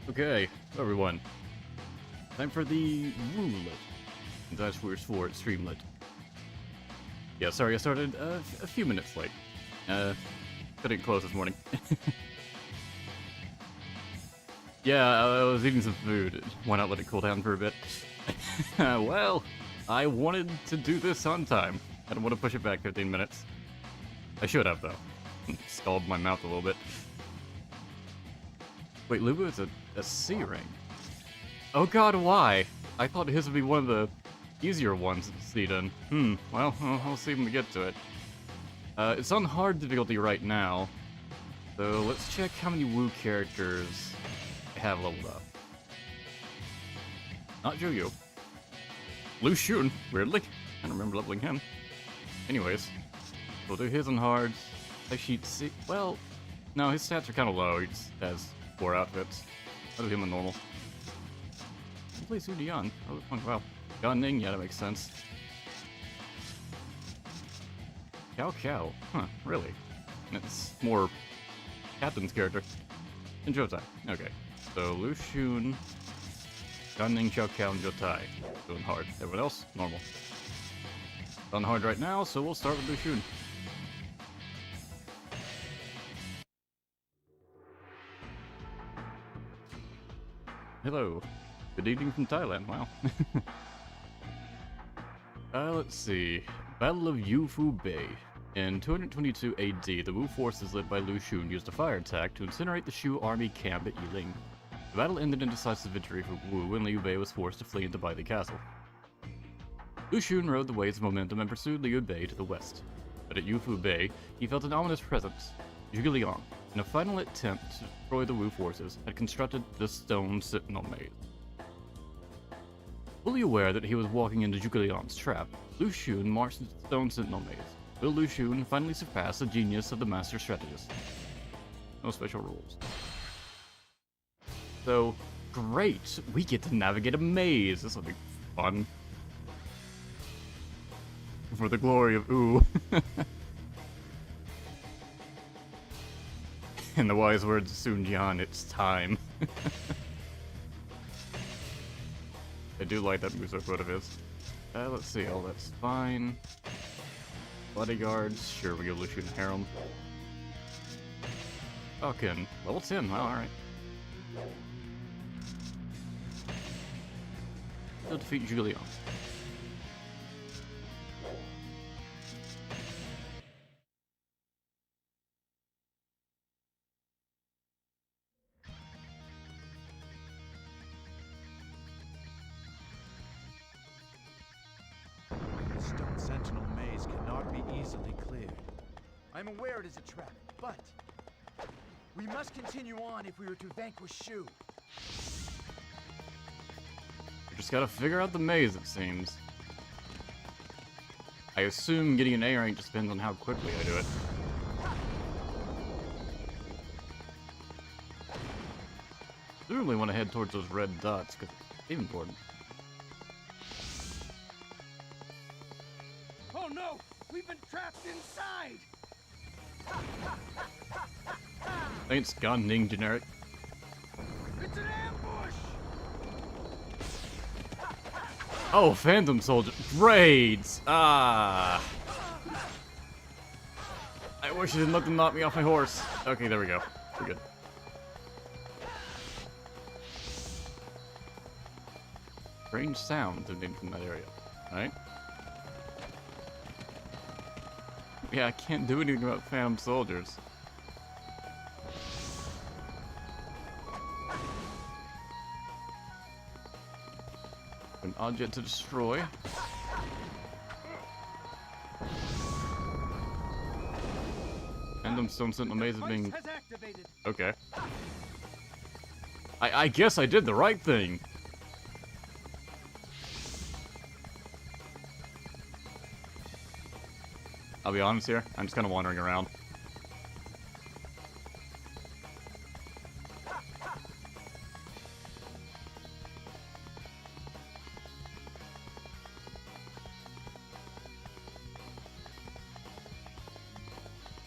Okay, everyone. Time for the roulette. That's where it's for Xtreme. Yeah, sorry, I started a few minutes late. Couldn't close this morning. Yeah, I was eating some food. Why not let it cool down for a bit? Well, I wanted to do this on time. I don't want to push it back 15 minutes. I should have, though. Scalded my mouth a little bit. Wait, Lu Bu is a C ring. Oh god, why? I thought his would be one of the easier ones to see then. Well, I'll see when we get to it. It's on hard difficulty right now. So let's check how many Wu characters I have leveled up. Not Zhuo. Lu Xu, weirdly. I don't remember leveling him. Anyways, we'll do his on hard. I sheet C. Well, no, his stats are kind of low. He just has 4 outfits. I'll do him on normal. I'll play Su Dian. Oh, wow. Gan Ning, yeah, that makes sense. Cao Cao. Huh, really? It's more Captain's character. And Zhuo Tai. Okay. So, Lu Xun, Gan Ning, Xiao Cao, and Zhuo Tai. Doing hard. Everyone else, normal. On hard right now, so we'll start with Lu Xun. Hello. Good evening from Thailand, wow. Let's see. Battle of Yufu Bay. In 222 AD, the Wu forces led by Lu Xun used a fire attack to incinerate the Shu army camp at Yiling. The battle ended in decisive victory for Wu, and Liu Bei was forced to flee into Bai Castle. Lu Xun rode the waves of momentum and pursued Liu Bei to the west. But at Yufu Bay, he felt an ominous presence. Liu Yong, in a final attempt to destroy the Wu forces, had constructed the Stone Sentinel Maze. Fully aware that he was walking into Zhuge Liang's trap, Lu Xun marched into the Stone Sentinel Maze. Will Lu Xun finally surpass the genius of the master strategist? No special rules. So, great! We get to navigate a maze! This will be fun. For the glory of Ooh. In the wise words of Sun Jian, it's time. I do like that Muso quote of his. Let's see, all that's fine. Bodyguards, sure, we go Lu Xun Harem. Falcon, level 10, wow, alright. Still defeat Zhuge Liang. The Stone Sentinel maze cannot be easily cleared. I'm aware it is a trap, but we must continue on if we are to vanquish Shu. We just gotta figure out the maze, it seems. I assume getting an A rank just depends on how quickly I do it. I really want to head towards those red dots, because it's important. Oh no! We've been trapped inside! Thanks, Gan Ning generic. It's an ambush! Oh, Phantom Soldier. Braids! Ah. I wish I didn't let them knock me off my horse. Okay, there we go. We're good. Strange sounds emanating from that area. Alright. Yeah, I can't do anything about Phantom Soldiers. An object to destroy. Random Stone Sentinel Maze is being... Okay. I guess I did the right thing. I'll be honest here, I'm just kind of wandering around.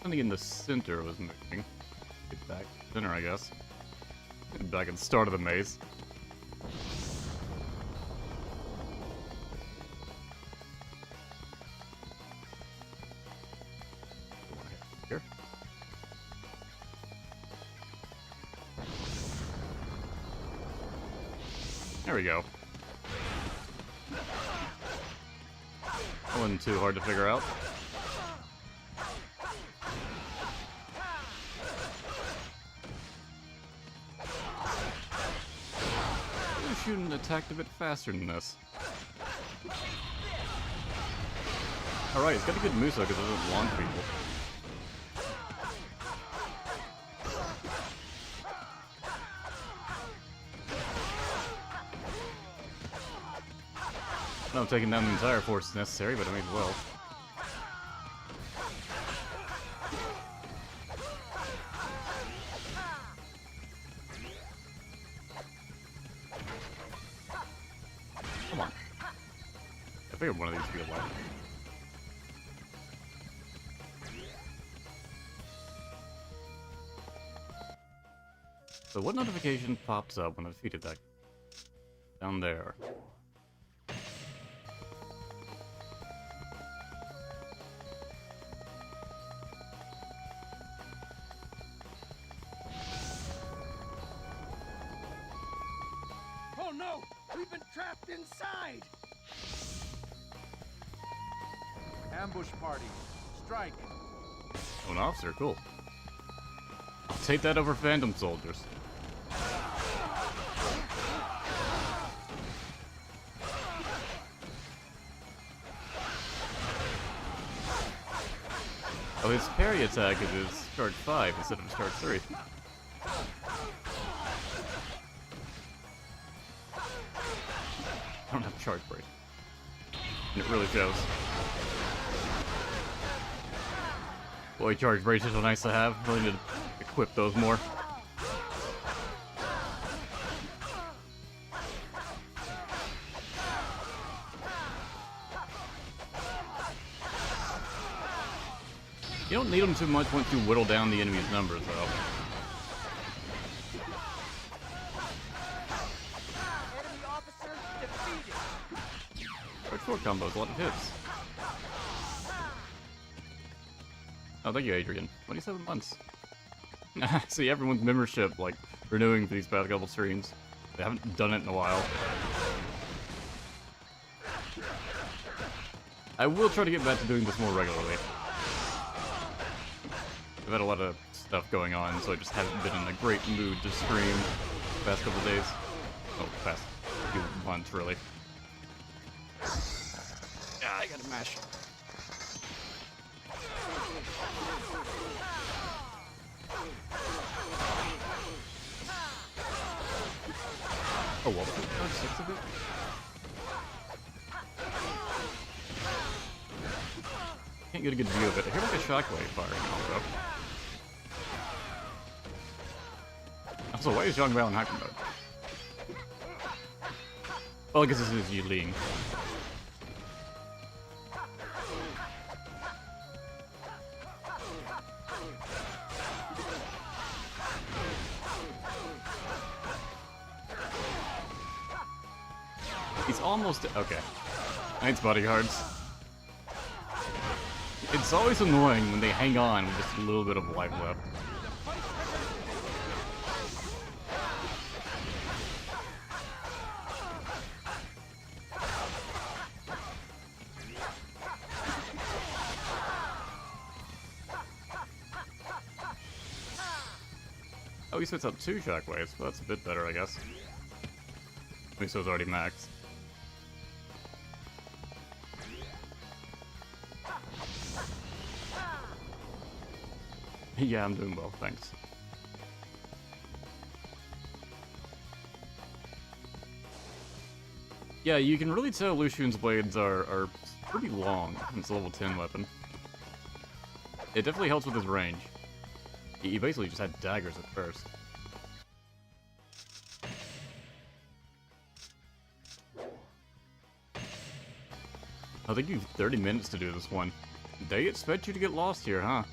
Something in the center was moving. Get back. Center, I guess. Back at the start of the maze. Here. There we go. That wasn't too hard to figure out. Shouldn't attacked a bit faster than this. Alright, it's got a good move because it doesn't launch people. I know taking down the entire force is necessary, but I may as well. Come on. I figured one of these would be alive. So what notification pops up when I defeated that? Down there. Oh no! We've been trapped inside! Ambush party. Strike. Oh, an officer, cool. I'll take that over Phantom Soldiers. Oh, his parry attack is his charge 5 instead of his charge 3. I don't have charge break. And it really shows. Boy, charge breaks are so nice to have. Really need to equip those more. You don't need them too much once you whittle down the enemy's numbers, though. Enemy officer defeated! Charge 4 combos, a lot of hits. Oh, thank you, Adrian. 27 months. See, everyone's membership, like, renewing for these past couple streams. They haven't done it in a while. I will try to get back to doing this more regularly. I've had a lot of stuff going on, so I just haven't been in a great mood to stream the past couple days. Oh, past few months, really. Ah, I gotta mash. Oh, well, 6 of it? Can't get a good view of it. I hear like a shockwave firing also. Also, why is Zhang Bao in hyper mode? Well, I guess this is Yi Ling. He's almost okay. Thanks, bodyguards. It's always annoying when they hang on with just a little bit of life left. Oh, he sets up 2 shockwaves. Well, that's a bit better, I guess. At least it was already maxed. Yeah, I'm doing well, thanks. Yeah, you can really tell Lu Xun's blades are pretty long. It's a level 10 weapon. It definitely helps with his range. He basically just had daggers at first. I think you have 30 minutes to do this one. They expect you to get lost here, huh?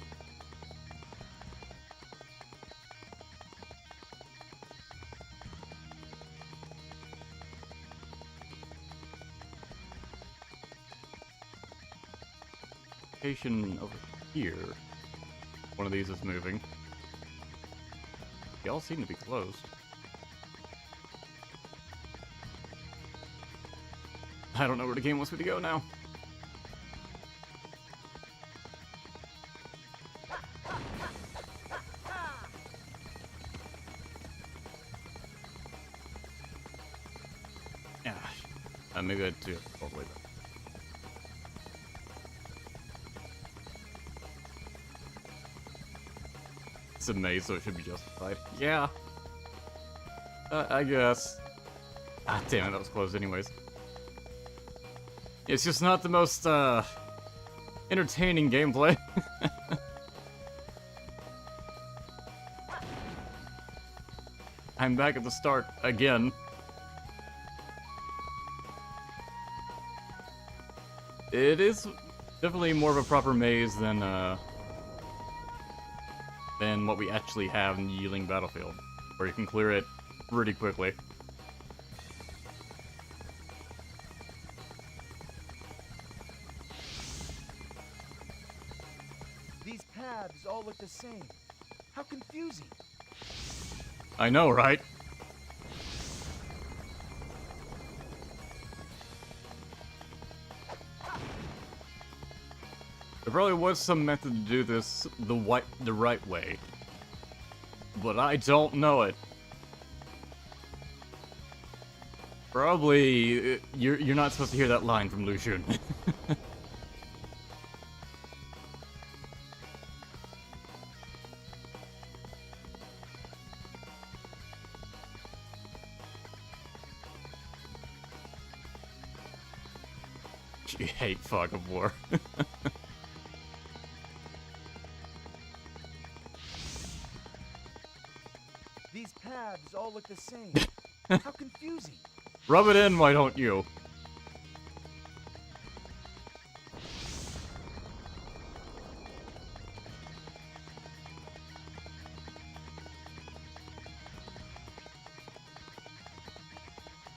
location over here. One of these is moving. They all seem to be closed. I don't know where the game wants me to go now. Yeah, maybe I'd do it all the way back. It's a maze, so it should be justified. Yeah. I guess. Ah, damn it, that was closed anyways. It's just not the most, entertaining gameplay. I'm back at the start again. It is definitely more of a proper maze than what we actually have in the Yiling Battlefield, where you can clear it pretty quickly. These paths all look the same. How confusing. I know, right? There probably was some method to do this the right way, but I don't know it. Probably you're not supposed to hear that line from Lu Xu. You hate fog of war. These paths all look the same. How confusing. Rub it in, why don't you?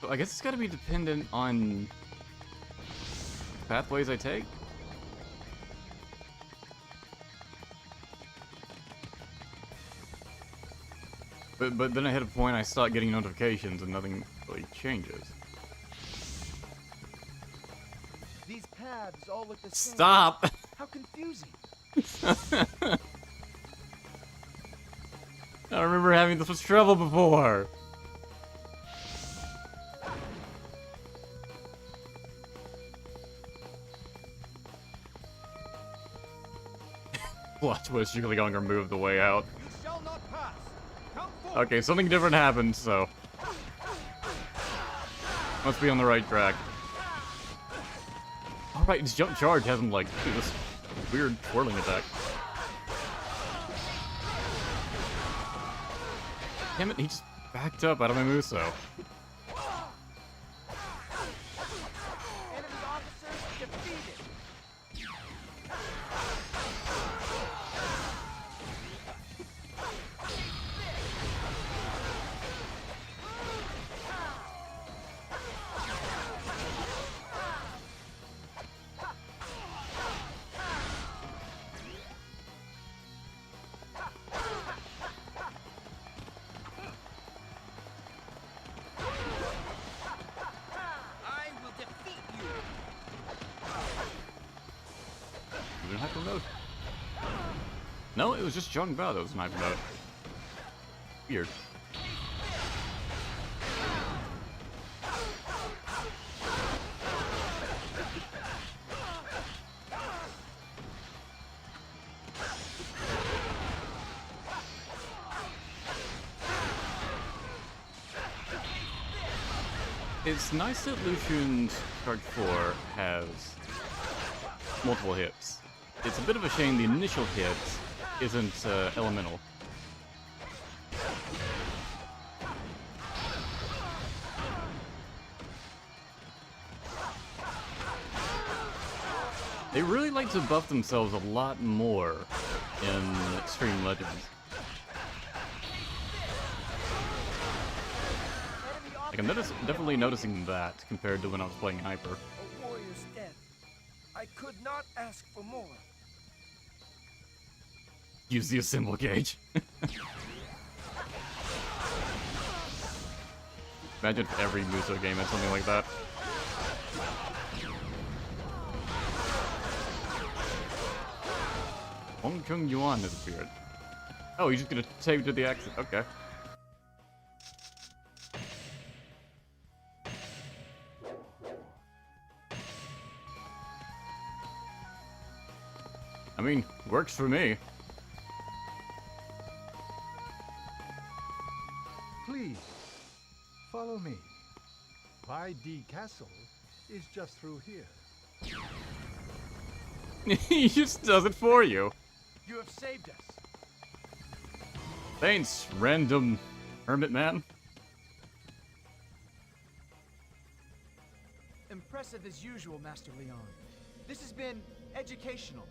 So I guess it's gotta be dependent on pathways I take. But then I hit a point I start getting notifications and nothing really changes. These paths all look the same. Stop! How confusing. I remember having this much trouble before. Plot twist, Liu Yong moved the way out. You shall not pass. Come forth. Okay, something different happened, so... Must be on the right track. Alright, his jump charge has him, like, do this weird twirling attack. Damn it, he just backed up out of my Muso. Enemy officers defeated. I will defeat you. Was it hyper mode? No, it was just Zhong Bao that was in hyper mode. Weird. It's nice that Lu Xun's Charge 4 has multiple hits. It's a bit of a shame the initial hit isn't elemental. They really like to buff themselves a lot more in Extreme Legends. Like, I'm definitely noticing that compared to when I was playing Hyper. A warrior's death. I could not ask for more. Use the assemble gauge. Imagine if every Musou game had something like that. Hong Chung Yuan has appeared. Oh, he's just gonna take to the exit. Okay. I mean, works for me. Please, follow me. Mai Castle is just through here. He just does it for you. You have saved us. Thanks, random hermit man. Impressive as usual, Master Leon. This has been educational.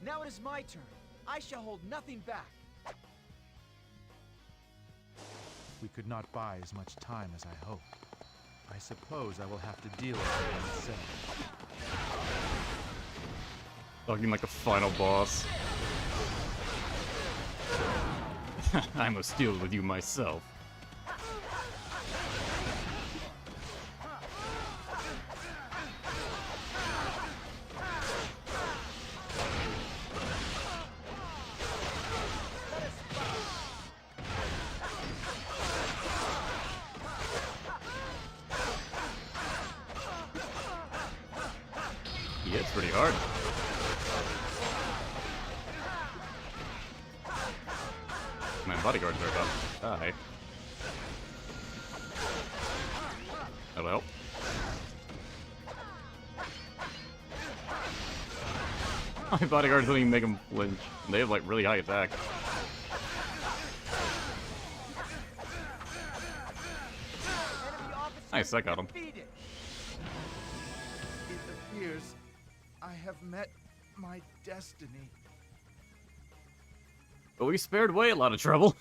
Now it is my turn. I shall hold nothing back. We could not buy as much time as I hoped. I suppose I will have to deal with it myself. Talking like a final boss. I must deal with you myself. He hits pretty hard. My bodyguards are about to die. That'll help. My bodyguards don't even make them flinch. They have like really high attack. Nice, I got him. It appears I have met my destiny. But we spared Wei a lot of trouble.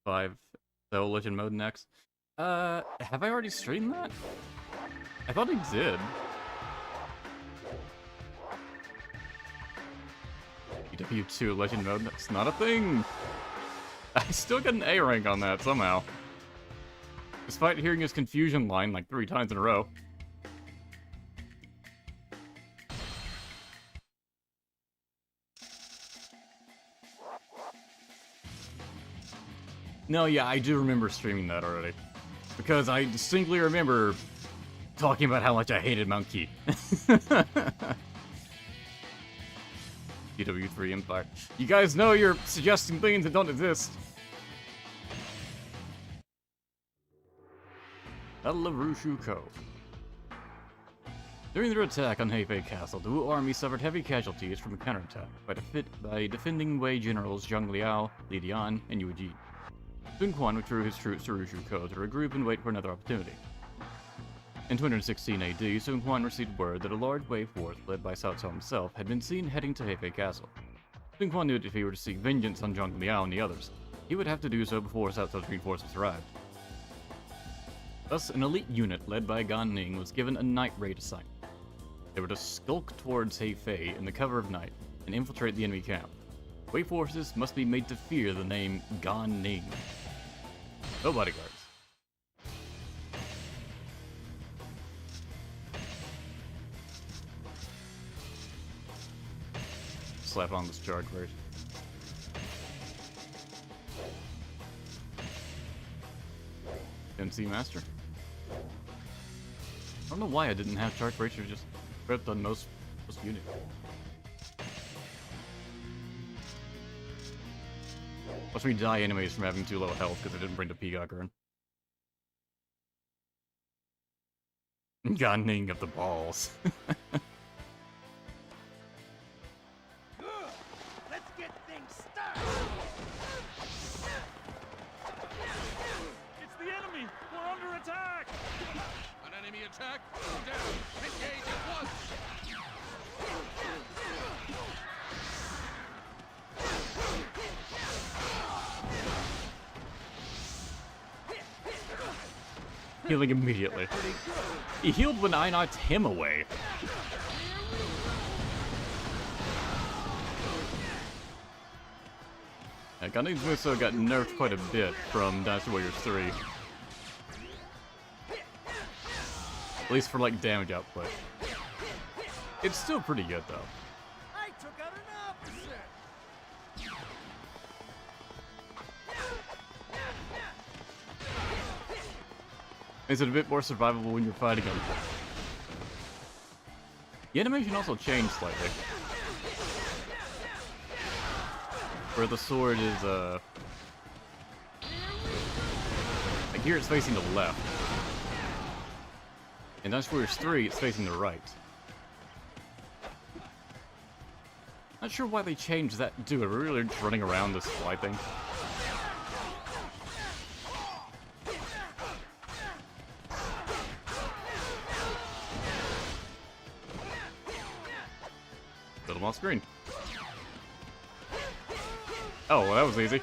Five. So Legend mode next. Have I already streamed that? I thought I did. BW2 Legend mode, that's not a thing! I still got an A rank on that somehow. Despite hearing his confusion line like 3 times in a row. No, yeah, I do remember streaming that already. Because I distinctly remember talking about how much I hated Mount Key. BW3 Empire. You guys know you're suggesting things that don't exist. Battle of Ru Xu Kou. During their attack on He Fei Castle, the Wu army suffered heavy casualties from a counterattack by defending Wei generals Zhang Liao, Li Dian, and Yu Ji. Sun Quan withdrew his troops to Ru Xu Kou to regroup and wait for another opportunity. In 216 AD, Sun Quan received word that a large Wei force led by Cao Cao himself had been seen heading to He Fei Castle. Sun Quan knew that if he were to seek vengeance on Zhang Liao and the others, he would have to do so before Cao Cao's reinforcements arrived. Thus, an elite unit led by Gan Ning was given a night raid assignment. They were to skulk towards He Fei in the cover of night and infiltrate the enemy camp. Wei forces must be made to fear the name Gan Ning. No bodyguards. Slap on this charge rate. MC Master. I don't know why I didn't have charge rates just equipped on most units. Watch me die anyways from having too low health because I didn't bring the Peacock urn. Gunning of the balls. Let's get things started. It's the enemy! We're under attack! An enemy attack? Go down! Engage at once! Healing immediately. He healed when I knocked him away. Carnage's Muso got nerfed quite a bit from Dynasty Warriors 3. At least for, like, damage output. It's still pretty good, though. I took out an opposite. Makes it a bit more survivable when you're fighting him. The animation also changed slightly. Where the sword is, like here it's facing the left. In Dynasty Warriors 3, it's facing the right. Not sure why they changed that. Dude, are we really just running around this fly thing? Put them off screen. Oh, well, that was easy.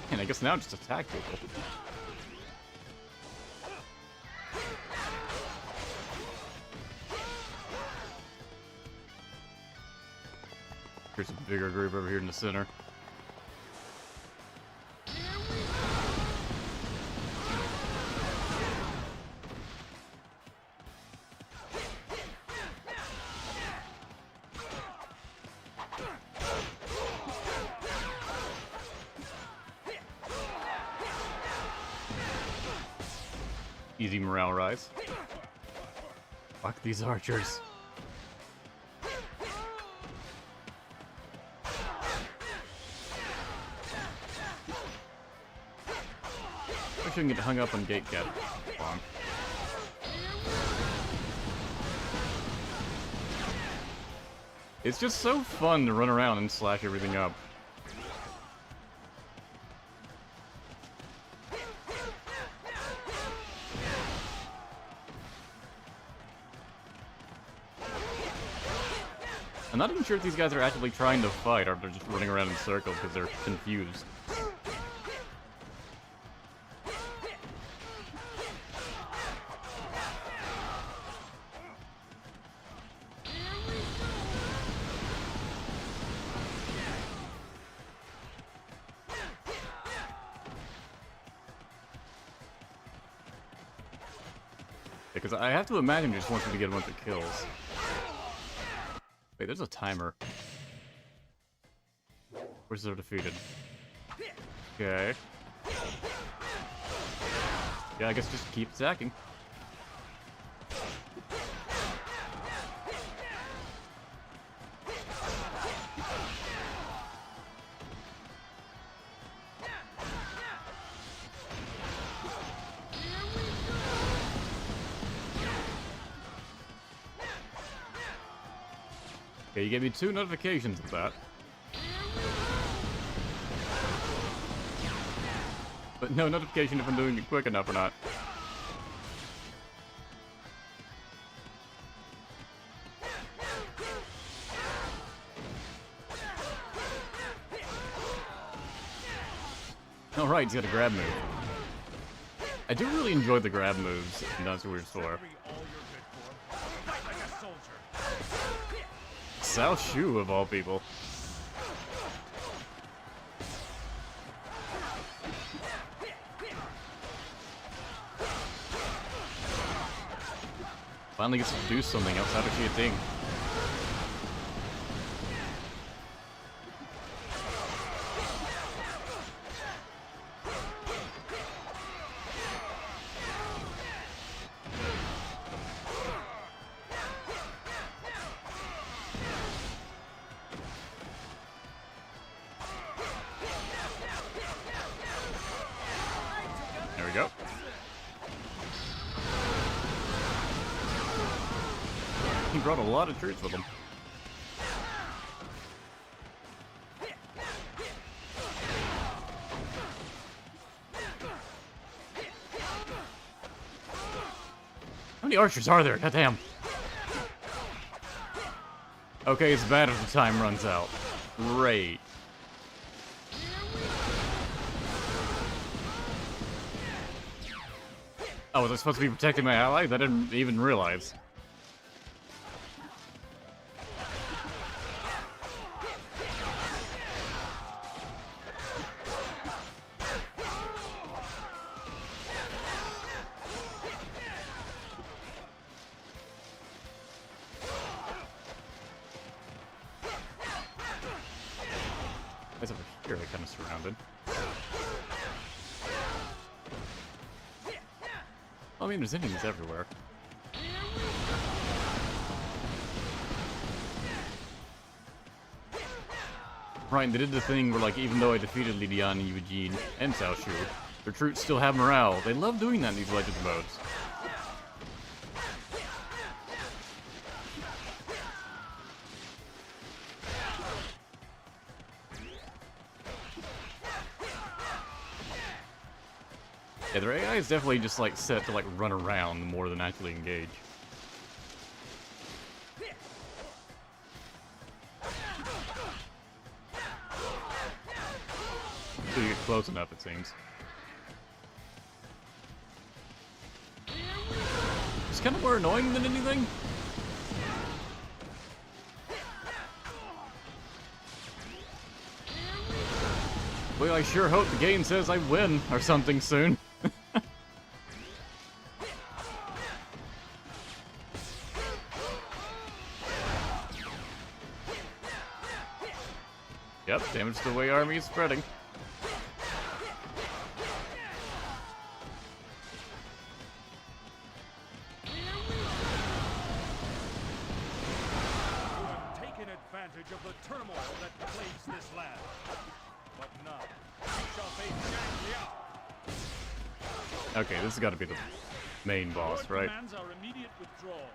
And I guess now just attack people. Here's a bigger group over here in the center. Easy morale rise. Fuck these archers. I shouldn't get hung up on gate cat. Bomb. It's just so fun to run around and slash everything up. I'm not even sure if these guys are actively trying to fight or they're just running around in circles because they're confused. Because I have to imagine he just wants me to get a bunch of kills. Wait, there's a timer. Where's they're defeated? Okay. Yeah, I guess just keep attacking. Okay, you gave me 2 notifications of that. But no notification if I'm doing it quick enough or not. Alright, he's got a grab move. I do really enjoy the grab moves in Dynasty Warriors 4. Cao Shu, of all people. Finally gets to do something outside of Xia Ting. There we go. He brought a lot of troops with him. How many archers are there? Goddamn. Okay, it's bad if the time runs out. Great. Oh, was I supposed to be protecting my allies? I didn't even realize. Guys over here are kind of surrounded. I mean, there's enemies everywhere. Right, they did the thing where, like, even though I defeated Li Dian, Eugene, and Cao Shu, their troops still have morale. They love doing that in these Legends modes. Yeah, their AI is definitely just, like, set to, like, run around more than actually engage. Until you get close enough, it seems. It's kind of more annoying than anything. Well, I sure hope the game says I win or something soon. Yep, damage to the Wei army is spreading. Taken advantage of the turmoil that plagues this land. But now, you shall face Chang Jiang. Okay, this has got to be the main boss, Lord right? demands our immediate withdrawal,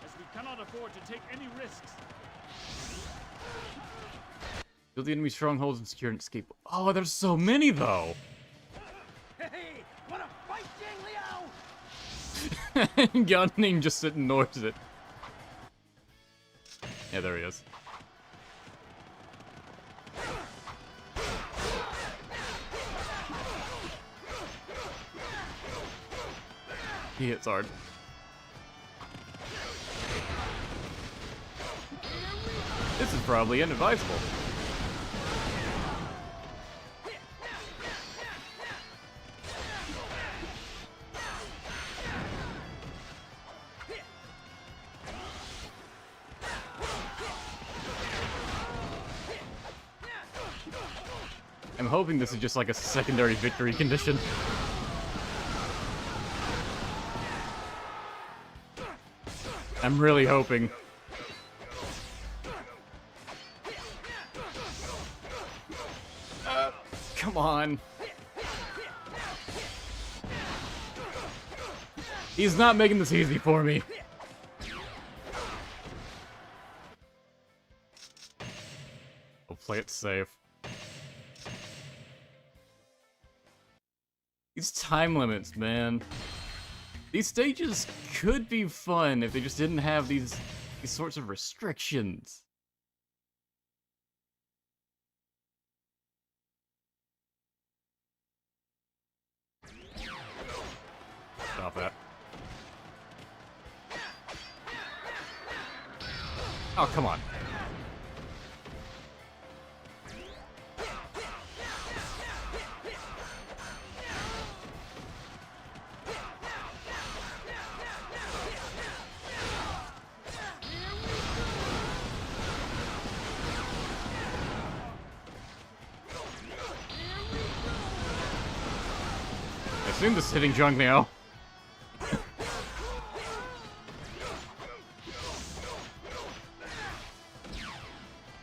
as we cannot afford to take any risks. Build the enemy strongholds and secure and escape. Oh, there's so many, though! Hey, wanna fight, Jiang Liao? Yawning just ignores it. Yeah, there he is. He hits hard. This is probably inadvisable. I'm hoping this is just like a secondary victory condition. I'm really hoping. Come on. He's not making this easy for me. I'll play it safe. These time limits, man. These stages could be fun if they just didn't have these sorts of restrictions. Stop that. Oh, come on. I assume this is hitting Zhang Liao.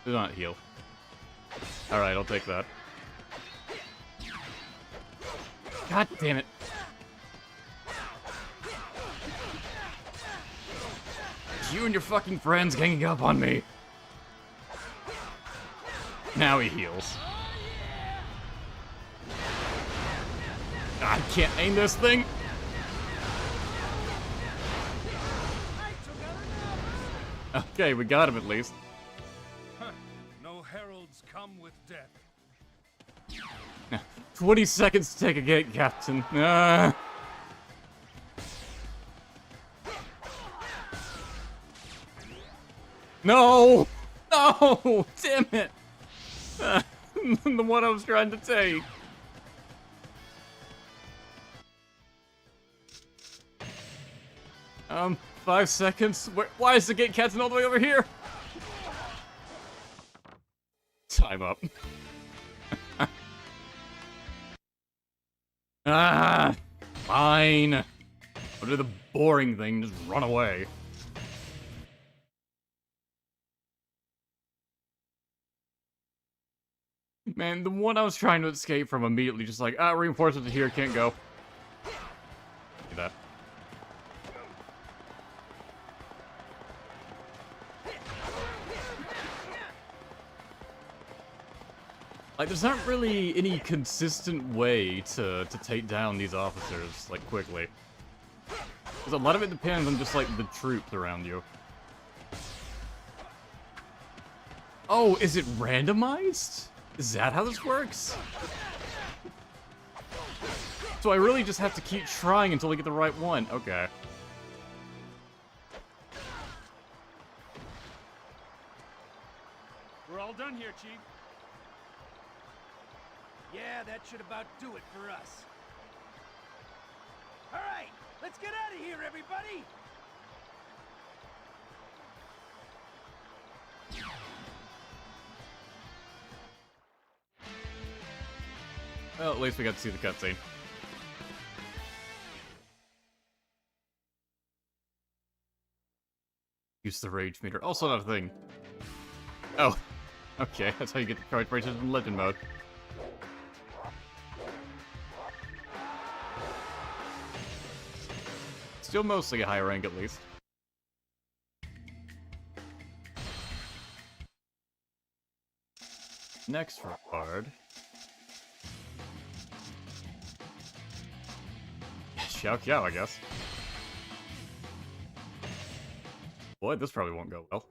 Do not heal. Alright, I'll take that. God damn it. You and your fucking friends ganging up on me. Now he heals. I can't aim this thing. Okay, we got him at least. No heralds come with death. 20 seconds to take a gate, Captain. No! No! Damn it! The one I was trying to take. 5 seconds. Why is the gate captain all the way over here? Time up. Ah, fine. I'll do the boring thing, just run away. Man, the one I was trying to escape from immediately just like, reinforcements are here, can't go. Do that. Like, there's not really any consistent way to take down these officers, like, quickly. Because a lot of it depends on just, like, the troops around you. Oh, is it randomized? Is that how this works? So I really just have to keep trying until I get the right one. Okay. We're all done here, Chief. Yeah, that should about do it for us. All right, let's get out of here, everybody! Well, at least we got to see the cutscene. Use the rage meter. Also not a thing. Oh. Okay, that's how you get the charge races in legend mode. Still mostly a high rank at least. Next reward. Xiao Qiao, I guess. Boy, this probably won't go well.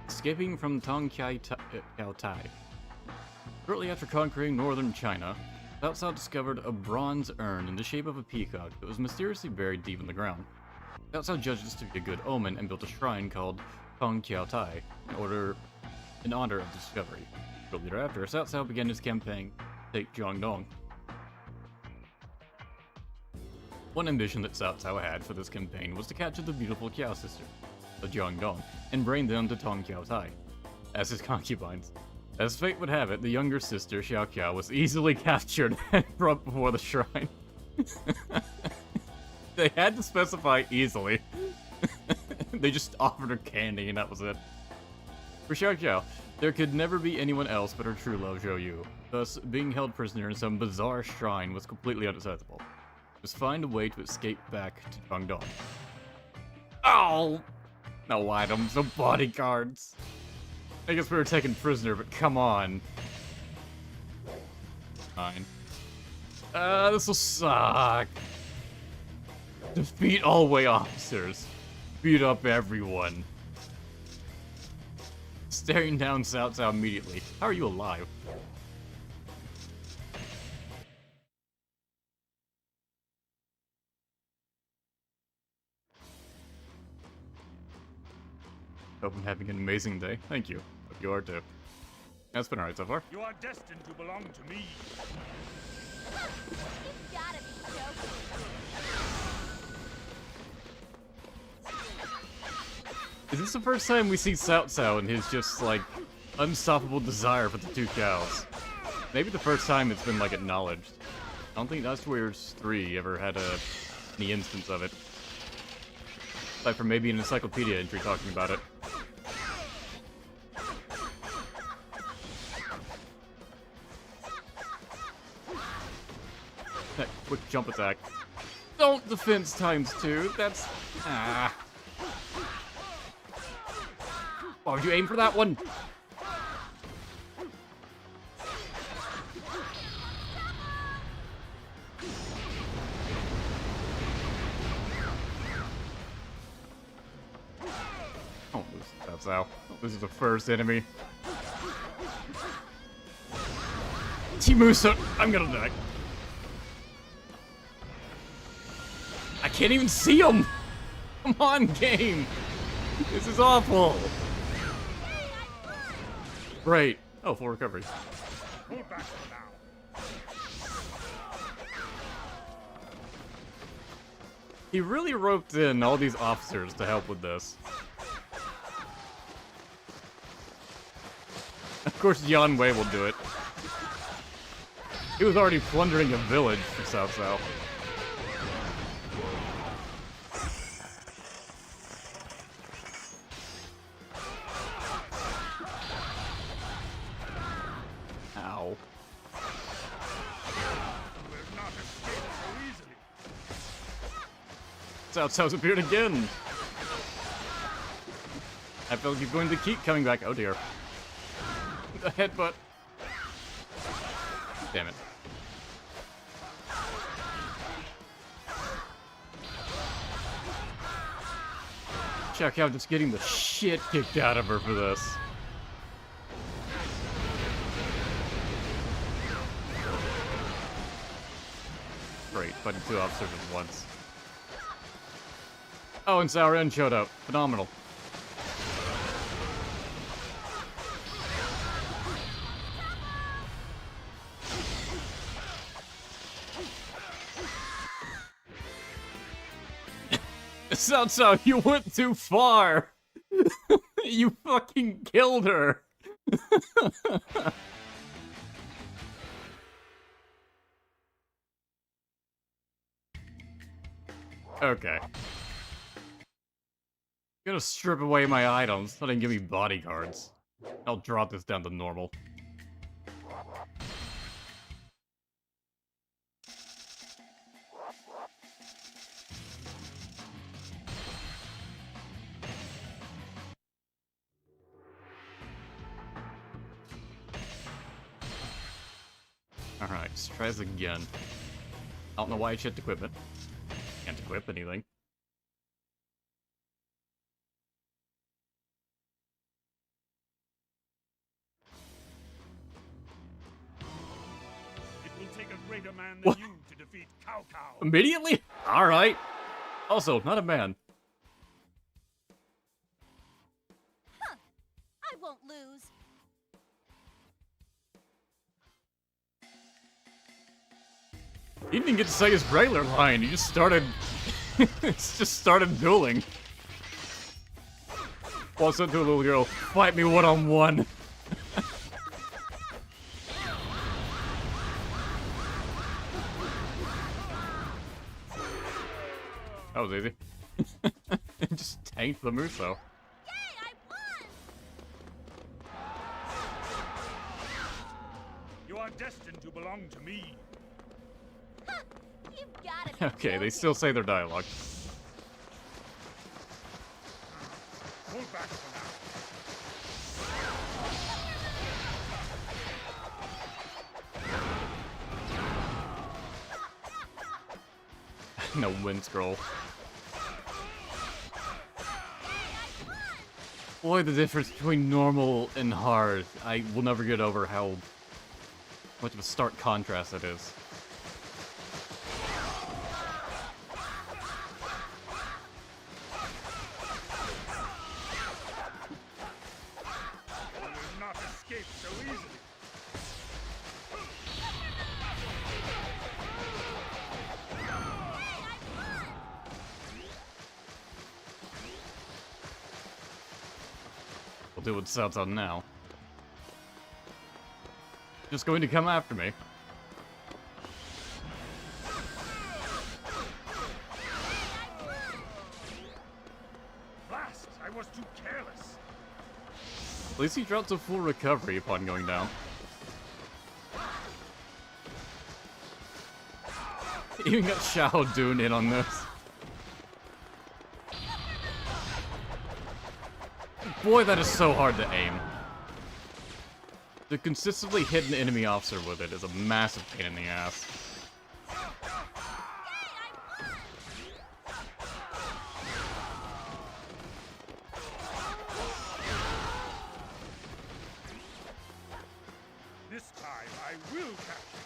Escaping from Tong Qiao Tai. Shortly after conquering northern China, Cao Cao discovered a bronze urn in the shape of a peacock that was mysteriously buried deep in the ground. Cao Cao judged this to be a good omen and built a shrine called Tong Qiao Tai in honor of the discovery. Shortly thereafter, Cao Cao began his campaign to take Jiangdong. One ambition that Cao Cao had for this campaign was to capture the beautiful Qiao sisters, the Jiangdong, and bring them to Tong Qiao Tai as his concubines. As fate would have it, the younger sister, Xiao Qiao, was easily captured and brought before the shrine. They had to specify easily. They just offered her candy and that was it. For Xiao Qiao, there could never be anyone else but her true love, Zhou Yu. Thus, being held prisoner in some bizarre shrine was completely unacceptable. Just find a way to escape back to Jiangdong. Oh! No items, no bodyguards. I guess we were taken prisoner, but come on. Fine. This'll suck. Defeat all way officers. Beat up everyone. Staring down Cao Cao immediately. How are you alive? Hope I'm having an amazing day. Thank you. Hope you are too. That's been alright so far. You are destined to belong to me. You've gotta be joking. Is this the first time we see Cao Cao and his just, like, unstoppable desire for the two cows? Maybe the first time it's been, like, acknowledged. I don't think Dynasty Warriors 3 ever had any instance of it. Aside from maybe an encyclopedia entry talking about it. That quick jump attack. Don't defense times 2. That's... Why would you aim for that one? Don't lose Cao Cao. This is the first enemy. Timusa, I'm gonna die. I can't even see him! Come on, game! This is awful. Great. Oh, full recovery. Pull back for now. He really roped in all these officers to help with this. Of course, Yan Wei will do it. He was already plundering a village for Cao Cao. Ow. Will not escape so easily. Cao Cao's appeared again. I feel like he's going to keep coming back. Oh dear. The headbutt. Damn it. Check out just getting the shit kicked out of her for this. Great, fighting two officers at once. Oh, and Cao Ren showed up. Phenomenal. Cao Cao, you went too far! You fucking killed her! Okay. Gonna strip away my items, so they can give me bodyguards. I'll drop this down to normal. Alright, let's try this again. I don't know why I shipped equipment. Can't equip anything. It will take a greater man than you to defeat Cao Cao. Immediately? Alright. Also, not a man. I won't lose. He didn't even get to say his regular line, he just started... just started dueling. Walks up to a little girl, fight me one-on-one. That was easy. Just tanked the Muso. Yay, I won! You are destined to belong to me. Huh, you've gotta be Okay, they joking. still say their dialogue. Pull back for No wind scroll. Boy, the difference between normal and hard. I will never get over how much of a stark contrast it is. You will not escape so easily. We'll do what Cao Cao now. Just going to come after me. Blast! I was too careless. At least he drops a full recovery upon going down. Even got Shao Dun in on this. Boy, that is so hard to aim. To consistently hit an enemy officer with it is a massive pain in the ass. This time I will capture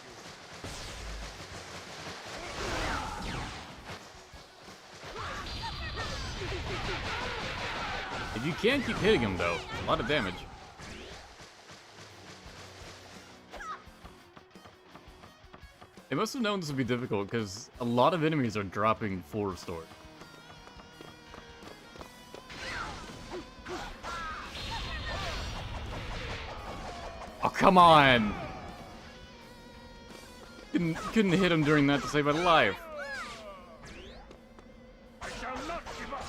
you. If you can keep hitting him, though, a lot of damage. They must have known this would be difficult, because a lot of enemies are dropping full restore. Oh, come on! Couldn't hit him during that to save my life. I shall not give up.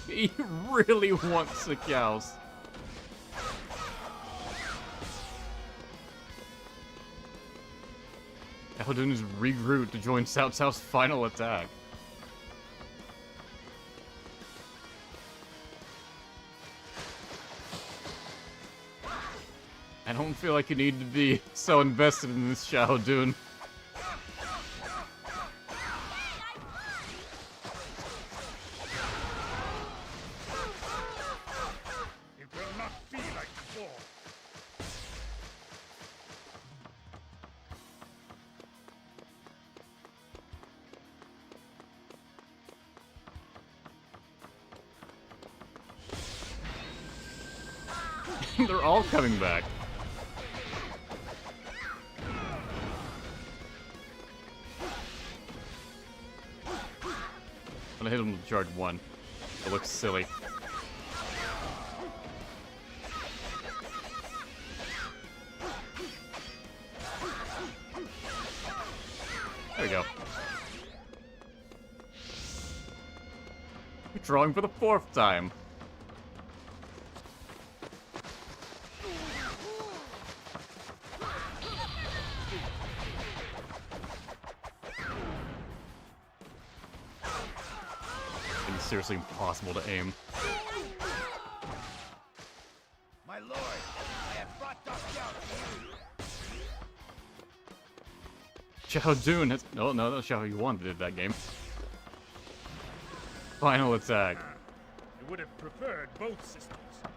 He really wants the cows. Xiahou is regrouped to join Cao Cao's final attack. I don't feel like you need to be so invested in this Xiahou Dun. It will not be like before. They're all coming back. I'm gonna hit him with charge 1. It looks silly. There we go. Drawing for the 4th time. It's seriously impossible to aim. My lord, I have brought Tong Qiao to you. Xiahou Dun has... No, that's Xiahou Yuan that did that game. Final attack. I would have preferred both systems. I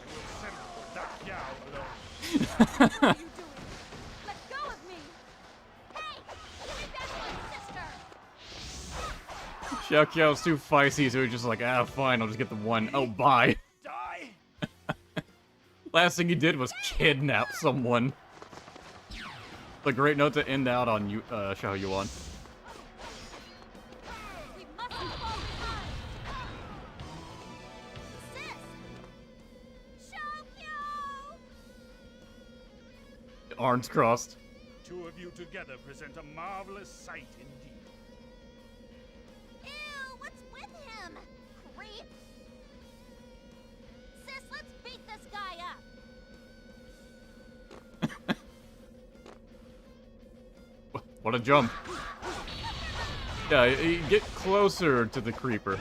will settle that Yao alone. What are you doing? Let go of me! Hey! Give me back my sister! Xiao Qiao's too feisty, so he's just like, ah, fine, I'll just get the 1. Oh, bye. Die! Last thing he did was kidnap someone. A great note to end out on Xiahou Yuan. We mustn't fall behind! Sis! Xiao Qiao! Arms crossed. Two of you together present a marvelous sight indeed. Ew, what's with him? Creep! Sis, let's beat this guy up! What a jump. Yeah, you get closer to the creeper.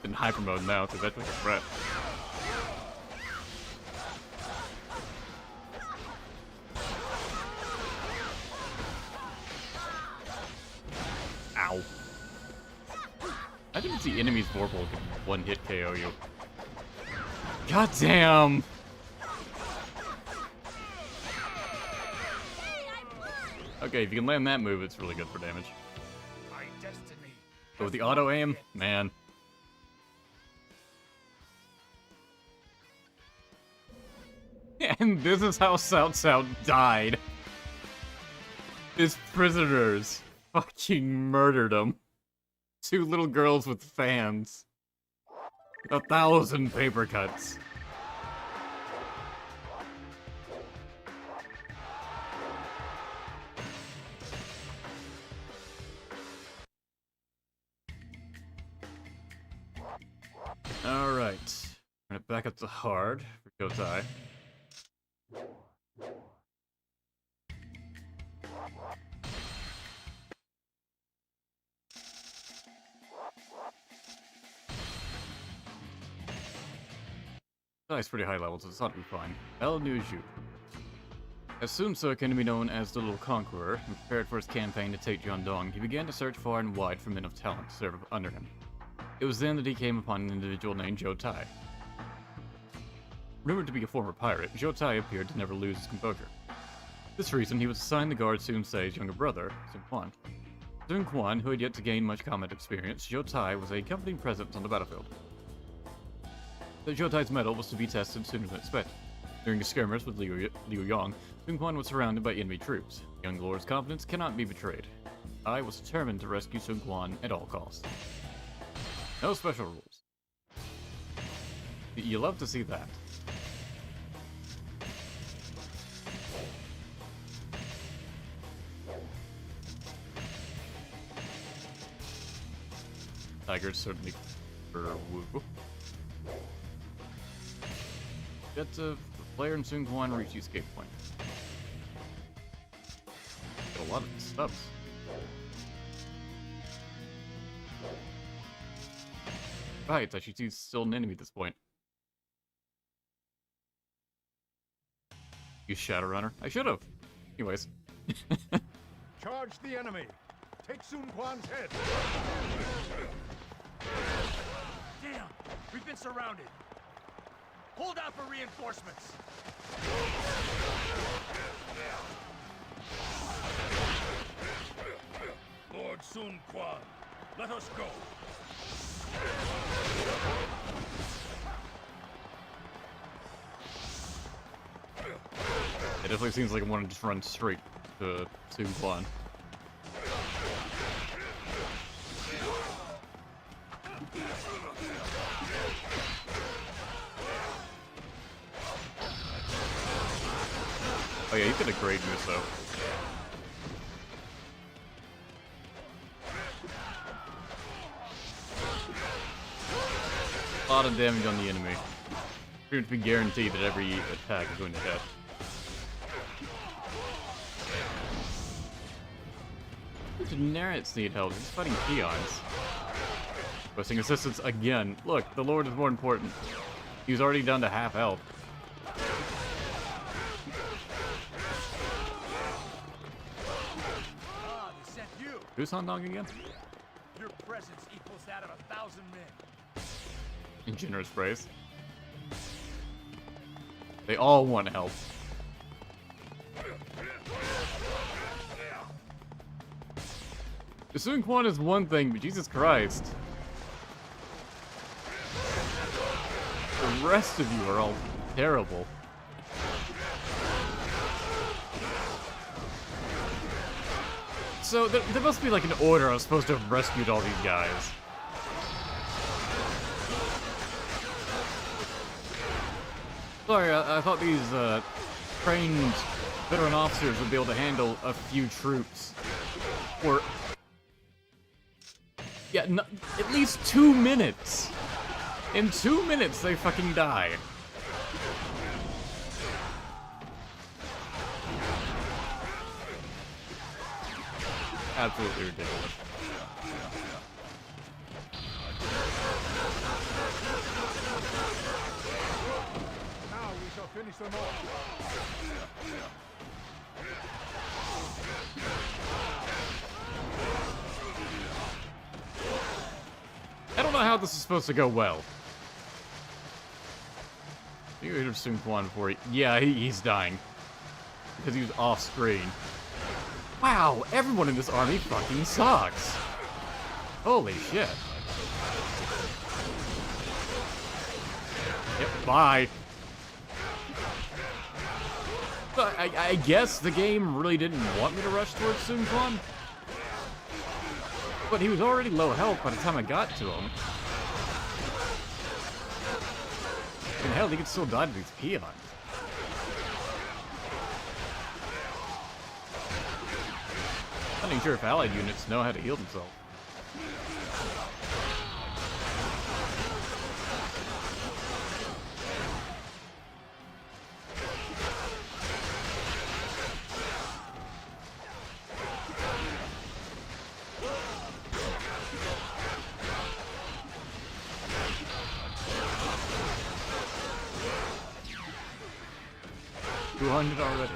In hyper mode now, because that's like a threat. Ow. I didn't see enemies Vorpal can one-hit KO you. God damn! Okay, if you can land that move, it's really good for damage. My destiny. But with the auto aim, man. And this is how Cao Cao died. His prisoners fucking murdered him. 2 little girls with fans. 1,000 paper cuts. Alright. Bring it back up to hard for Qiao Tai. It's pretty high levels, so it's not to be fine. Niu Zhu. As Sun Ce came to be known as the Little Conqueror, and prepared for his campaign to take Jiandong, he began to search far and wide for men of talent to serve under him. It was then that he came upon an individual named Qiao Tai. Rumored to be a former pirate, Zhuo Tai appeared to never lose his composure. For this reason, he was assigned to guard Sun Sei's younger brother, Sun Quan. Sun Quan, who had yet to gain much combat experience, Zhuo Tai was a accompanying presence on the battlefield. The Zhuo Tai's mettle was to be tested sooner than expected. During a skirmish with Liu Yong, Sun Quan was surrounded by enemy troops. The young lord's confidence cannot be betrayed. I was determined to rescue Sun Quan at all costs. No special rules. You love to see that. Tiger's certainly for Wu. Get the player and Sun Quan reach the escape point. Got a lot of subs. Right, she's still an enemy at this point. You Shadowrunner. I should have. Anyways. Charge the enemy! Take Sun Quan's head! Damn! We've been surrounded! Hold out for reinforcements! Lord Sun Quan, let us go! It definitely seems like I want to just run straight to Sun Quan. Oh yeah, he's got a great move though. A lot of damage on the enemy. Pretty much be guaranteed that every attack is going to hit. Generics need help. He's fighting peons. Requesting assistance again. Look, the Lord is more important. He's already down to half health. Ah, they sent you! Who's on Dong again? Your presence equals that of 1,000 men. In generous praise. They all want help. Sun Quan is one thing, but Jesus Christ. The rest of you are all terrible. So, there must be like an order I was supposed to have rescued all these guys. Sorry, I thought these trained veteran officers would be able to handle a few troops. Or... yeah, no, at least 2 minutes! In 2 minutes, they fucking die. Absolutely ridiculous. Now we shall finish them all. I don't know how this is supposed to go well. You hit Sun Quan before he... yeah, he's dying. Because he was off screen. Wow, everyone in this army fucking sucks. Holy shit. Yep, bye. But I guess the game really didn't want me to rush towards Sun Quan. But he was already low health by the time I got to him. And hell, he could still die to these peons. I'm not even sure if allied units know how to heal themselves. Already.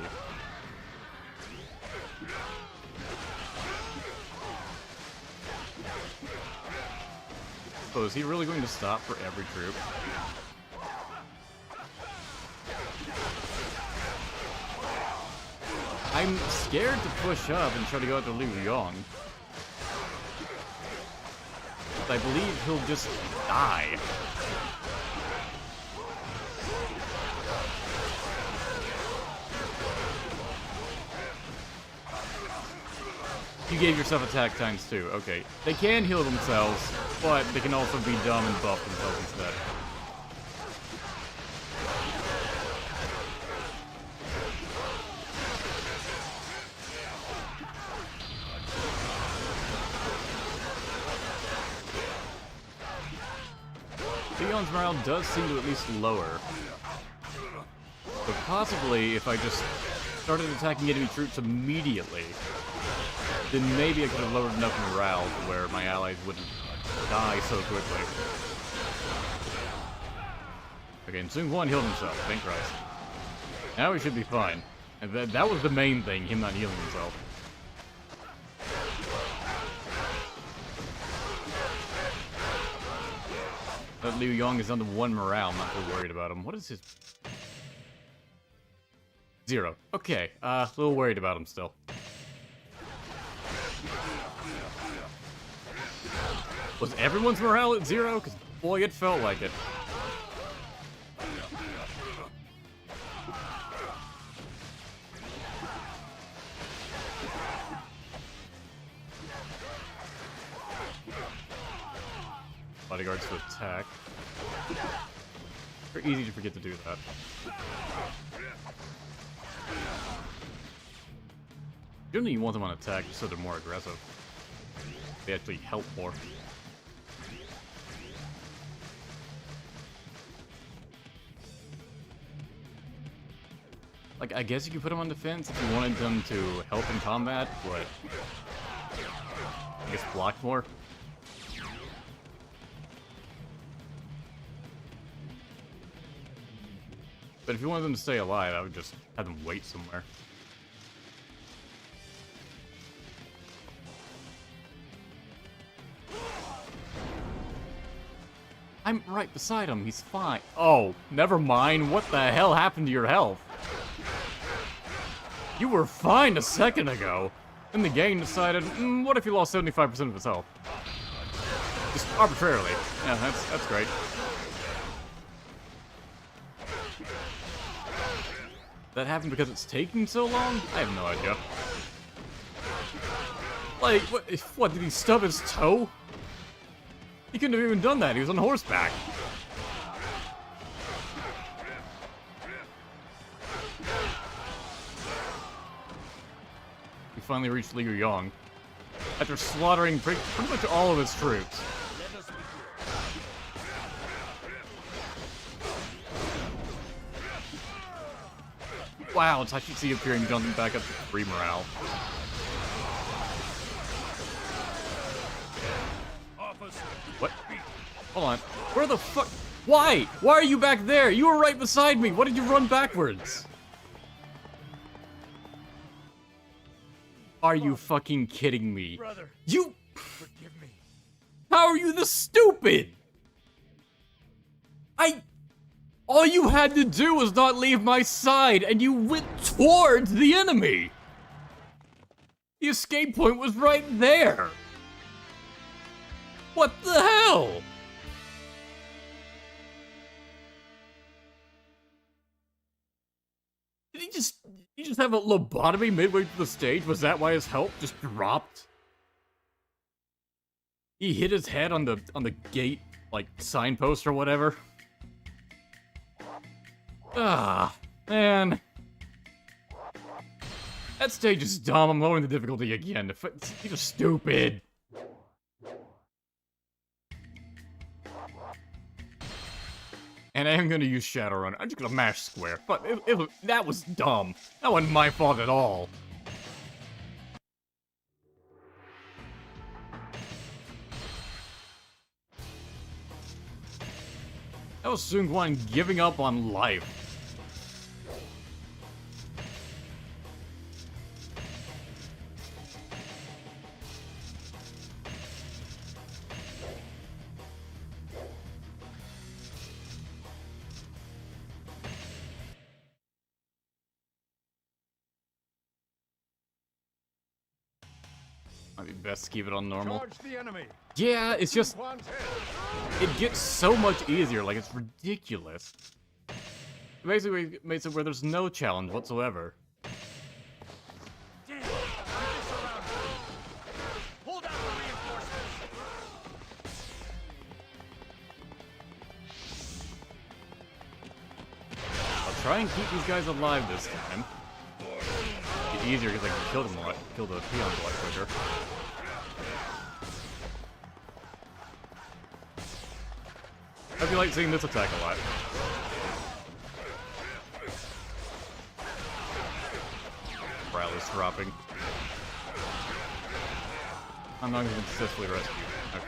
So is he really going to stop for every troop? I'm scared to push up and try to go after Liu Yong. I believe he'll just die. You gave yourself attack times 2. Okay. They can heal themselves, but they can also be dumb and buff themselves instead. Leon's morale does seem to at least lower. But possibly, if I just started attacking enemy troops immediately, then maybe I could have lowered enough morale to where my allies wouldn't die so quickly. Okay, and Sun Quan healed himself, thank Christ. Now he should be fine. And that was the main thing, him not healing himself. But Liu Yong is under 1 morale, I'm not too worried about him. What is his... 0. Okay, a little worried about him still. Was everyone's morale at 0? Because, boy, it felt like it. Bodyguards to attack. Very easy to forget to do that. Generally, you want them on attack just so they're more aggressive. They actually help more. Like, I guess you could put them on defense if you wanted them to help in combat, but I guess block more. But if you wanted them to stay alive, I would just have them wait somewhere. I'm right beside him, he's fine. Oh, never mind. What the hell happened to your health? You were fine a second ago. And the gang decided, what if you lost 75% of his health? Just arbitrarily. Yeah, that's great. That happened because it's taking so long? I have no idea. Like, what, did he stub his toe? He couldn't have even done that, he was on horseback. We finally reached Liu Yong. After slaughtering pretty much all of his troops. Wow, it's actually appearing jumping back up to 3 morale. What? Hold on. Where the fuck? Why? Why are you back there? You were right beside me. What did you run backwards? Are you fucking kidding me? Brother, You... forgive me. How are you this stupid? All you had to do was not leave my side, and you went towards the enemy! The escape point was right there! What the hell? Did he just have a lobotomy midway through the stage? Was that why his health just dropped? He hit his head on the gate, like, signpost or whatever. Ah, man. That stage is dumb. I'm lowering the difficulty again. You're just stupid. And I am gonna use Shadowrun. I'm just gonna mash square. But that was dumb. That wasn't my fault at all. That was Sun Quan giving up on life. Might be best to keep it on normal. Charge the enemy. Yeah, it's just, Quan head. it gets so much easier, like it's ridiculous. Basically, it makes it where there's no challenge whatsoever. Damn! Get this around. Hold out for reinforcements. I'll try and keep these guys alive this time. Get easier because I can kill them a lot, kill the peons a lot quicker. I feel like seeing this attack a lot. Morale is dropping. I'm not going to successfully rescue. Okay.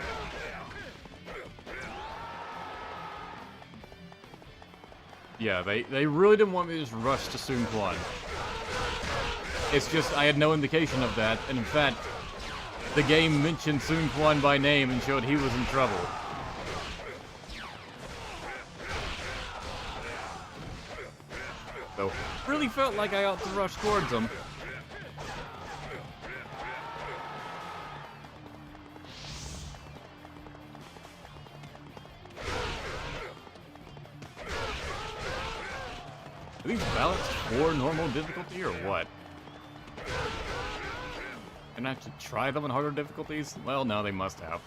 Yeah, they really didn't want me to just rush to Sun Quan. It's just, I had no indication of that, and in fact, the game mentioned Sun Quan by name and showed he was in trouble. So, really felt like I ought to rush towards him. Are these ballots for normal difficulty or what? Can I actually try them on harder difficulties? Well, no, they must have.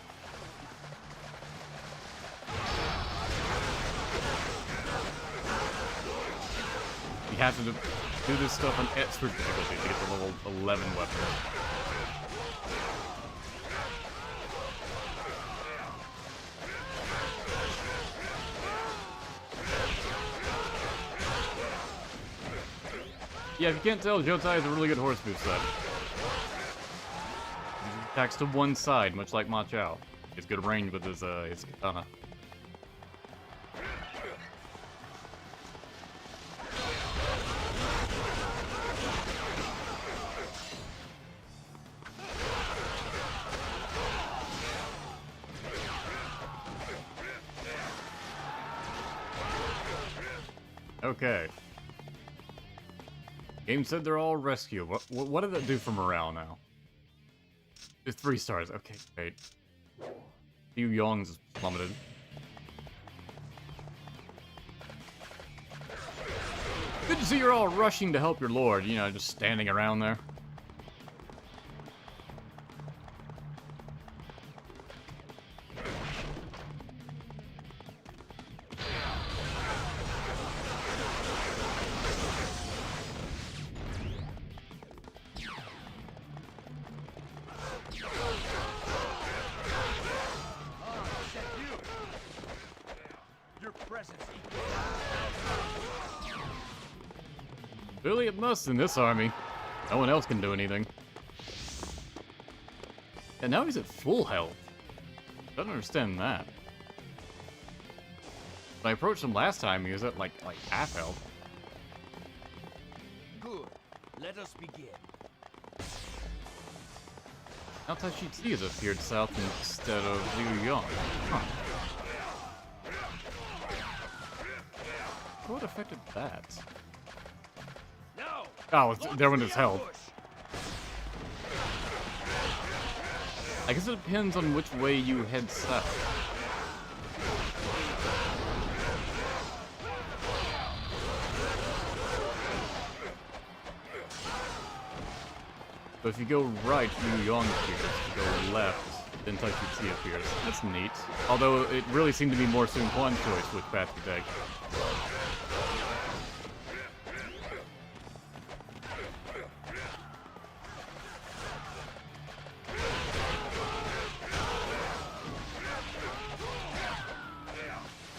You have to do this stuff on expert difficulty to get the level 11 weapon. Yeah, if you can't tell, Qiao Tai is a really good horse move set. He attacks to one side, much like Ma Chao. He has good range with his katana. Okay. Game said they're all rescue. What did that do for morale now? It's 3 stars. Okay, great. Liu Yong's plummeted. Good to see you're all rushing to help your lord, you know, just standing around there. Really, it must in this army. No one else can do anything. And now he's at full health. Don't understand that. When I approached him last time, he was at like half health. Good. Let us begin. Now Tai Chi has appeared south instead of Liu Yong. Huh. What affected that? Oh, there went his health. I guess it depends on which way you head south. So if you go right, Liu Yong appears. If you go left, then Tai Chi appears. That's neat. Although it really seemed to be more Sun Quan's choice with Path to Deck.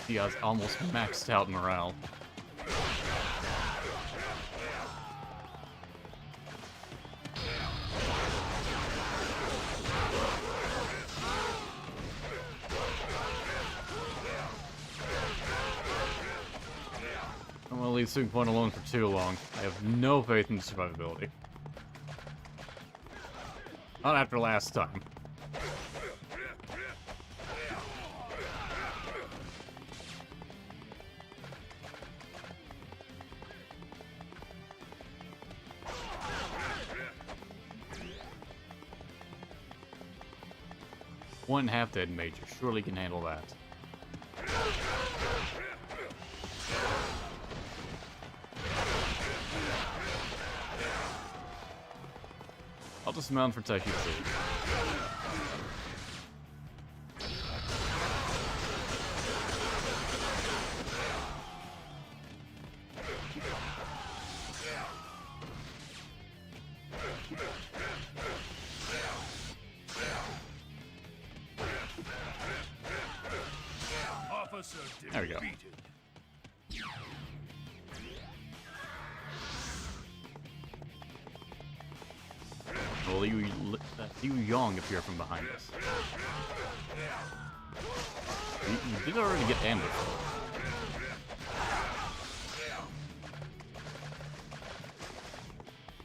Diaz almost maxed out morale. I'm gonna leave Sun Quan alone for too long. I have no faith in survivability. Not after last time. One half-dead major surely can handle that. I'll dismount for Taikitsu. There we go. Well, Liu Yong appear from behind us. You did already get ambushed.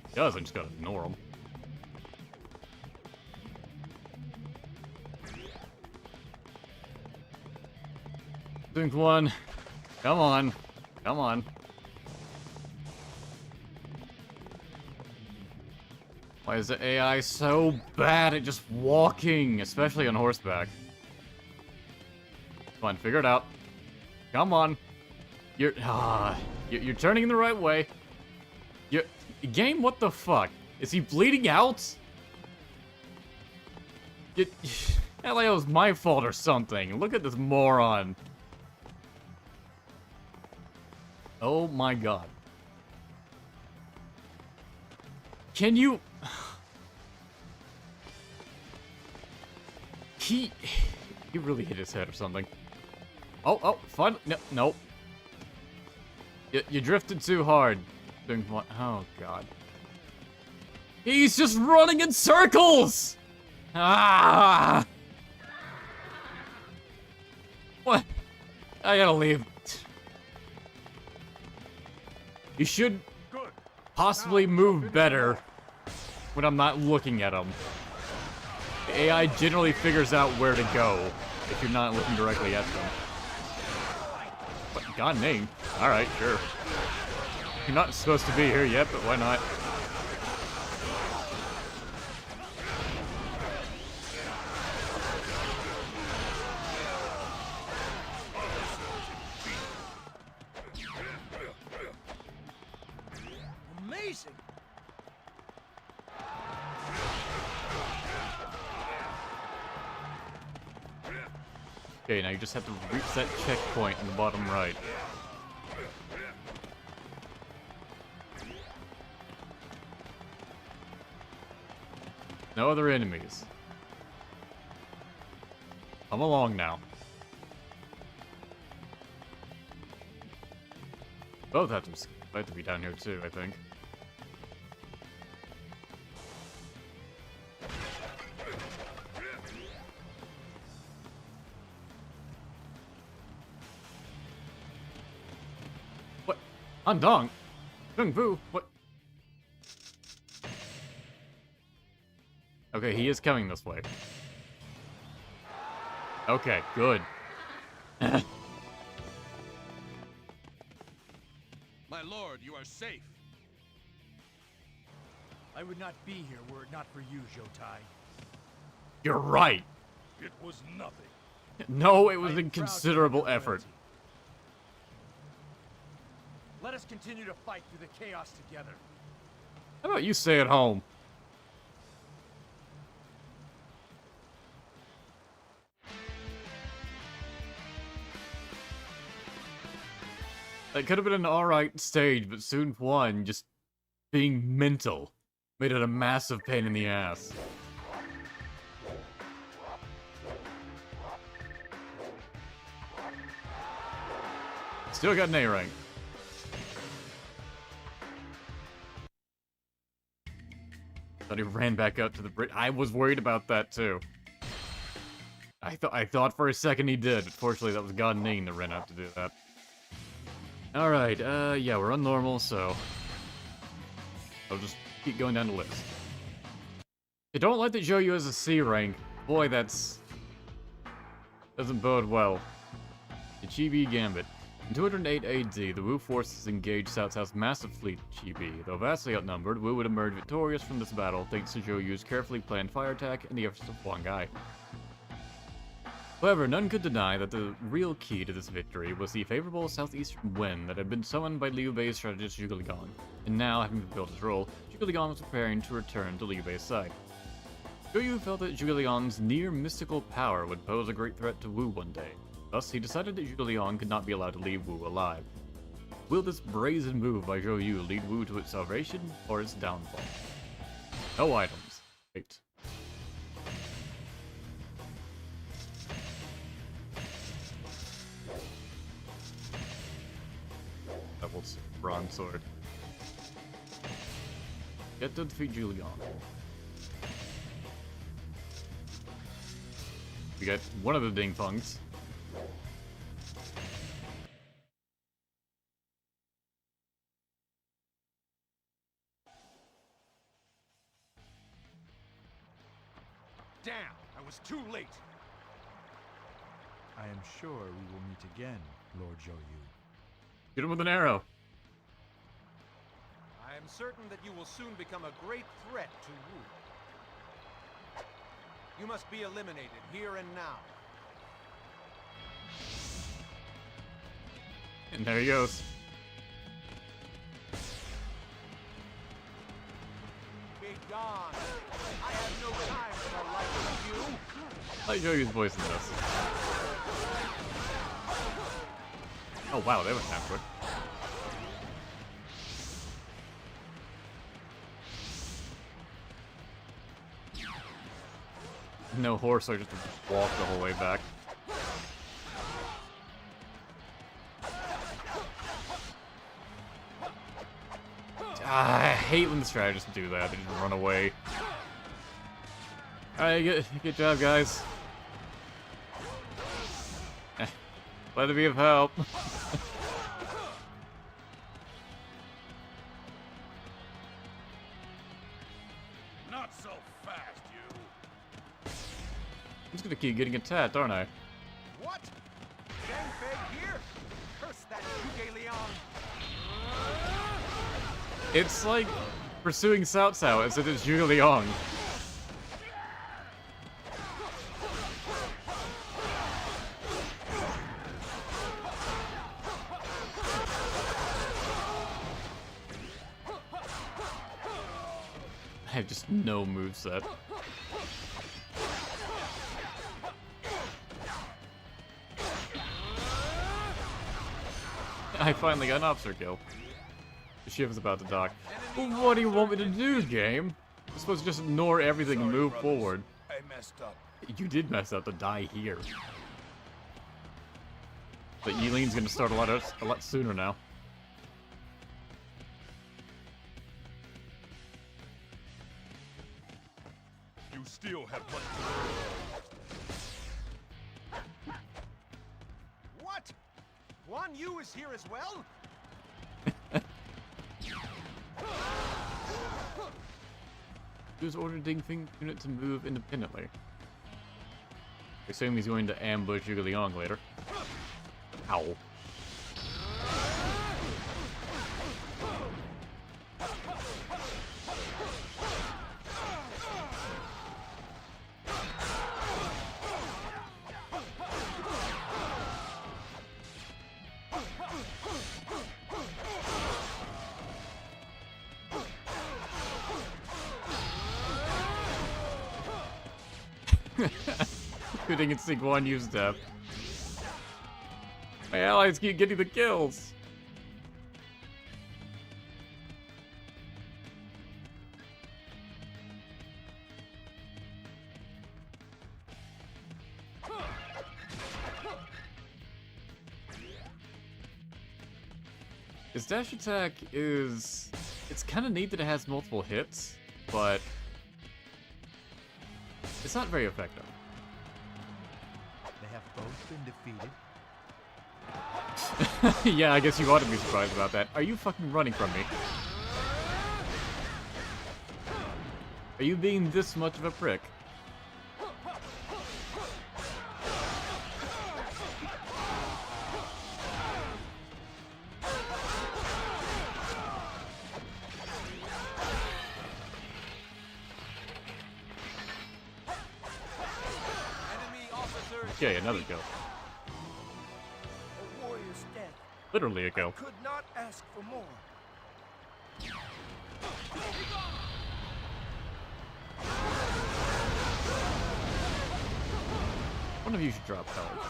He does, I just gotta ignore him. Think one. Come on. Come on. Why is the AI so bad at just walking, especially on horseback? Come on, figure it out. Come on. You're turning in the right way. Game, what the fuck? Is he bleeding out? LAO's my fault or something. Look at this moron. Oh my god. Can you... He really hit his head or something. Oh, fun. No, nope. You drifted too hard. Oh god. He's just running in circles! Ah! What? I gotta leave. You should possibly move better when I'm not looking at him. The AI generally figures out where to go if you're not looking directly at them. What? God name. Alright, sure. You're not supposed to be here yet, but why not? Amazing. Okay, now you just have to reach that checkpoint in the bottom right. No other enemies. Come along now. Both have to be down here too, I think. What? Andong? Kung Fu? What? Okay, he is coming this way. Okay, good. My lord, you are safe. I would not be here were it not for you, Zhuo Tai. You're right. It was nothing. No, it was I am in proud of considerable your effort. loyalty. Let us continue to fight through the chaos together. How about you stay at home? That could have been an alright stage, but Sun Quan just being mental made it a massive pain in the ass. Still got an A rank. Thought he ran back up to the bridge. I was worried about that too. I thought for a second he did, but fortunately that was God Ning that ran out to do that. Alright, yeah, we're on normal, so I'll just keep going down the list. You don't like that Zhou has a C rank. Boy, that's... doesn't bode well. The Chibi Gambit. In 208 AD, the Wu forces engaged Cao Cao's massive fleet, Chibi. Though vastly outnumbered, Wu would emerge victorious from this battle thanks to Zhou Yu's carefully planned fire attack and the efforts of Huang Gai. However, none could deny that the real key to this victory was the favorable southeastern wind that had been summoned by Liu Bei's strategist Zhuge Liang, and now, having fulfilled his role, Zhuge Liang was preparing to return to Liu Bei's side. Zhou Yu felt that Zhuge Liang's near-mystical power would pose a great threat to Wu one day, thus he decided that Zhuge Liang could not be allowed to leave Wu alive. Will this brazen move by Zhou Yu lead Wu to its salvation, or its downfall? No items. Wait. Doubles. Bronze sword. Get to defeat Zhuge Liang. We got one of the ding fungs. Damn, I was too late. I am sure we will meet again, Lord Zhou Yu. Shoot him with an arrow. I am certain that you will soon become a great threat to Wu. You must be eliminated here and now. And there he goes. Be gone. I have no time for the like of you. I like Zhou Yu's voice in this. Oh wow, they went that quick. No horse, so I just walk the whole way back. I hate when the strategists do that. They just run away. Alright, good job, guys. Glad to be of help. Not so fast, you. I'm just gonna keep getting attacked, aren't I? What? Yang Fei here? Curse that Zhuge Liang. It's like pursuing Cao Cao as it is Zhuge Liang. I have just no moveset. I finally got an officer kill. The ship is about to dock. Well, what do you want me to do, game? I'm supposed to just ignore everything and move forward. I messed up. You did mess up to die here. But Yiling's gonna start a lot sooner now. You still have much to learn. What? Guan Yu is here as well? Who's ordered Ding Fing unit to move independently? I assume he's going to ambush Zhuge Liang later. Ow. Good thing it's the Guan Yu's death. My allies keep getting the kills. His dash attack is... It's kind of neat that it has multiple hits, but... It's not very effective. They have both been defeated. Yeah, I guess you ought to be surprised about that. Are you fucking running from me? Are you being this much of a prick? Enemy officers Okay, another kill. A warrior's death. Literally a kill. Could not ask for more. One of you should drop college.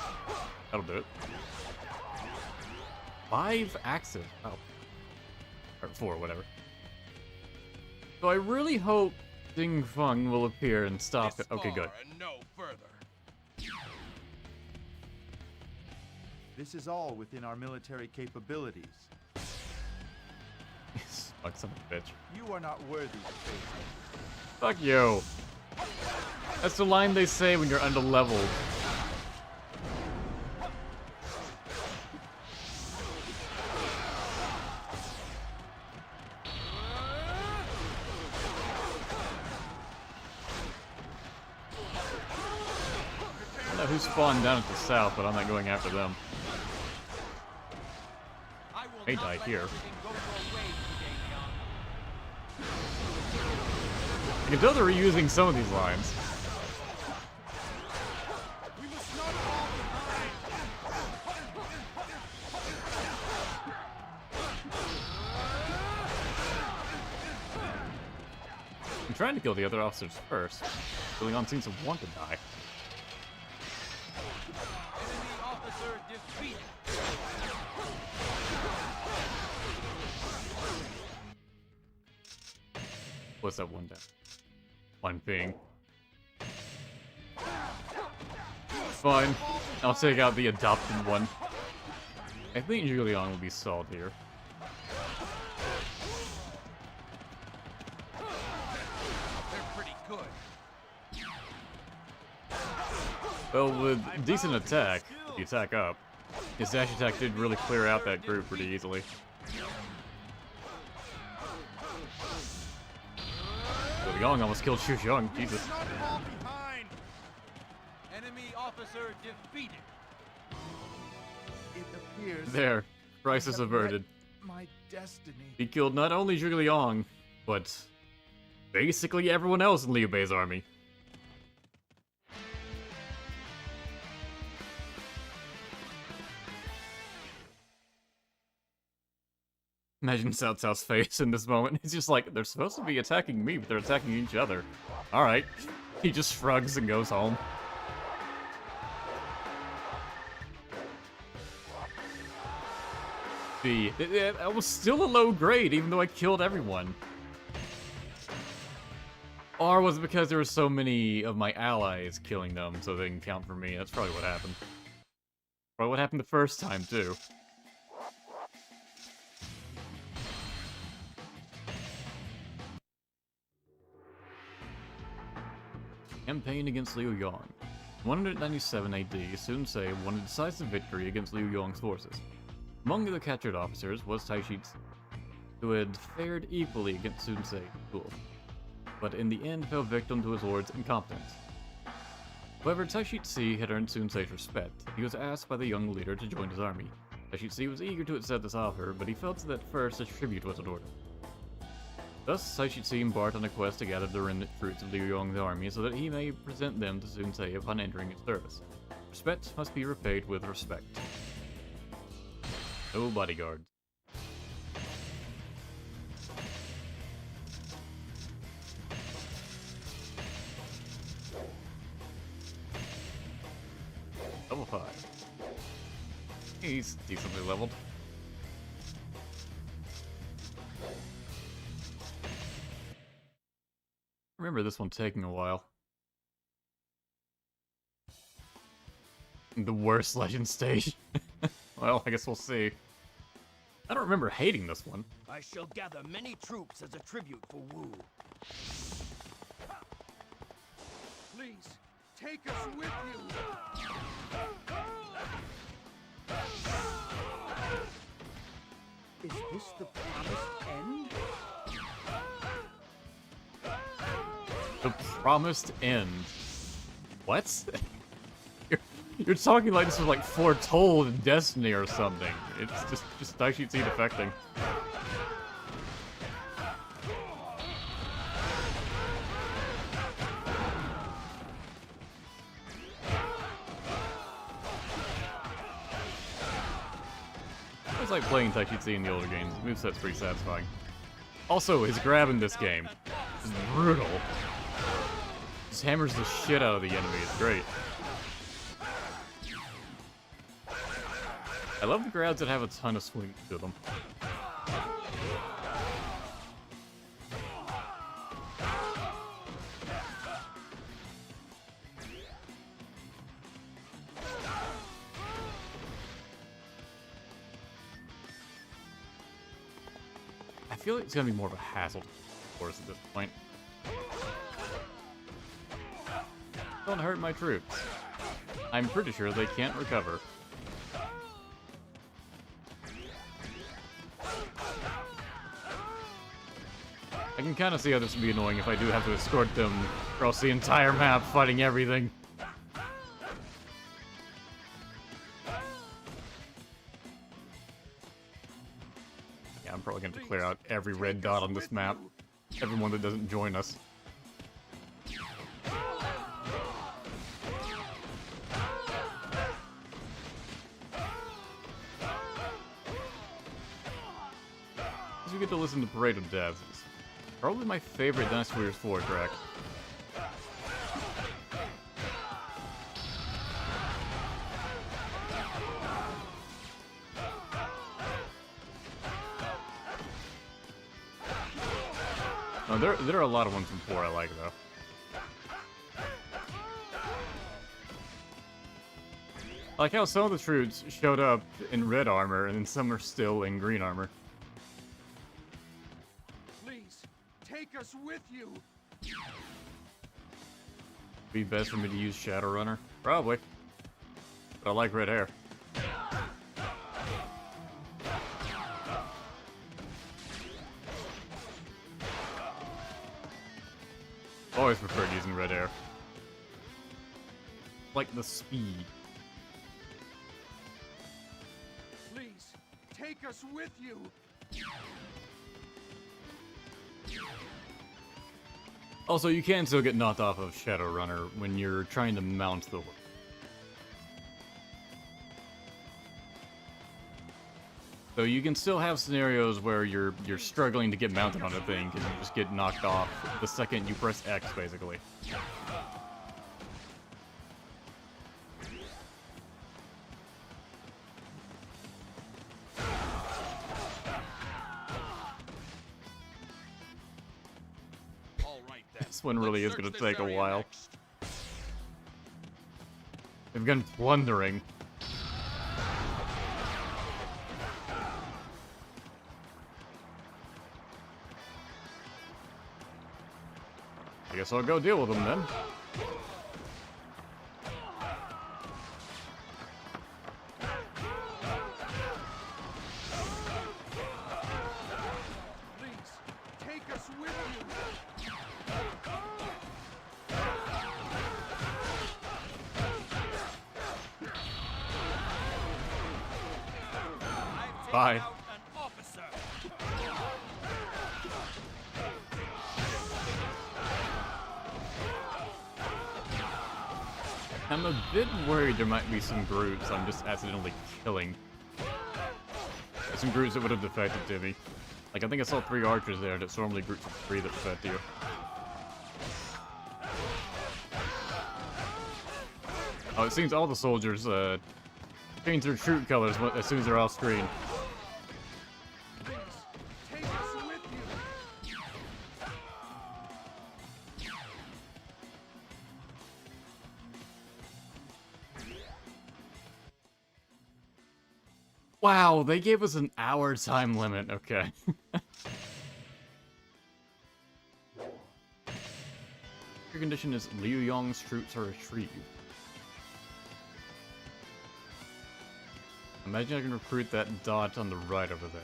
That'll do it. 5 axes. Oh. Or 4, whatever. So I really hope Ding Feng will appear and stop it. Okay, good. And no further. This is all within our military capabilities. Fuck son of a bitch. You are not worthy to face me. Fuck you. That's the line they say when you're underleveled. I don't know who spawned down at the south, but I'm not going after them. They die here. I can tell they're reusing some of these lines. We must not fall behind. I'm trying to kill the other officers first. Liu Yong seems to want to die. Enemy officer defeated. What's that one down? One ping. Fine. I'll take out the adopted one. I think Zhuo Liang will be solid here. They're pretty good. Well, with decent attack, if you attack up, his dash attack did really clear out that group pretty easily. Liu Yong almost killed Xu Xiong, Jesus. Not fall behind. Enemy officer defeated. It appears There, crisis I have averted. met my destiny. He killed not only Zhuge Liang, but basically everyone else in Liu Bei's army. Imagine Cao Cao's face in this moment. He's just like, they're supposed to be attacking me, but they're attacking each other. Alright. He just shrugs and goes home. I was still a low grade, even though I killed everyone. Or was it because there were so many of my allies killing them, so they didn't count for me? That's probably what happened. Probably what happened the first time, too. Campaign against Liu Yong. 197 AD, Sun Ce won a decisive victory against Liu Yong's forces. Among the captured officers was Taishi, who had fared equally against Sun Ce, but in the end fell victim to his lord's incompetence. However, Taishi had earned Sun Ce's respect. He was asked by the young leader to join his army. Taishi was eager to accept this offer, but he felt that first a tribute was in order. Thus, Taishi embarked on a quest to gather the remnant fruits of Liu Yong's army so that he may present them to Sun Ce upon entering his service. Respect must be repaid with respect. No bodyguards. Level 5. He's decently leveled. Remember this one taking a while. The worst legend stage. Well, I guess we'll see. I don't remember hating this one. I shall gather many troops as a tribute for Wu. Please, take us with you. Is this the promised end? The promised end. What? You're talking like this was like foretold in Destiny or something. It's just Daishi defecting. always like playing Tai Chi in the older games. The moveset's pretty satisfying. Also, his grab in this game is brutal. Just hammers the shit out of the enemy. It's great. I love the grabs that have a ton of swing to them. I feel like it's gonna be more of a hassle for us at this point. Don't hurt my troops. I'm pretty sure they can't recover. I can kind of see how this would be annoying if I do have to escort them across the entire map fighting everything. Yeah, I'm probably going to clear out every red dot on this map. Everyone that doesn't join us. You get to listen to Parade of Deaths. Probably my favorite Dynasty Warriors 4 track. No, there are a lot of ones from 4 I like, though. I like how some of the troops showed up in red armor, and then some are still in green armor. Please, take us with you. Be best for me to use Shadowrunner? Probably. But I like red hair. Always preferred using red hair. Like the speed. Please, take us with you. Also, you can still get knocked off of Shadowrunner when you're trying to mount the horse. So you can still have scenarios where you're struggling to get mounted on a thing and you just get knocked off the second you press X, basically. This one really is going to take a while. They've been plundering. I guess I'll go deal with them then. Please, take us with you. Bye. I'm a bit worried there might be some groups I'm just accidentally killing. Some groups that would have defected to me. Like, I think I saw 3 archers there that's normally groups of 3 that defect you. Oh, it seems all the soldiers change their troop colors as soon as they're off screen. Please, take us with you. Wow, they gave us an hour time limit. Okay. Your condition is Liu Yong's troops are retrieved. Imagine I can recruit that dot on the right over there.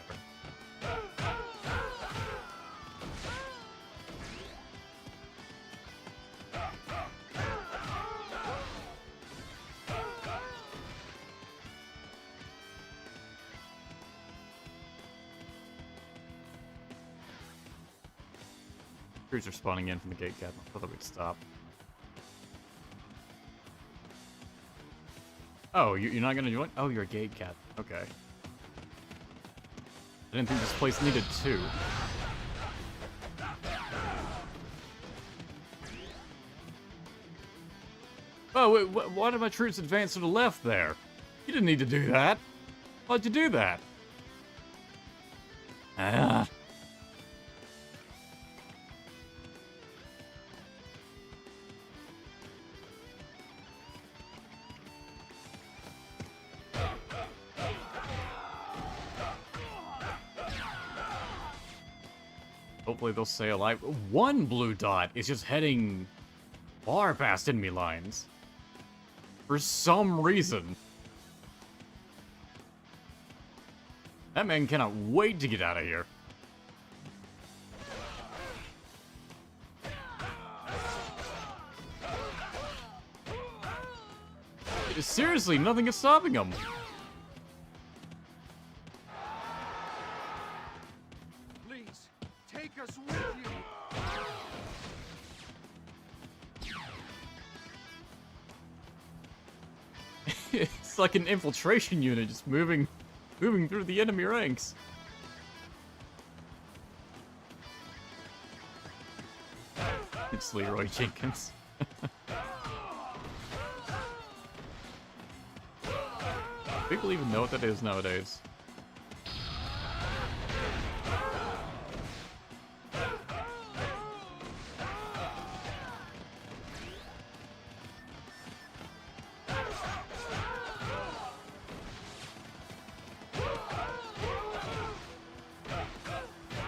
Troops are spawning in from the gate cap. I thought we'd stop. Oh, you're not gonna join? Oh, you're a gate cap. Okay. I didn't think this place needed two. Oh, wait, why did my troops advance to the left there? You didn't need to do that. Why'd you do that? Ah. Hopefully they'll stay alive. One blue dot is just heading far past enemy lines. For some reason. That man cannot wait to get out of here. Seriously, nothing is stopping him. Please, take us with you. It's like an infiltration unit just moving through the enemy ranks. It's Leroy Jenkins. People even know what that is nowadays.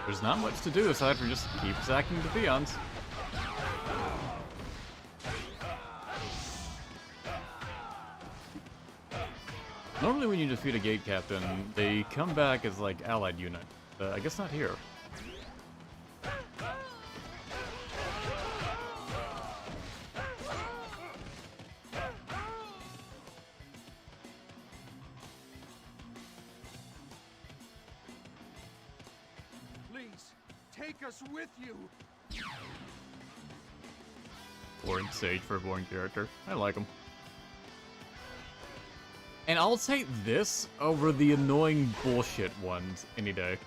There's not much to do aside from just keep sacking the peons. Normally when you defeat a gate captain, they come back as like allied unit. I guess not here. Please, take us with you. Boring sage for a boring character. I like him. And I'll take this over the annoying bullshit ones any day.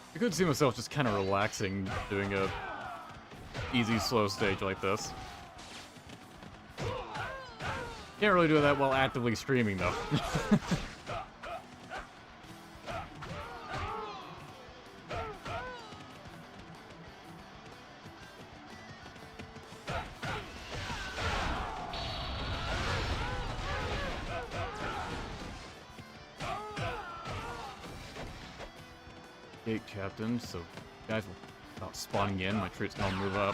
I could see myself just kind of relaxing doing a easy, slow stage like this. Can't really do that while actively streaming, though. Gate captain, so guys will stop spawning in. My troops gonna move up.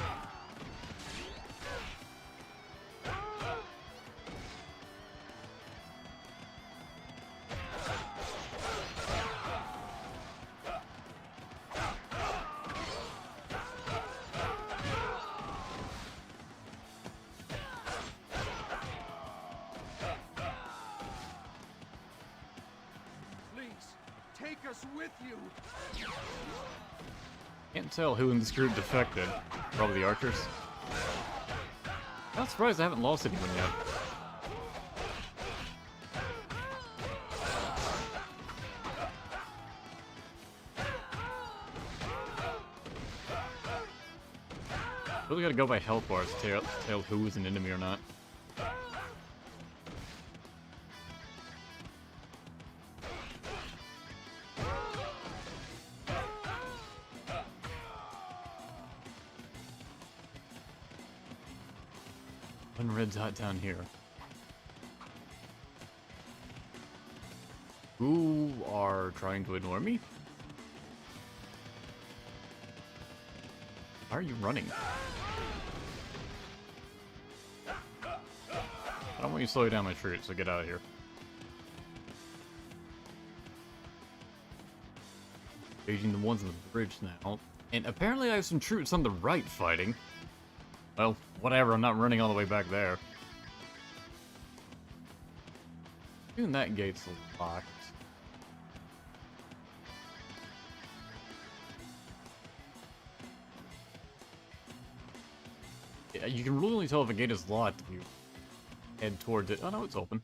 Take us with you. Can't tell who in this group defected. Probably the archers. Not surprised I haven't lost anyone yet. Really gotta go by health bars to tell who is an enemy or not. One red dot down here. Who are trying to ignore me? Why are you running? I don't want you to slow down my troops, so get out of here. Engaging the ones on the bridge now. And apparently I have some troops on the right fighting. Well, whatever, I'm not running all the way back there. Even that gate's locked. Yeah, you can really tell if a gate is locked if you head towards it. Oh no, it's open.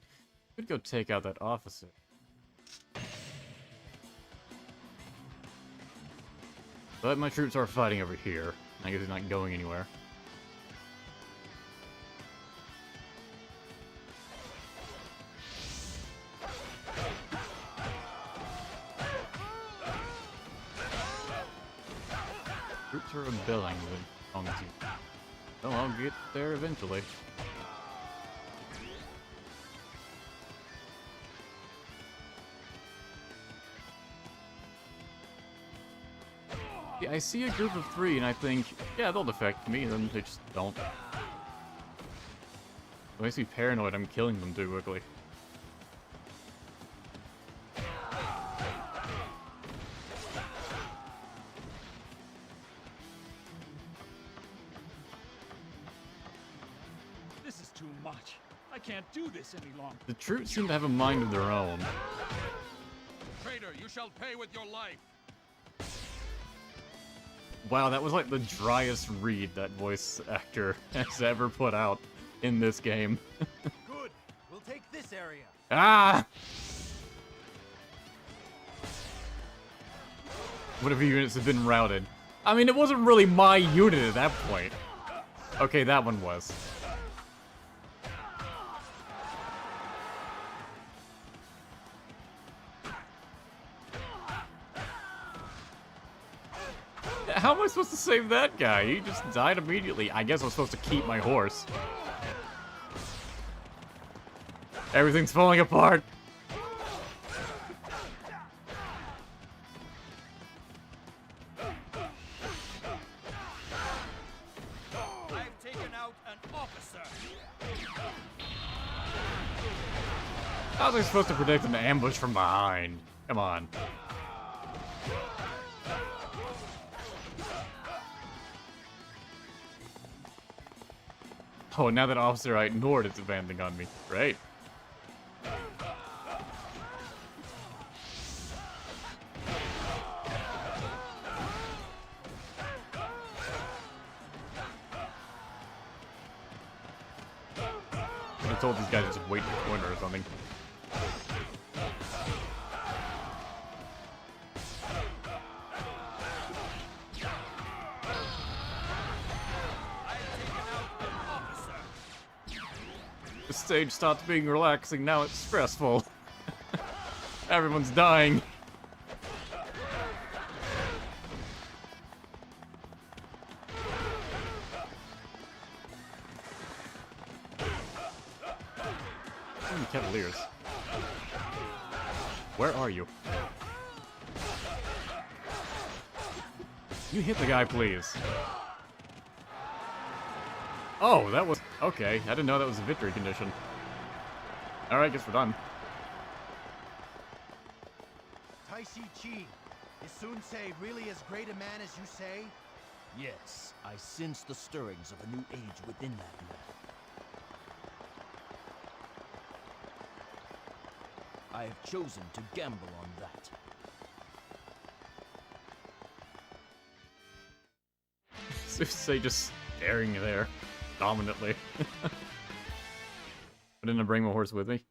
Could go take out that officer. But my troops are fighting over here. I guess he's not going anywhere. Troops are rebelling with Tong Qiao. Well, I'll get there eventually. Yeah, I see a group of 3 and I think, yeah, they'll defect me, and then they just don't. It makes me paranoid I'm killing them too quickly. This is too much. I can't do this any longer. The troops seem to have a mind of their own. Traitor, you shall pay with your life. Wow, that was like the driest read that voice actor has ever put out in this game. Good. We'll take this area. Ah! Whatever units have been routed. I mean, it wasn't really my unit at that point. Okay, that one was. How am I supposed to save that guy? He just died immediately. I guess I'm supposed to keep my horse. Everything's falling apart. I've taken out an officer. How was I supposed to predict an ambush from behind? Come on. Oh, now that officer I ignored, it's advancing on me. Great. I told these guys to just wait in the corner or something. The stage stopped being relaxing, now it's stressful. Everyone's dying. Cavaliers. Where are you? You hit the guy, please. Oh, that was... Okay, I didn't know that was a victory condition. Alright, guess we're done. Tai Shi Chi, is Sun Ce really as great a man as you say? Yes, I sense the stirrings of a new age within that man. I have chosen to gamble on that. Say just staring there, dominantly. I didn't bring my horse with me.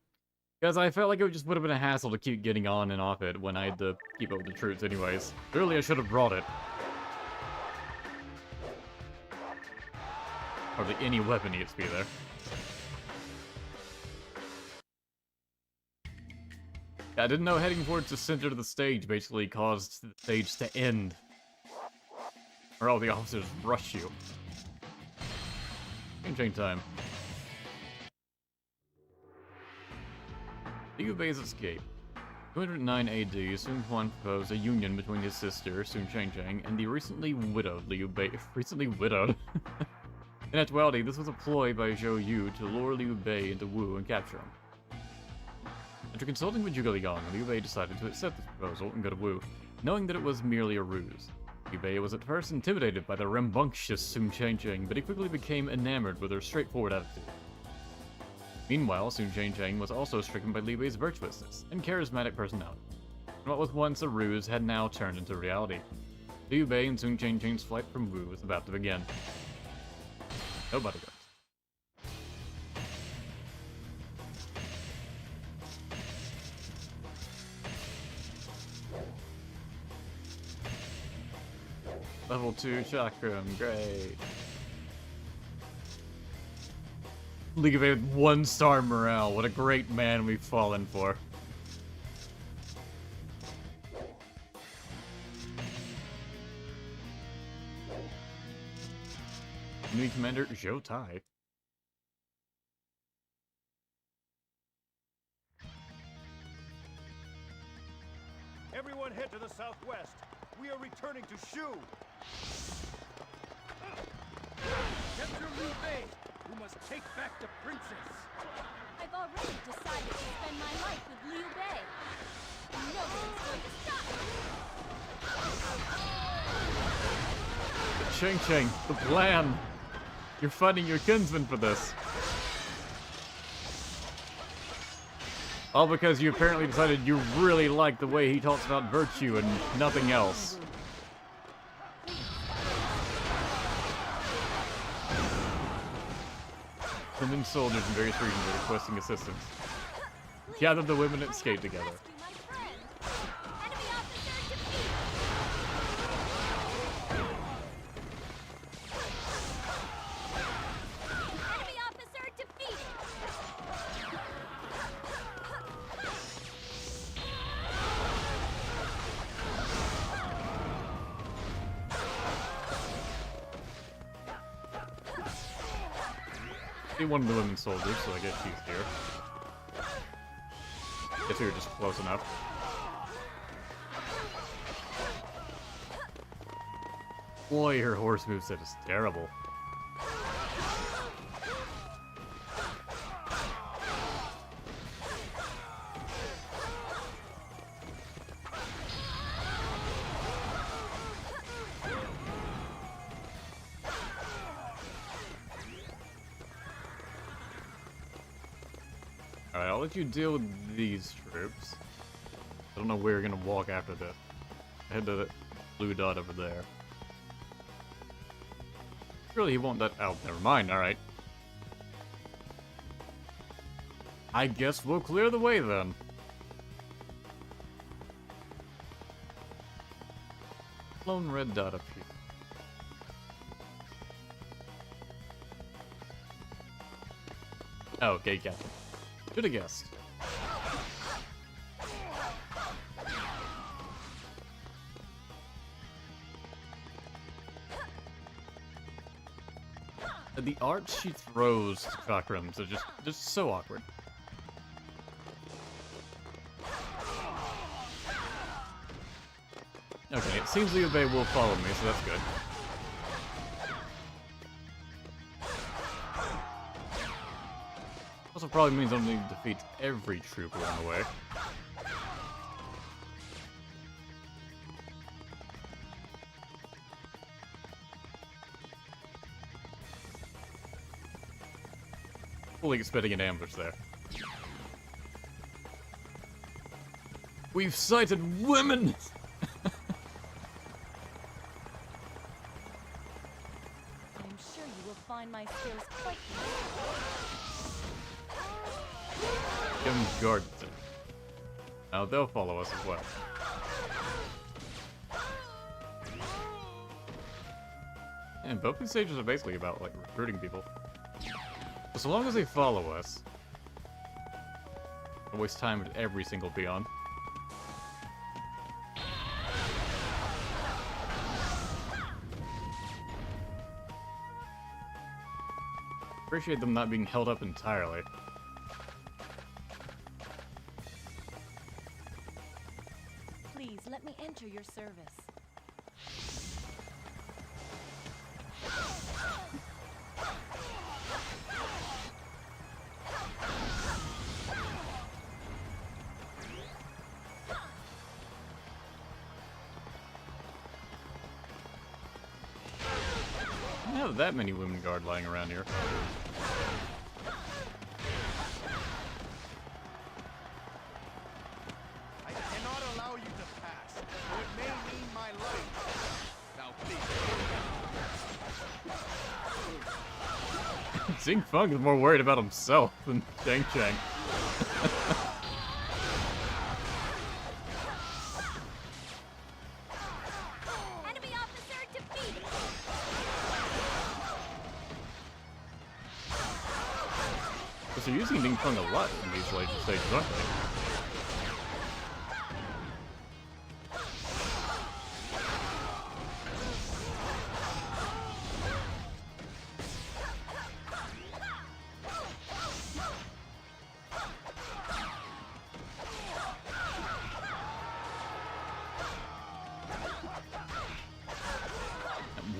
Because I felt like it just would have been a hassle to keep getting on and off it when I had to keep up with the troops anyways. Really, I should have brought it. Hardly any weapon needs to be there. I didn't know heading towards the center of the stage basically caused the stage to end. Or all the officers rush you. Chain time. Liu Bei's escape. 209 AD, Sun Quan proposed a union between his sister, Sun Chang Jiang, and the recently widowed Liu Bei. Recently widowed? In actuality, this was a ploy by Zhou Yu to lure Liu Bei into Wu and capture him. After consulting with Zhuge Liang, Liu Bei decided to accept this proposal and go to Wu, knowing that it was merely a ruse. Liu Bei was at first intimidated by the rambunctious Sun Changcheng, but he quickly became enamored with her straightforward attitude. Meanwhile, Sun Changcheng was also stricken by Liu Bei's virtuousness and charismatic personality, and what was once a ruse had now turned into reality. Liu Bei and Sun Changcheng's flight from Wu was about to begin. No bodyguards. Level 2 chakram, great. Liu Bei with 1-star morale, what a great man we've fallen for. Enemy Commander Zhou Tai. Everyone head to the southwest. We are returning to Shu. Capture Liu Bei, who must take back the princess. I've already decided to spend my life with Liu Bei. Nobody's going to stop me. Chang Chang, the plan. You're fighting your kinsman for this. All because you apparently decided you really like the way he talks about virtue and nothing else. Women soldiers in various regions are requesting assistance. Gather the women and skate together. One of the women soldiers, so I guess she's here. Guess we were just close enough. Boy, her horse moveset is terrible. Alright, I'll let you deal with these troops. I don't know where you're gonna walk after this. Head to the blue dot over there. Surely he won't let... Oh, never mind, alright. I guess we'll clear the way then. Lone red dot up here. Oh, okay, Captain. Should have guessed. The art she throws chakrams are just so awkward. Okay, it seems Liu Bei will follow me, so that's good. Also probably means I'm going to defeat every troop along the way. Fully expecting an ambush there. We've sighted women! I'm sure you will find my skills quite Guard. Now they'll follow us as well. And both these stages are basically about like recruiting people. But so long as they follow us, don't waste time with every single peon. Appreciate them not being held up entirely. Please let me enter your service. not that many women guard lying around here. I cannot allow you to pass. Or it may mean my life. Now please. Xing Feng is more worried about himself than Chang Jiang. Enemy officer defeated. Because they're using Xing Feng a lot in these later stages, aren't they?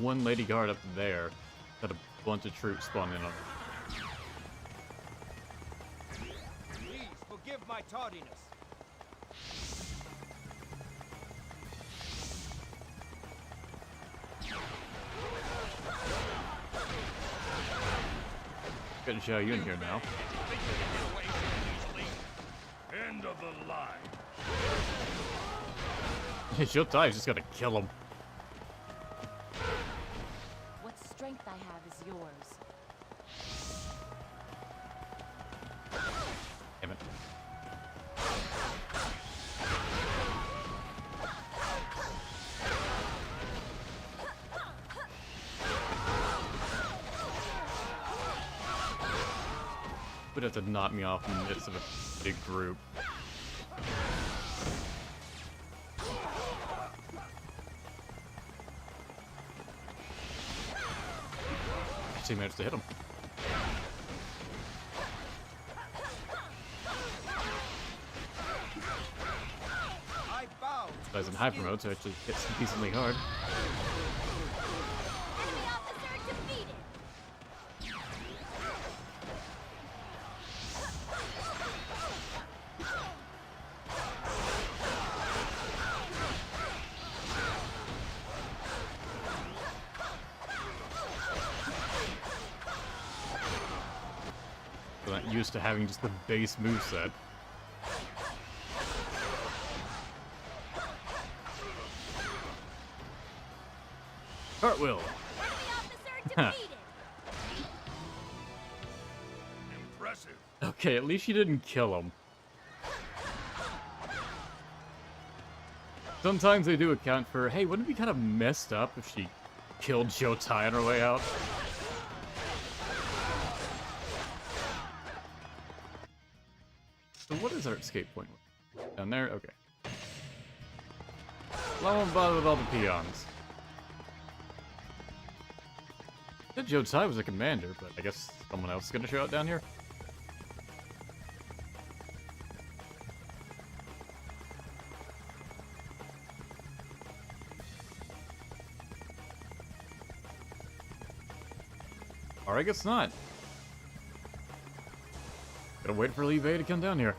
One lady guard up there had a bunch of troops spawn in on it. Please forgive my tardiness. Getting Xiao Yun here now. End of the line. Qiao Tai is just gonna kill him. What strength I have is yours. Damn it. Would have to knock me off in the midst of a big group. Actually managed to hit him. I bow. Guys in high promote, so actually hits decently hard. Enemy officer defeated. I'm not used to having just the base moveset. Cartwheel! Enemy officer defeated. Impressive. Okay, at least she didn't kill him. Sometimes they do account for, hey, wouldn't it be kind of messed up if she killed Qiao Tai on her way out? So what is our escape point? Down there? Okay. I won't bother with all the peons. I said Qiao Tai was a commander, but I guess someone else is gonna show up down here. Or I guess not. Gotta wait for Li Bei to come down here.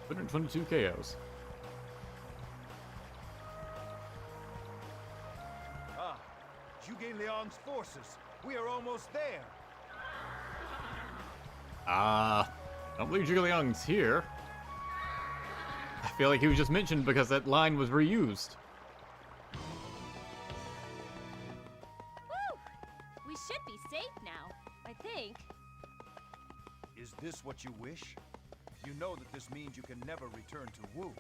122 KOs. Ah, Zhuge Liang's forces. We are almost there. I don't believe Zhuge Liang's here. I feel like he was just mentioned because that line was reused. Woo! We should be safe now, I think. Is this what you wish? You know that this means you can never return to Wu.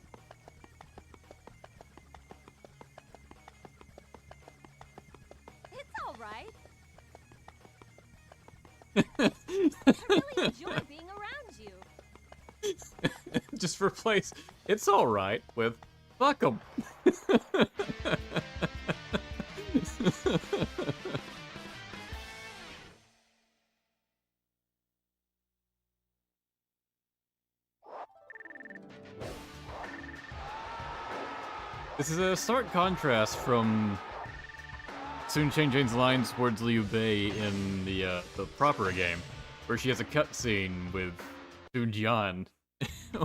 It's all right. I really enjoy being around you. Just replace "it's alright" with "fuck 'em." This is a stark contrast from Sun Changjiang's lines towards Liu Bei in the proper game, where she has a cutscene with Sun Jian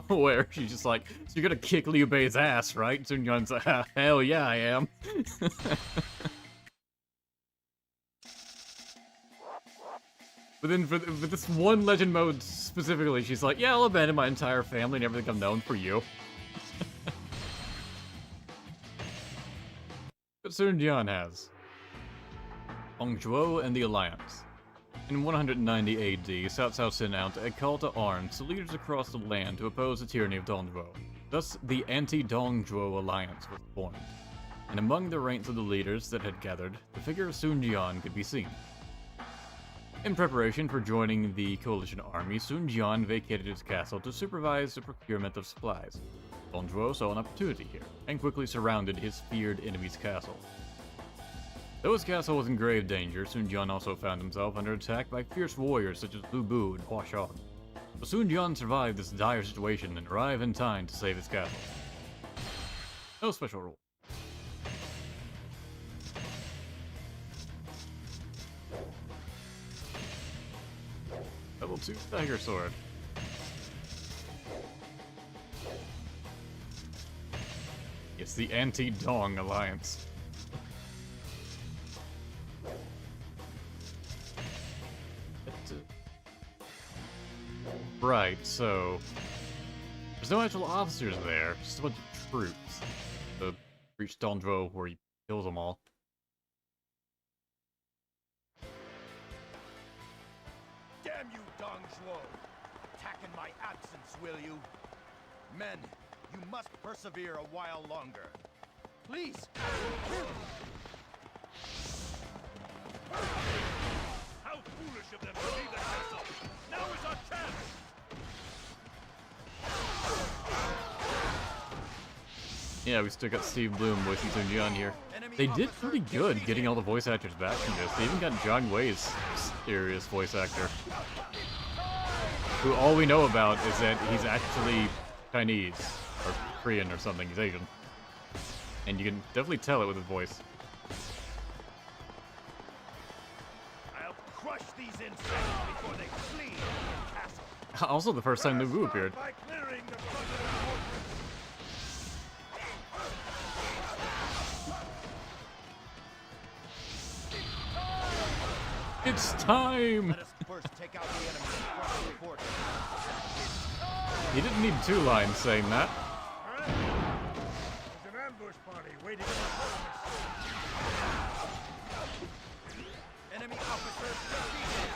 where she's just like, so you're gonna kick Liu Bei's ass, right? Sun Jian's like, hell yeah, I am. But then for this one legend mode specifically, she's like, yeah, I'll abandon my entire family and everything I've known for you. But Sun Jian has Zhuo and the Alliance. In 190 AD, Cao Cao sent out a call to arms to leaders across the land to oppose the tyranny of Zhuo. Thus, the anti-Zhuo Alliance was formed. And among the ranks of the leaders that had gathered, the figure of Sun Jian could be seen. In preparation for joining the coalition army, Sun Jian vacated his castle to supervise the procurement of supplies. Zhuo saw an opportunity here, and quickly surrounded his feared enemy's castle. Though his castle was in grave danger, Sun Jian also found himself under attack by fierce warriors such as Lu Bu and Hua Shan. But Sun Jian survived this dire situation and arrived in time to save his castle. No special rule. Level 2 Tiger Sword. It's the anti-Dong Alliance. Right, so there's no actual officers there, just a bunch of troops to reach Zhuo where he kills them all. Damn you, Dong Zhuo! Attack in my absence, will you? Men, you must persevere a while longer. Please! How foolish of them to leave the castle! Now is our chance! Yeah, we still got Steve Bloom voicing Sun Jian here. They did pretty good getting all the voice actors back from this. They even got John Wei's serious voice actor, who all we know about is that he's actually Chinese or Korean or something. He's Asian, and you can definitely tell it with his voice. I'll crush these insects before they flee the castle. Also, the first time Lu Bu appeared. By clearing the front of the fortress. It's time! Let us first take out the enemy in front of the fortress. He didn't need 2 lines saying that. There's an ambush party waiting in the fortress. Enemy officers defeated.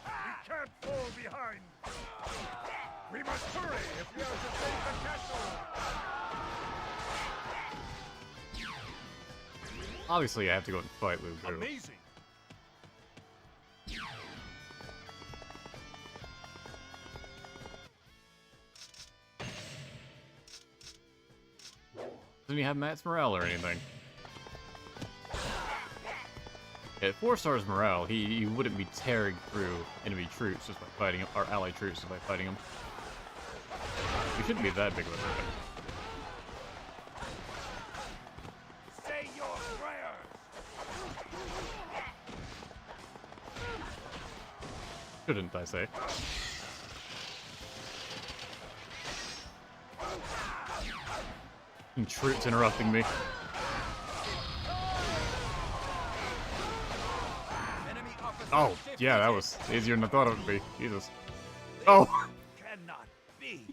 We can't fall behind. We must hurry if we are to save the castle. Obviously, I have to go and fight Lu Bu. Amazing. Doesn't he have Matt's morale or anything? At 4 stars morale, he wouldn't be tearing through enemy troops just by fighting him, or allied troops just by fighting him. He shouldn't be that big of a threat. Say your prayers. Shouldn't I say? And troops interrupting me. Enemy officers Oh, yeah, that defeated. was easier than I thought it would be. Jesus. Oh! Cannot be.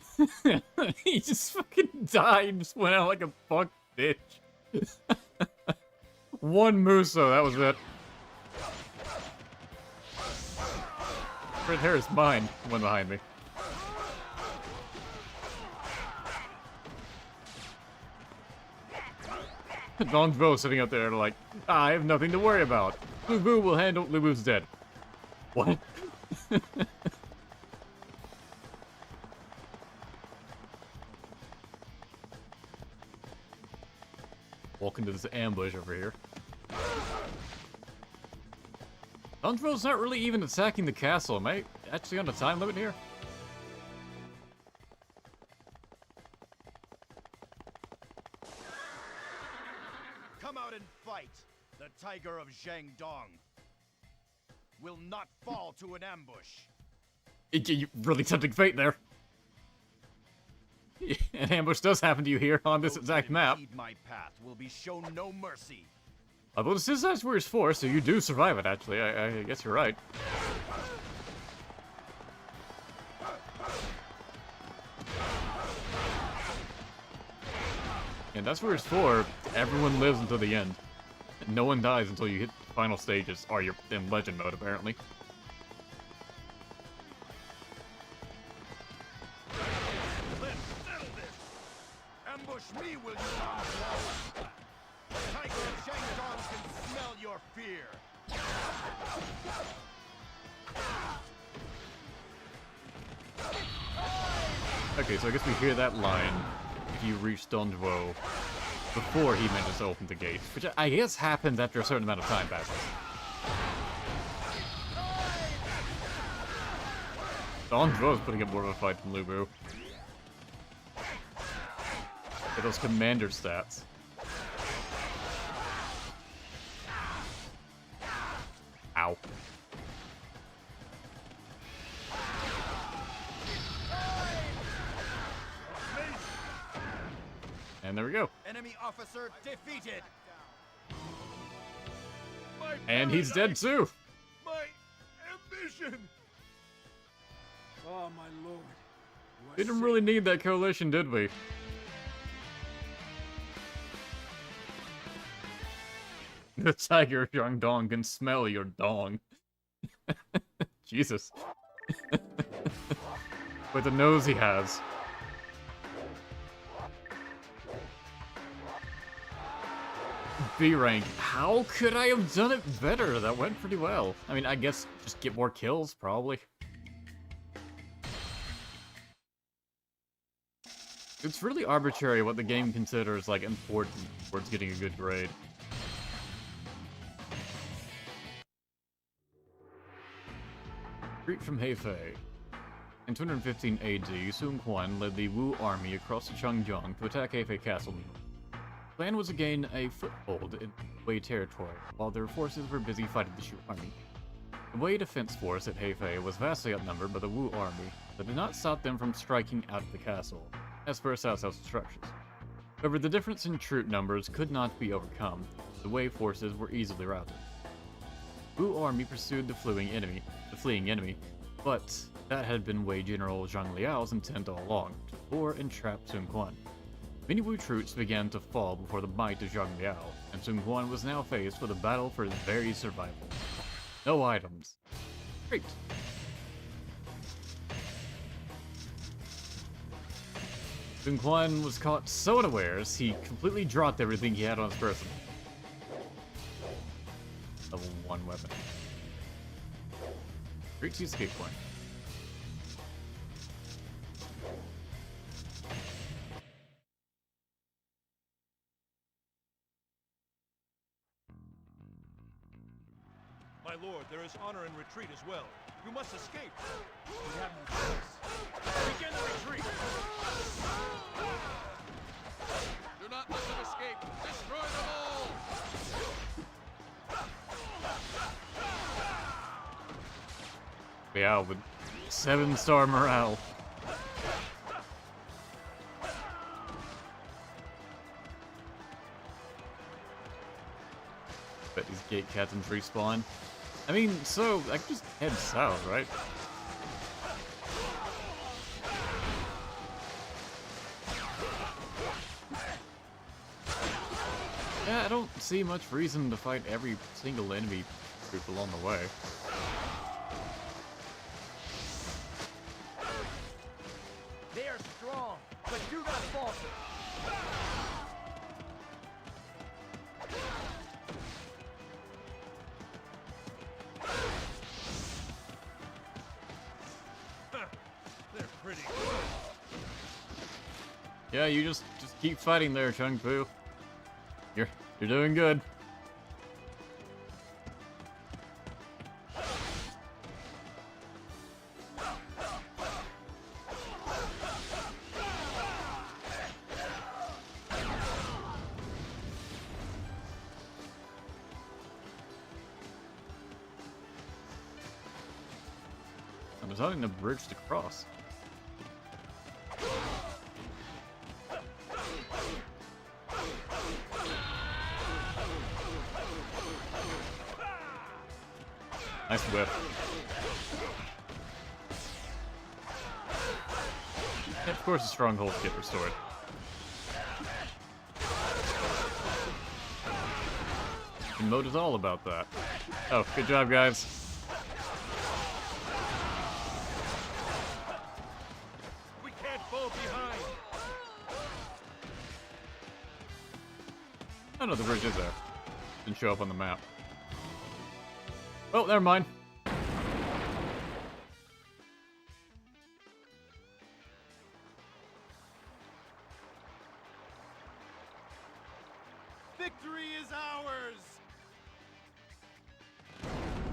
He just fucking died and just went out like a fuck bitch. One Muso, that was it. Red hair is mine. One behind me. Dong Zhuo sitting up there like, I have nothing to worry about. Lu Bu will handle. Lu Bu's dead. What? Walk into this ambush over here. Dong Zhuo's not really even attacking the castle. Am I actually on a time limit here? Come out and fight. The tiger of Jiangdong will not fall to an ambush. You really tempting fate there. An ambush does happen to you here on this Those exact that map. impede my path will be shown no mercy. Although this is Ice Warriors 4, so you do survive it, actually. I guess you're right. And Ice Warriors 4, everyone lives until the end. No one dies until you hit the final stages, or you're in Legend mode, apparently. Let's settle this. Ambush me, will you not? The tiger of Jiangdong can smell your fear. Okay, so I guess we hear that line if you reach Zhuo before he manages to open the gate, which I guess happens after a certain amount of time passes. Zhuo's putting up more of a fight than Lu Bu. Get those commander stats. Ow. And there we go. Enemy officer defeated. My And he's dead paradise, too. My ambition. Oh, my lord. You are We didn't safe. really need that coalition, did we? The tiger of Jiangdong can smell your dong. Jesus. With the nose he has. B rank. How could I have done it better? That went pretty well. I mean, I guess just get more kills, probably. It's really arbitrary what the game considers, like, important towards getting a good grade. Retreat from He Fei. In 215 AD, Sun Quan led the Wu army across the Chang Jiang to attack He Fei Castle. The plan was to gain a foothold in Wei territory, while their forces were busy fighting the Shu army. The Wei defense force at He Fei was vastly outnumbered by the Wu army, but did not stop them from striking out of the castle, as per Cao Cao's instructions. However, the difference in troop numbers could not be overcome. The Wei forces were easily routed. Wu army pursued the fleeing enemy, but that had been Wei General Zhang Liao's intent all along, to lure and trap Sun Quan. Many Wu troops began to fall before the might of Zhang Liao, and Sun Quan was now faced with a battle for his very survival. No items. Great. Sun Quan was caught so unawares, he completely dropped everything he had on his person. Level 1 weapon. Reach the escape point. My lord, there is honor in retreat as well. You must escape. We have no choice. Begin the retreat. Do not let them escape. Destroy them all. Yeah, with 7-star morale. Bet these gate captains respawn. I mean, so I can just head south, right? Yeah, I don't see much reason to fight every single enemy group along the way. They are strong, but do not falter. They're pretty good. Yeah, you just keep fighting there, Chung Fu. You're doing good. There's not even a bridge to cross. Nice whip. And of course, the strongholds get restored. And mode is all about that. Oh, good job, guys. We can't fall behind. Oh no, the bridge is there. Didn't show up on the map. Oh, never mind. Victory is ours.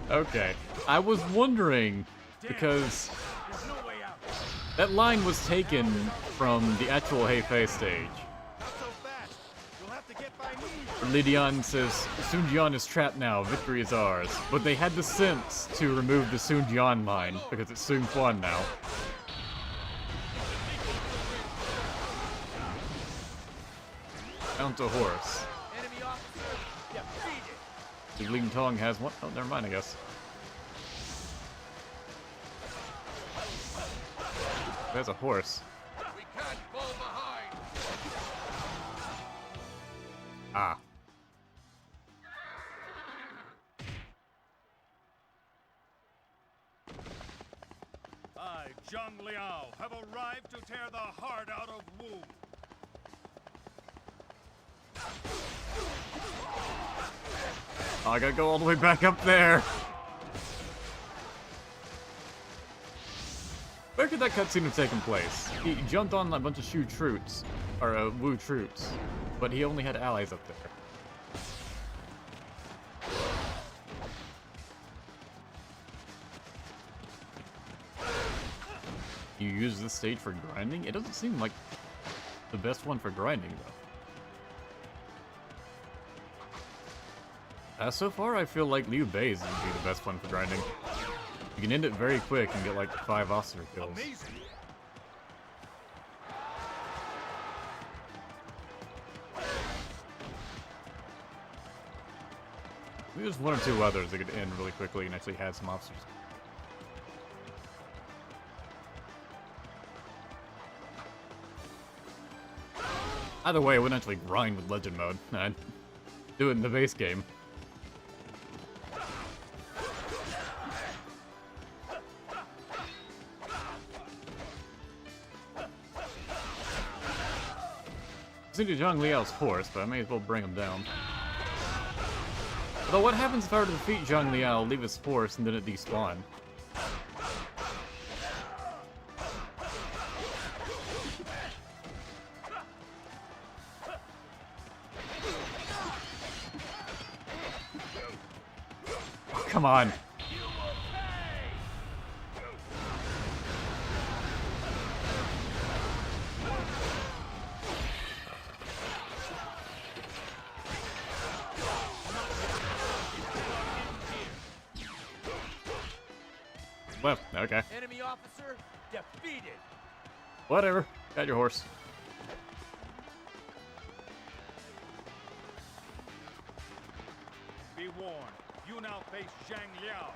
Okay. I was wondering, because There's no way out. that line was taken from the actual He Fei stage. Not so fast. You'll have to get by me. Lidian says, Sun Jian is trapped now, victory is ours. But they had the sense to remove the Sun Jian line, because it's Sun Quan now. Mount a horse. Enemy officer defeated. The Ling Tong has one. Oh, never mind, I guess. There's a horse. We can't fall behind. Ah. I, Zhang Liao, have arrived to tear the heart out of Wu. Oh, I gotta go all the way back up there. Where could that cutscene have taken place? He jumped on a bunch of Shu troops, or Wu troops, but he only had allies up there. You use this stage for grinding? It doesn't seem like the best one for grinding, though. So far, I feel like Liu Bei's would be the best one for grinding. You can end it very quick and get like 5 officer kills. Amazing. Maybe there's 1 or 2 others that could end really quickly and actually had some officers. Either way, I wouldn't actually grind with legend mode. I'd do it in the base game. I see Zhang Liao's horse, but I may as well bring him down. Although, what happens if I were to defeat Zhang Liao, leave his horse, and then it despawn? Oh, come on. Left. Okay. Enemy officer defeated. Whatever. Got your horse. Be warned. You now face Zhang Liao.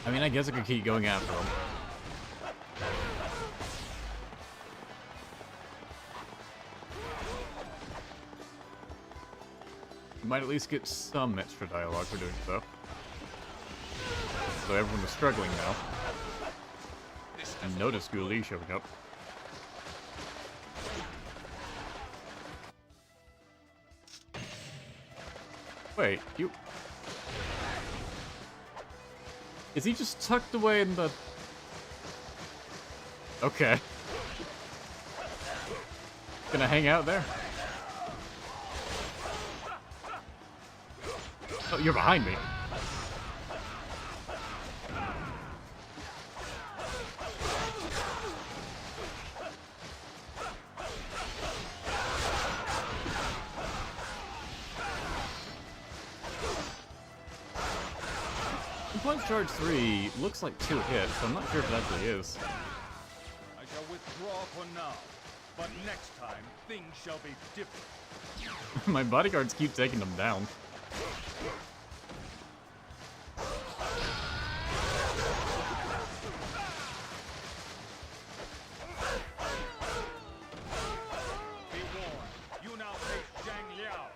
I mean, I guess I could keep going after him. You might at least get some extra dialogue for doing so. So everyone is struggling now. And notice Gu Li showing up. Wait, you... Is he just tucked away in the... Okay. Gonna hang out there? Oh, you're behind me. Punch Charge 3 looks like 2 hits, so I'm not sure if it actually is. I shall withdraw for now, but next time things shall be different. My bodyguards keep taking them down. Be warned, you now face Zhang Liao.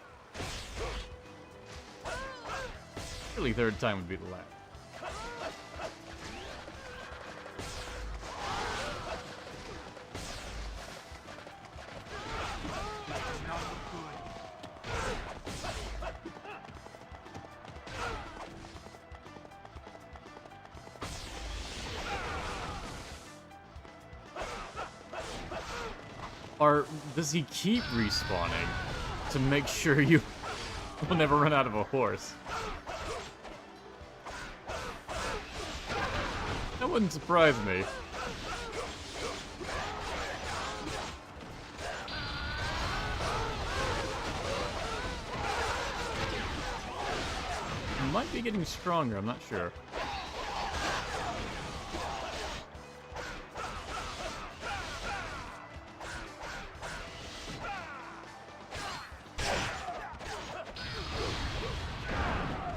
Really, third time would be the last. Or does he keep respawning to make sure you will never run out of a horse? That wouldn't surprise me. Might be getting stronger, I'm not sure.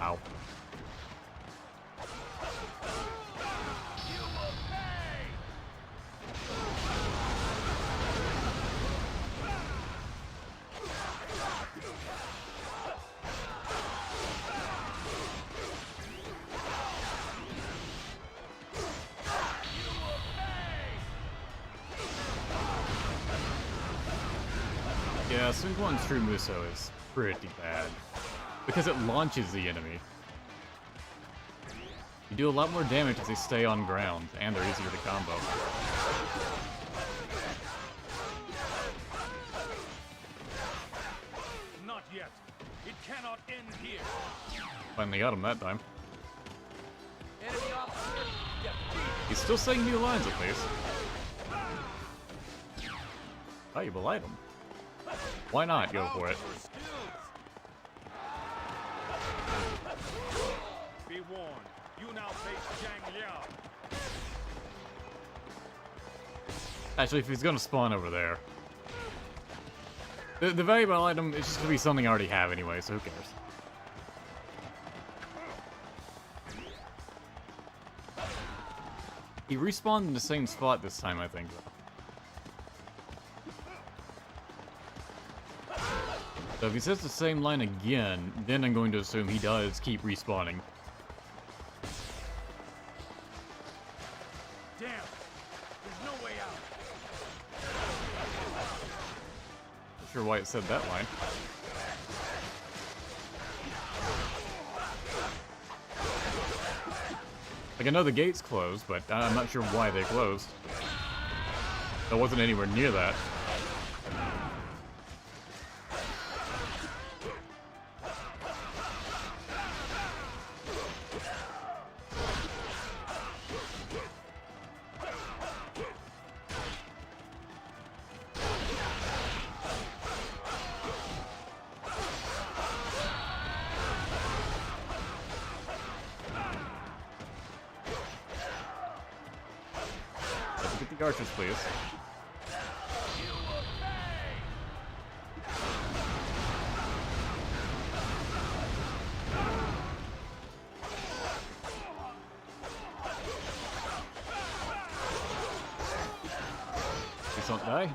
Ow. Yeah, Sun Quan's True Muso is pretty bad. Because it launches the enemy. You do a lot more damage if they stay on ground, and they're easier to combo. Not yet. It cannot end here. Finally got him that time. Enemy officer defeated. He's still saying new lines at least. Valuable item. Why not go for it? Be warned, you now face Zhang Liao. Actually, if he's gonna spawn over there. The valuable item is just gonna be something I already have anyway, so who cares? He respawned in the same spot this time, I think, though. So if he says the same line again, then I'm going to assume he does keep respawning. Damn, there's no way out. Not sure why it said that line. Like, I know the gate's closed, but I'm not sure why they closed. I wasn't anywhere near that. Get the archers, please. Please don't die.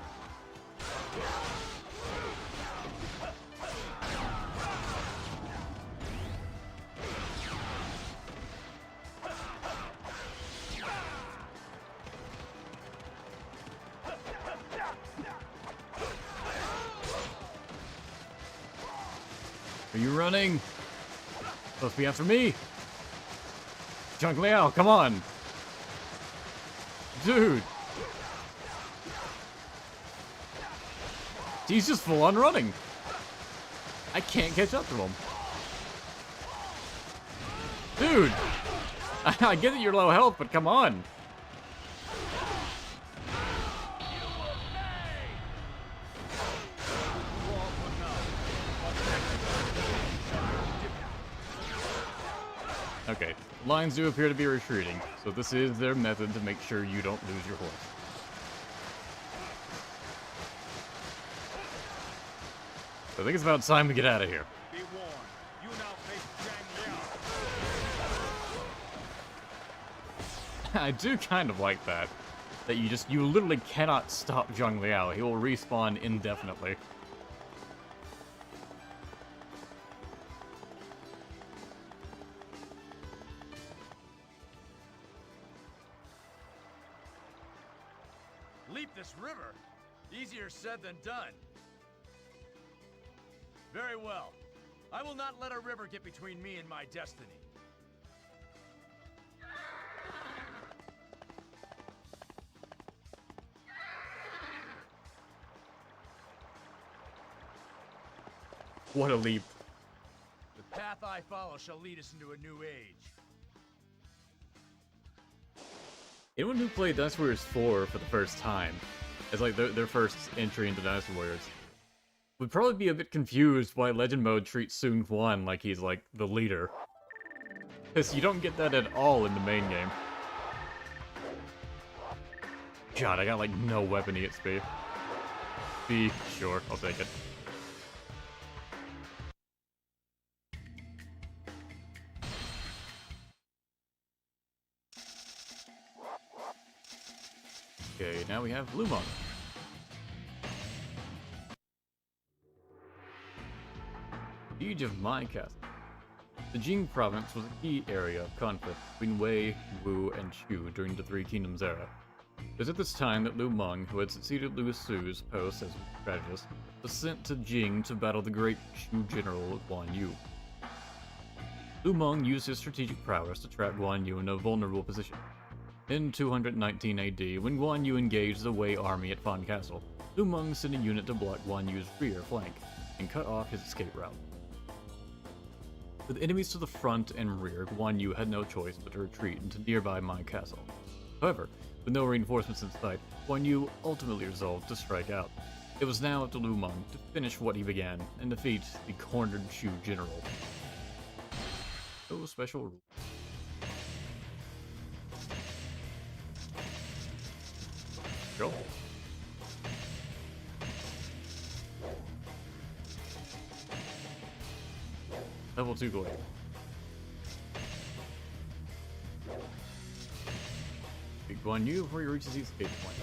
Are you running? Supposed to be after me. Zhang Liao, come on. Dude. He's just full on running. I can't catch up to him. Dude. I get that you're low health, but come on. Okay, lions do appear to be retreating, so this is their method to make sure you don't lose your horse. I think it's about time we get out of here. Be warned. You now face Chang Jiang. I do kind of like that. That you literally cannot stop Zhang Liao. He will respawn indefinitely. Leap this river? Easier said than done. Very well. I will not let a river get between me and my destiny. What a leap. The path I follow shall lead us into a new age. Anyone who played Dynasty Warriors 4 for the first time, as like their first entry into Dynasty Warriors, would probably be a bit confused why Legend Mode treats Sun Quan like he's like the leader. Because you don't get that at all in the main game. God, I got like no weapon EXP. B, sure, I'll take it. Okay, now we have Lu Meng. Siege of Mai Castle. The Jing province was a key area of conflict between Wei, Wu, and Shu during the Three Kingdoms era. It was at this time that Lu Meng, who had succeeded Lu Su's post as strategist, was sent to Jing to battle the great Shu general Guan Yu. Lu Meng used his strategic prowess to trap Guan Yu in a vulnerable position. In 219 AD, when Guan Yu engaged the Wei army at Fan Castle, Lu Meng sent a unit to block Guan Yu's rear flank and cut off his escape route. With enemies to the front and rear, Guan Yu had no choice but to retreat into nearby Mai Castle. However, with no reinforcements in sight, Guan Yu ultimately resolved to strike out. It was now up to Lu Meng to finish what he began and defeat the cornered Shu general. No special rule. Go. Level 2 glaive. Big Guan Yu before he reaches the escape point.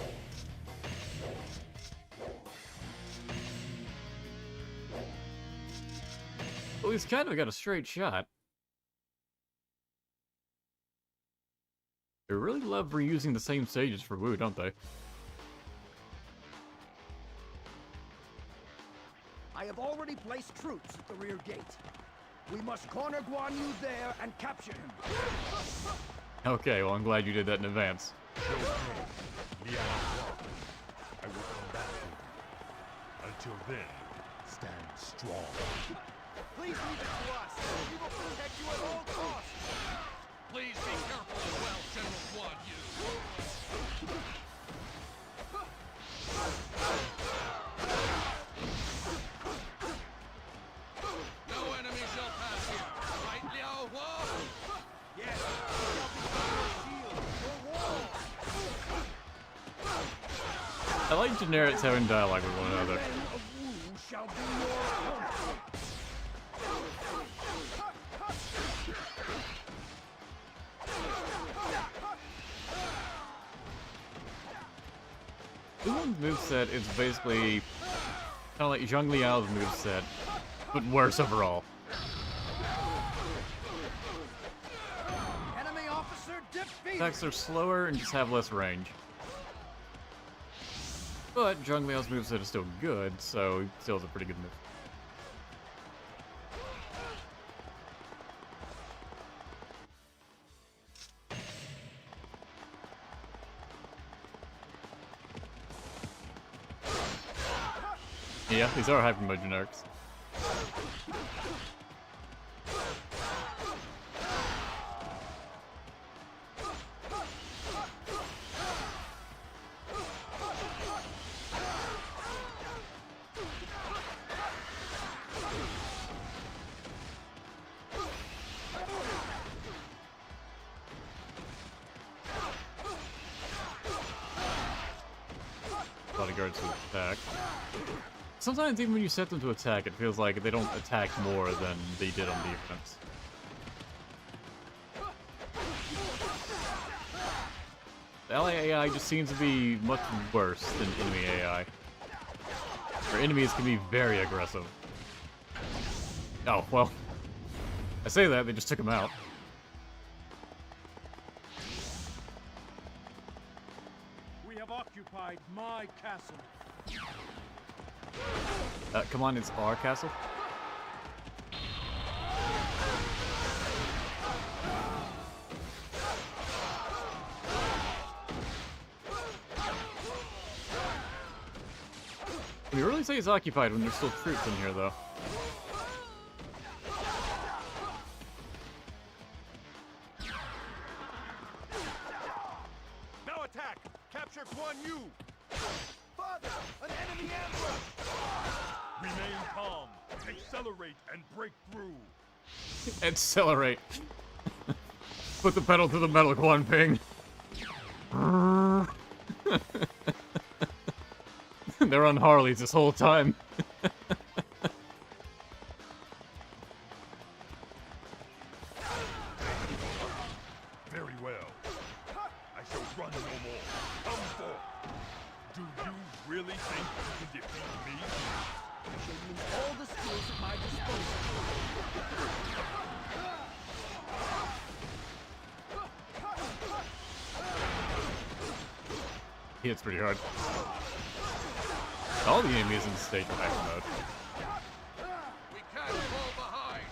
Well, he's kind of got a straight shot. They really love reusing the same stages for Wu, don't they? I have already placed troops at the rear gate. We must corner Guan Yu there and capture him. Okay, well I'm glad you did that in advance. I will come back to you. Until then, stand strong. Please leave it to us. We will protect you at all costs. Please be careful as well, General Guan Yu. No enemy shall pass here. Right, Liao Hua? Yes. Shield, your wall. I like generics having dialogue with one another. Men of Wu shall be your opponents. Lu Meng's moveset is basically kind of like Zhang Liao's moveset, but worse overall. Enemy officer defeated. Attacks are slower and just have less range. But Zhang Liao's moveset is still good, so he still has a pretty good move. Yeah, these are hyper mode generics. regards to attack. Sometimes even when you set them to attack, it feels like they don't attack more than they did on defense. The ally AI just seems to be much worse than enemy AI. Or enemies can be very aggressive. Oh, well. I say that, they just took him out. We have occupied Mai Castle. Come on, it's our castle. We really say it's occupied when there's still troops in here, though. Now attack! Capture Guan Yu! Father! An enemy ambush! Remain calm. Accelerate and break through. Accelerate. Put the pedal to the metal, Quan Ping. They're on Harleys this whole time. Very well. I shall run no more. Come forth. Do you really think you can defeat me? I shall use all the skills at my disposal. He hits pretty hard. All the enemies in stage attack mode. We can't fall behind.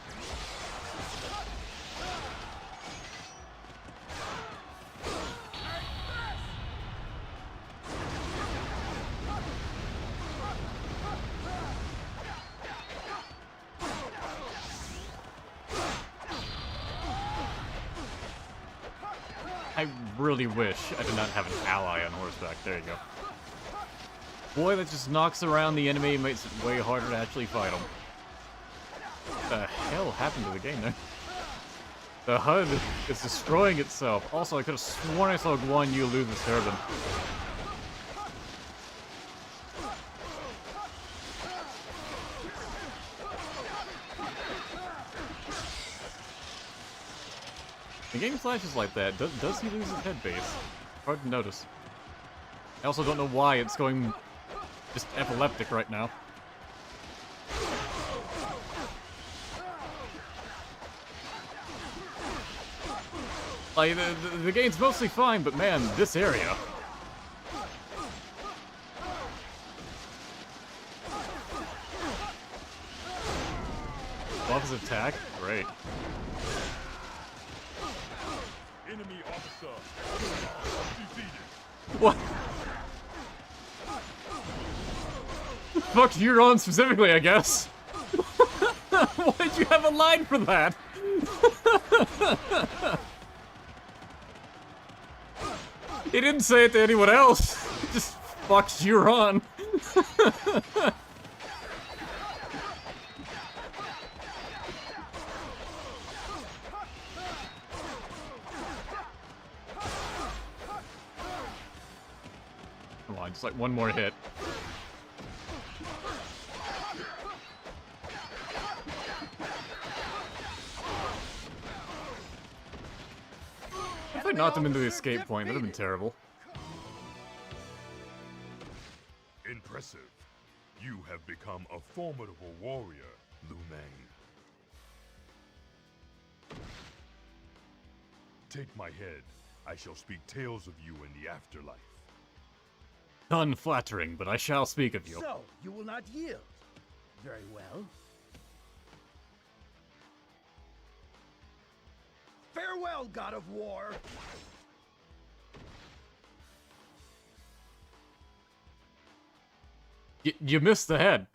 I really wish I did not have an ally on horseback. There you go. Boy, that just knocks around the enemy and makes it way harder to actually fight them. What the hell happened to the game there? The HUD is destroying itself. Also, I could have sworn I saw Guan Yu lose his turban. The game flashes like that. Does he lose his head base? Hard to notice. I also don't know why it's going just epileptic right now. Like, the game's mostly fine, but man, this area. Buff's attack? Great. Enemy officer defeated. What? Fuck you're on specifically, I guess. Why'd you have a line for that? He didn't say it to anyone else. Just fucked you're on. Come on, just like one more hit. If I knocked him into the escape point, that'd have been terrible. Impressive. You have become a formidable warrior, Lu Meng. Take my head. I shall speak tales of you in the afterlife. Unflattering, but I shall speak of you. So, you will not yield. Very well. Farewell, God of War! You missed the head.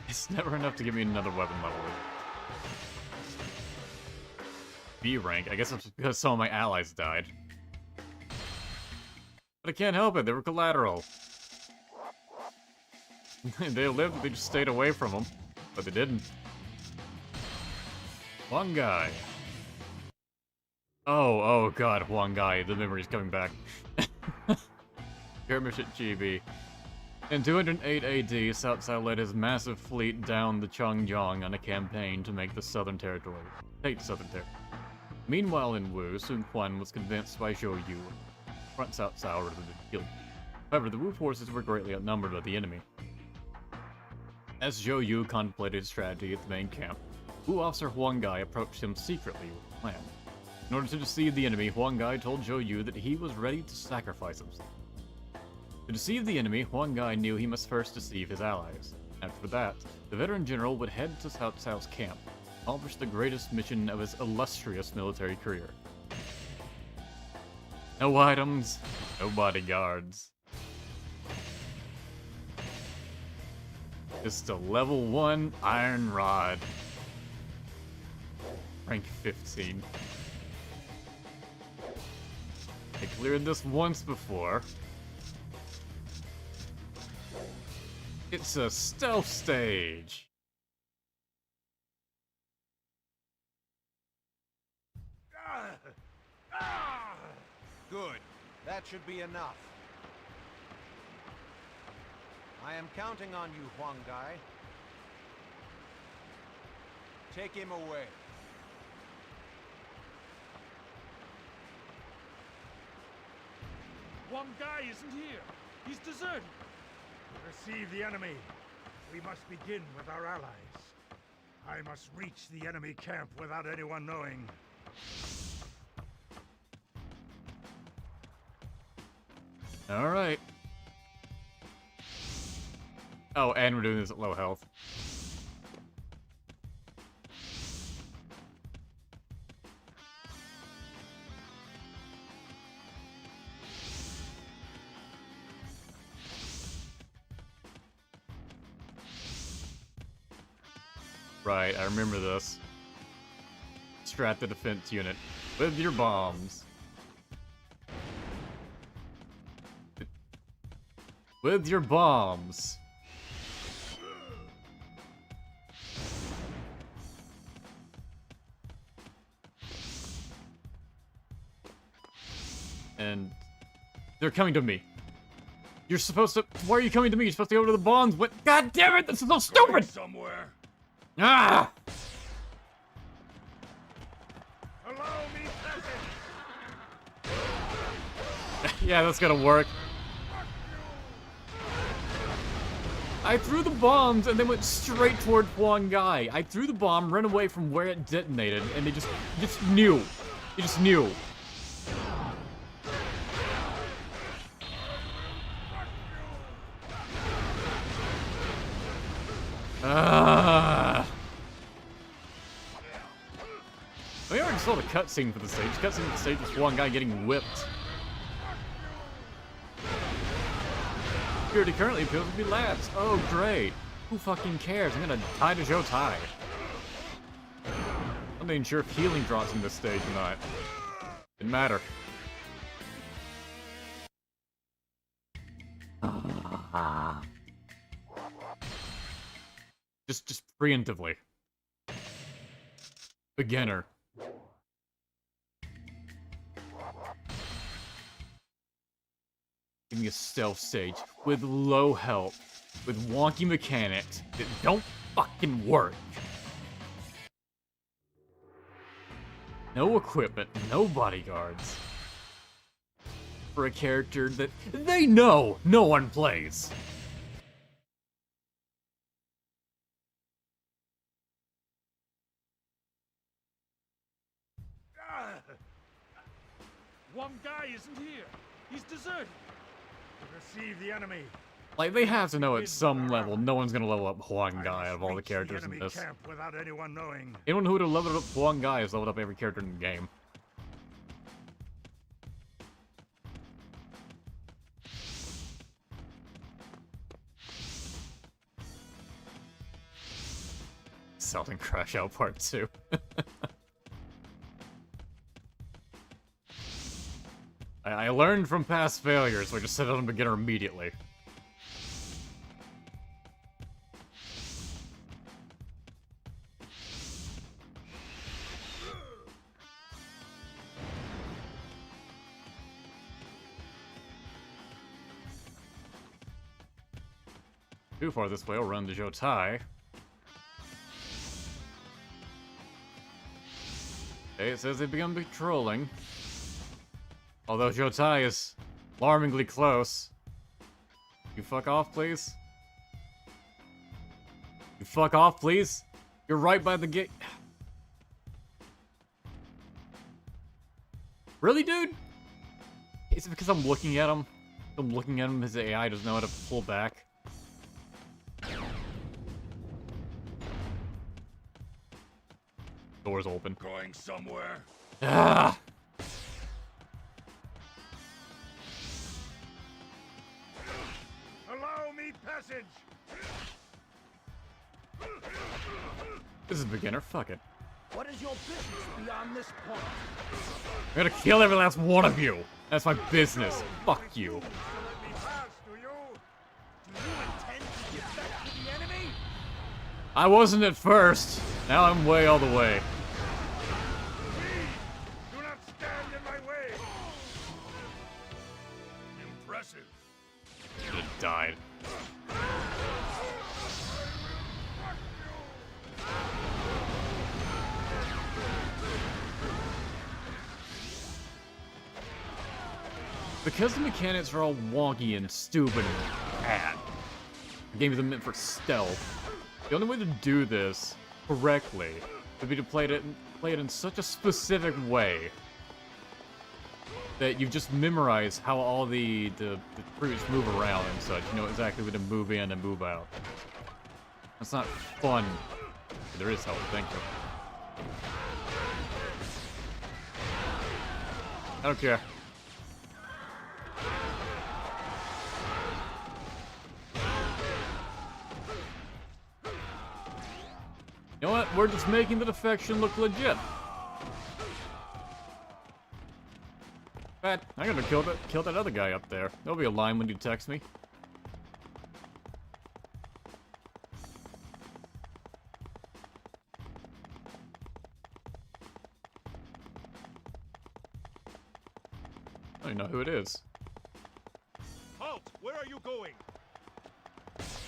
It's never enough to give me another weapon level. B rank. I guess it's because some of my allies died. But I can't help it, they were collateral. They lived, they just stayed away from him. But they didn't. Huang Gai. Oh god, Huang Gai. The memory's coming back. Skirmish at Chibi. In 208 AD, Cao Cao led his massive fleet down the Chang Jiang on a campaign to make the Southern Territory. Take the Southern Territory. Meanwhile in Wu, Sun Quan was convinced by Zhuo Yu to front Cao Cao rather than kill him. However, the Wu forces were greatly outnumbered by the enemy. As Zhuo Yu contemplated his strategy at the main camp, Wu officer Huang Gai approached him secretly with a plan. In order to deceive the enemy, Huang Gai told Zhuo Yu that he was ready to sacrifice himself. To deceive the enemy, Huang Gai knew he must first deceive his allies. After that, the veteran general would head to Cao Cao's camp, accomplish the greatest mission of his illustrious military career. No items, no bodyguards. Just a level 1 iron rod. Rank 15. I cleared this once before. It's a stealth stage. Good. That should be enough. I am counting on you, Huang Gai. Take him away. Huang Gai isn't here. He's deserted. Receive the enemy. We must begin with our allies. I must reach the enemy camp without anyone knowing. Alright. Oh, and we're doing this at low health. Right, I remember this. Strat the defense unit with your bombs. With your bombs. And they're coming to me. You're supposed to. Why are you coming to me? You're supposed to go to the bombs. What? God damn it! This is so stupid. Somewhere. Ah! Allow me passage. Yeah, that's gonna work. I threw the bombs and they went straight toward Huang Gai. I threw the bomb, ran away from where it detonated, and they just knew. They just knew. We already saw the cutscene for the stage. Cutscene for the stage was Huang Gai getting whipped. Security currently appears to be lapsed. Oh, great. Who fucking cares? I'm gonna die to Qiao Tai. I'm not even sure if healing drops in this stage or not. Didn't matter. Just preemptively. Beginner. Give me a stealth stage with low health, with wonky mechanics that don't fucking work. No equipment, no bodyguards. For a character that they know no one plays. Huang Gai isn't here. He's deserted. Receive the enemy. Like, they have to know at some level no one's gonna level up Huang Gai out of all the characters in this. Camp without anyone knowing. Anyone who would have leveled up Huang Gai has leveled up every character in the game. Selling Crash Out Part 2. I learned from past failures, so I just set it on beginner immediately. too far this way, I'll run to Qiao Tai. Okay, it says they've begun patrolling. Although Qiao Tai is alarmingly close. You fuck off, please? You fuck off, please? You're right by the gate. Really, dude? Is it because I'm looking at him? I'm looking at him, his AI doesn't know how to pull back. Door's open. Going somewhere? Ah! Allow me passage! This is beginner, fuck it. What is your business beyond this point? I'm gonna kill every last one of you! That's my business. Fuck you. Let me pass, do you? Do you intend to give back to the enemy? I wasn't at first. Now I'm way all the way. Do not stand in my way! Impressive. Should have died. Because the mechanics are all wonky and stupid and bad, the game isn't meant for stealth. The only way to do this correctly would be to play it in such a specific way that you just memorize how all the troops move around and such. You know exactly when to move in and move out. That's not fun. There is help, thank you. I don't care. You know what? We're just making the defection look legit. But I'm gonna kill that other guy up there. There'll be a line when you text me. I don't know who it is. Halt! Where are you going?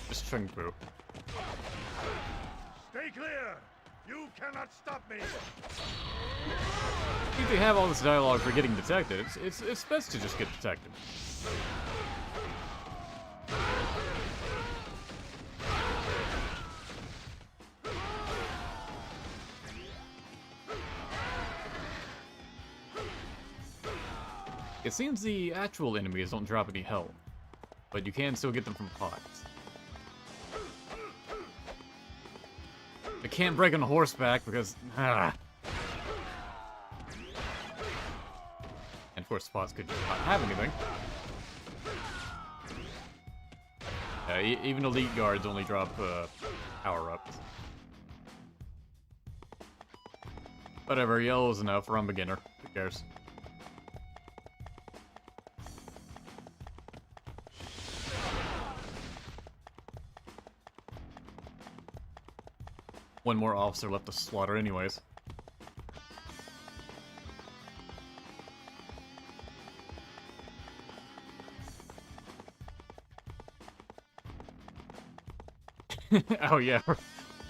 Just Cheng Pu. Stay clear! You cannot stop me! If they have all this dialogue for getting detected, it's best to just get detected. It seems the actual enemies don't drop any health, but you can still get them from pots. I can't break on horseback because and of course spots could just not have anything. Even elite guards only drop power-ups. Whatever, yellow's enough, or I'm beginner. Who cares? One more officer left to slaughter anyways. Oh yeah, we're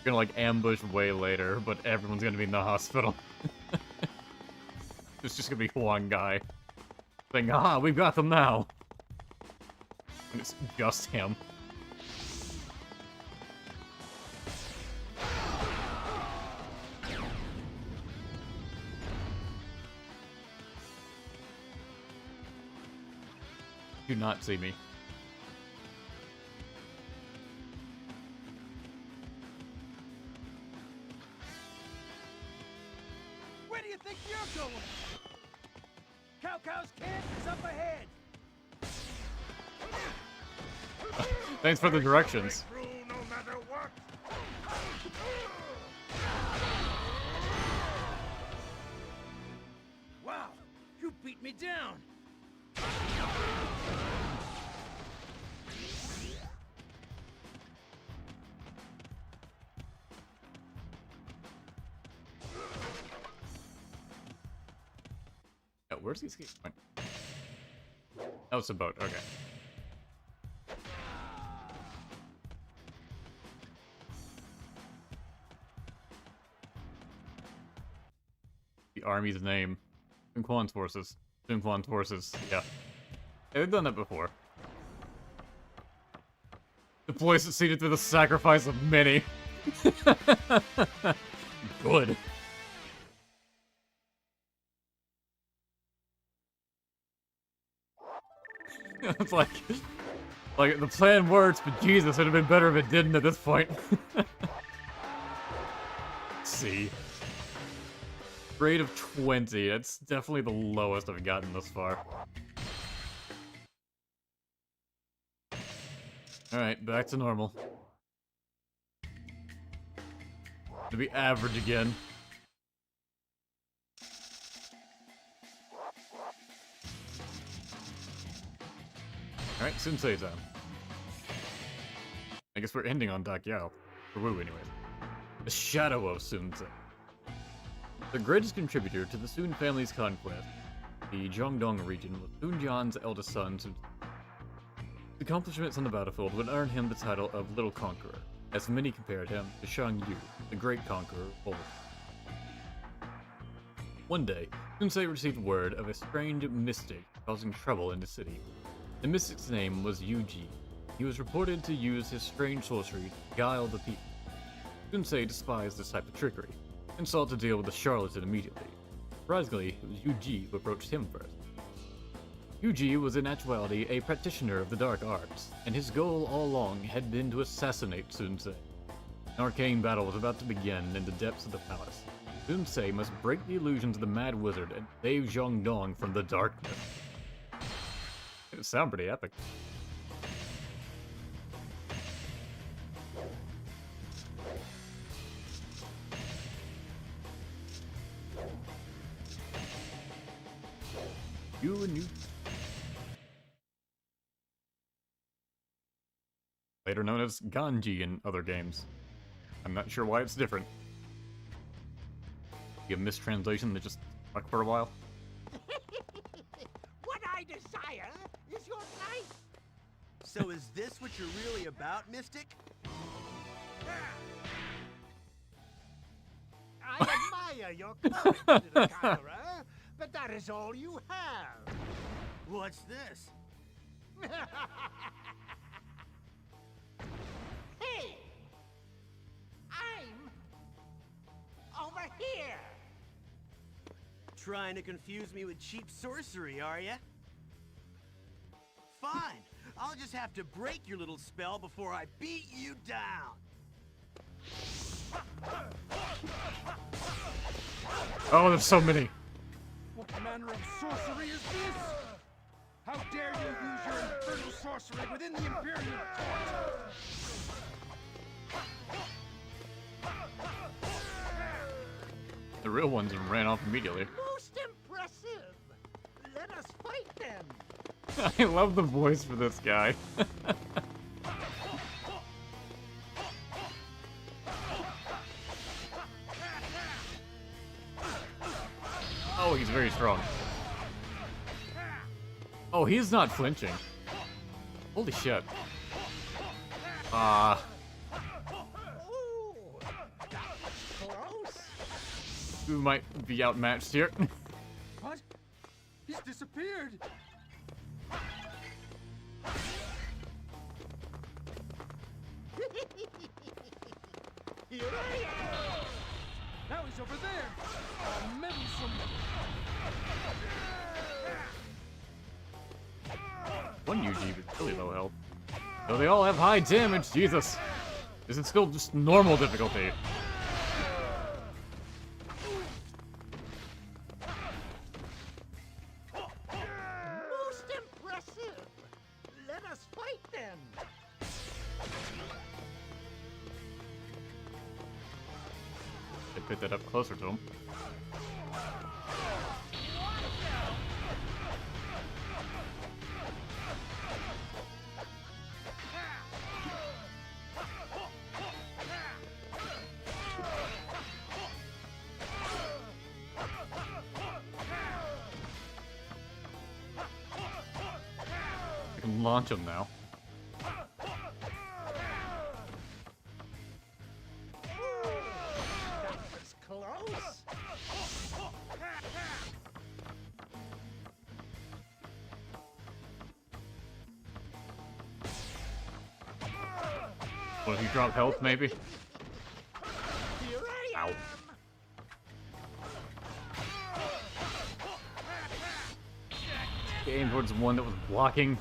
gonna like ambush way later, but everyone's gonna be in the hospital. It's just gonna be one guy saying, "Ah, we've got them now." And it's just him. Do not see me. Where do you think you're going? Cao Cao's camp is up ahead. Thanks for the directions. Through no matter what! Wow, you beat me down. Yeah, where's these guys going? Oh, it's a boat, okay. army's name. Sun Quan's forces. Sun Quan's forces, yeah. They've done that before. Deploy succeeded through the sacrifice of many. Good. It's like the plan works, but Jesus, it'd have been better if it didn't at this point. Let's see. Grade of 20. That's definitely the lowest I've gotten this far. Alright, back to normal. To be average again. Alright, Sensei time. I guess we're ending on Tong Qiao. For Wu, anyways. The Shadow of Sensei. The greatest contributor to the Sun family's conquest, the Jiangdong region, was Sun Jian's eldest son, Sun. His accomplishments on the battlefield would earn him the title of Little Conqueror, as many compared him to Shang Yu, the great conqueror of old. One day, Sensei received word of a strange mystic causing trouble in the city. The mystic's name was Yu Ji. He was reported to use his strange sorcery to guile the people. Sensei despised this type of trickery, and sought to deal with the charlatan immediately. Surprisingly, it was Yu Ji who approached him first. Yu Ji was in actuality a practitioner of the dark arts, and his goal all along had been to assassinate Sensei. An arcane battle was about to begin in the depths of the palace. Sensei must break the illusions of the Mad Wizard and save Jiangdong from the darkness. It would sound pretty epic. You and you. Later known as Ganji in other games. I'm not sure why it's different. You have mistranslation that just stuck for a while. What I desire is your life. So is this what you're really about, Mystic? I admire your courage, little conqueror, but that is all you have. What's this? Hey! I'm over here. Trying to confuse me with cheap sorcery, are ya? Fine. I'll just have to break your little spell before I beat you down. Oh, there's so many. What manner of sorcery is this? How dare you use your infernal sorcery within the Imperial Court? The real ones ran off immediately. Most impressive. Let us fight then. I love the voice for this guy. Oh, he's very strong. Oh, he's not flinching. Holy shit. Ooh, that was close. We might be outmatched here. What? He's disappeared. Here I am. Now he's over there. All meddlesome. One UG with really low health. So they all have high damage, Jesus. Is it still just normal difficulty? Most impressive. Let us fight then. They picked that up closer to him. I can launch him now. That was close. What if you drop health, maybe? Here I Ow. am. Aim towards one that was blocking.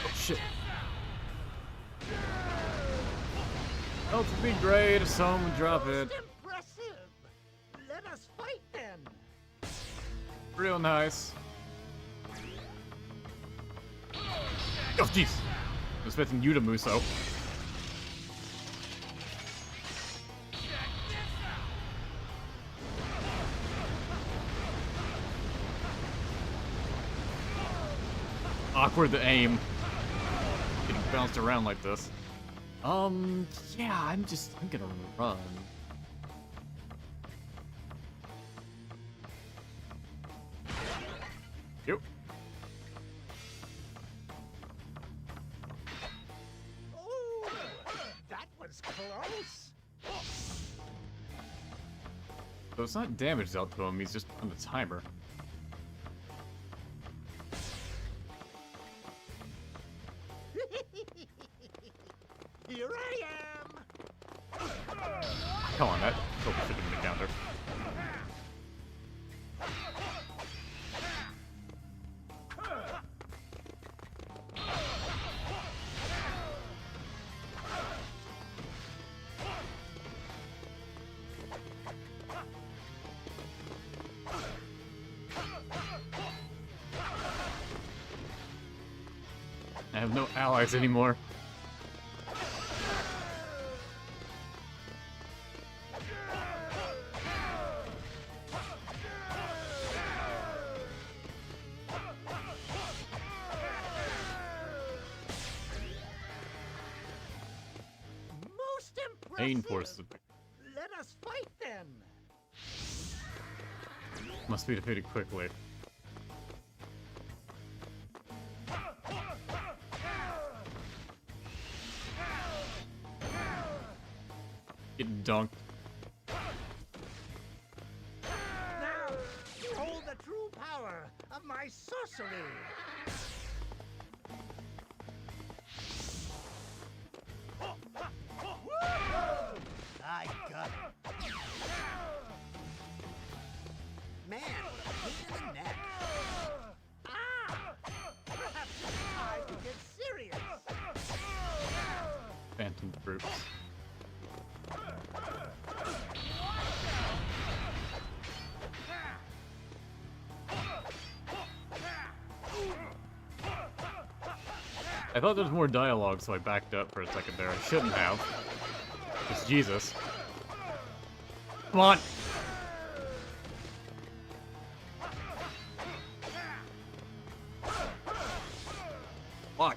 Oh shit. Health would be great if someone would drop it. Impressive. Let us fight then. Real nice. Oh jeez. I was expecting you to Muso. Awkward to aim. Getting bounced around like this. Yeah, I'm gonna run. Yep. Ooh, that was close. So it's not damage dealt to him, he's just on the timer. Here I am. Come on, that totally should have been the counter. I have no allies anymore. Most impressive. Main forces Let us fight then. must be defeated quickly. Get dunked. Now, behold the true power of my sorcery. I got it. Man, what a pain in the neck. Ah! Perhaps it's time to get serious. Phantom troops. I thought there was more dialogue, so I backed up for a second there. I shouldn't have. It's Jesus. Come on! Fuck.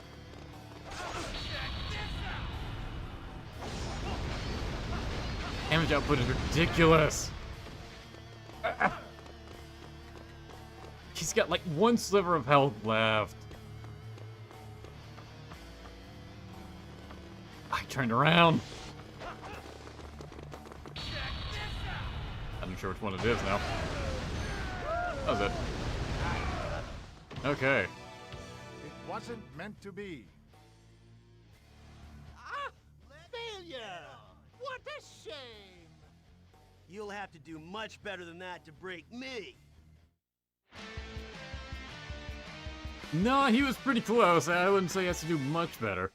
Damage output is ridiculous. He's got like one sliver of health left. I turned around. I'm not sure which one it is now. That was it. Okay. It wasn't meant to be. Ah! Failure! What a shame! You'll have to do much better than that to break me. No, he was pretty close. I wouldn't say he has to do much better.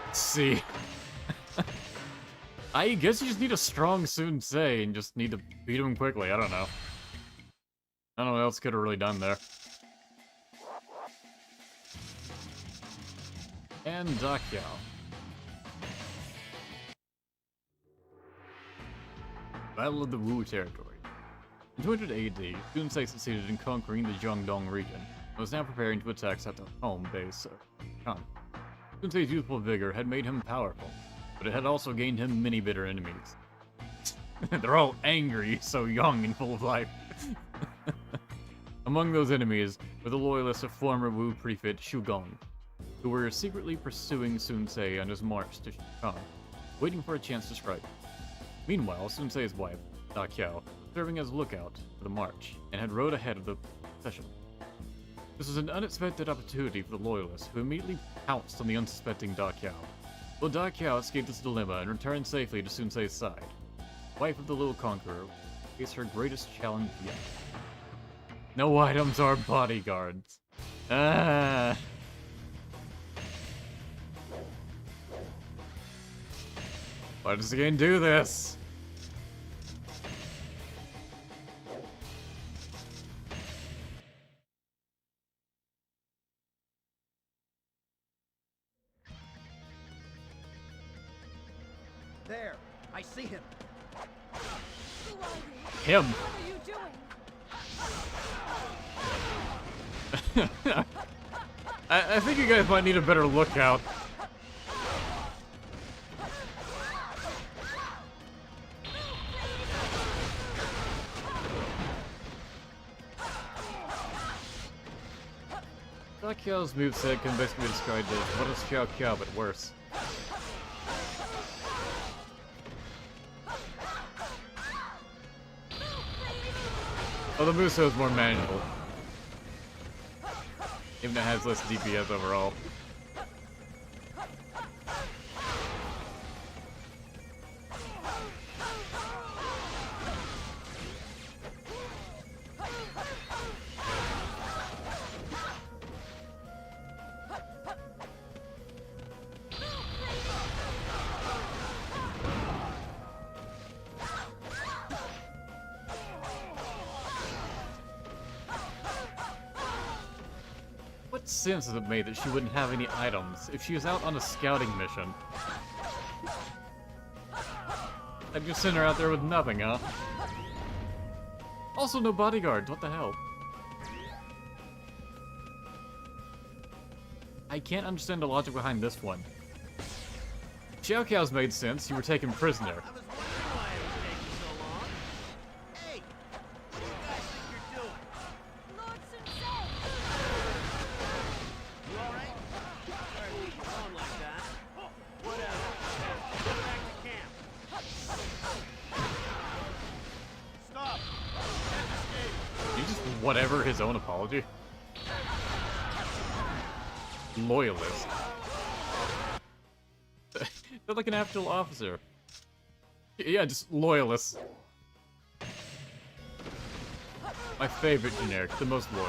Let's see. I guess you just need a strong Sun Ce and just need to beat him quickly. I don't know. I don't know what else could have really done there. And Dakiao. Battle of the Wu territory. In 200 AD, Sun Ce succeeded in conquering the Jiangdong region, and was now preparing to attack at the home base of Khan. Sun Ce's youthful vigor had made him powerful, but it had also gained him many bitter enemies. They're all angry, so young and full of life. Among those enemies were the loyalists of former Wu prefect Xu Gong, who were secretly pursuing Sun Ce on his march to Khan, waiting for a chance to strike. Meanwhile, Sun Ce's wife, Da Qiao, was serving as lookout for the march, and had rode ahead of the procession. This was an unexpected opportunity for the loyalists, who immediately pounced on the unsuspecting Da Qiao. But Da Qiao escaped this dilemma and returned safely to Sun Ce's side. The wife of the little conqueror faced her greatest challenge yet. No items are bodyguards. Ah. Why does the game do this? There, I see him. Who are you? Him. What are you doing? I think you guys might need a better lookout. Da Qiao's moveset can basically be described as what is Qiao Qiao but worse. Oh, the Muso is more manageable. Even though it has less DPS overall. What sense does it make that she wouldn't have any items if she was out on a scouting mission? I'd just send her out there with nothing, huh? Also, no bodyguards, what the hell? I can't understand the logic behind this one. Xiao Qiao's made sense, you were taken prisoner. I was wondering why it was taking so long. Hey, what do you guys think you're doing? Lord Sun Ce! You alright? Sorry to leave you alone like that. Whatever. Get back to camp. Stop! Can't escape! He just whatever his own apology. Loyalist. They're like an actual officer. Yeah, just loyalist. My favorite generic, the most loyal.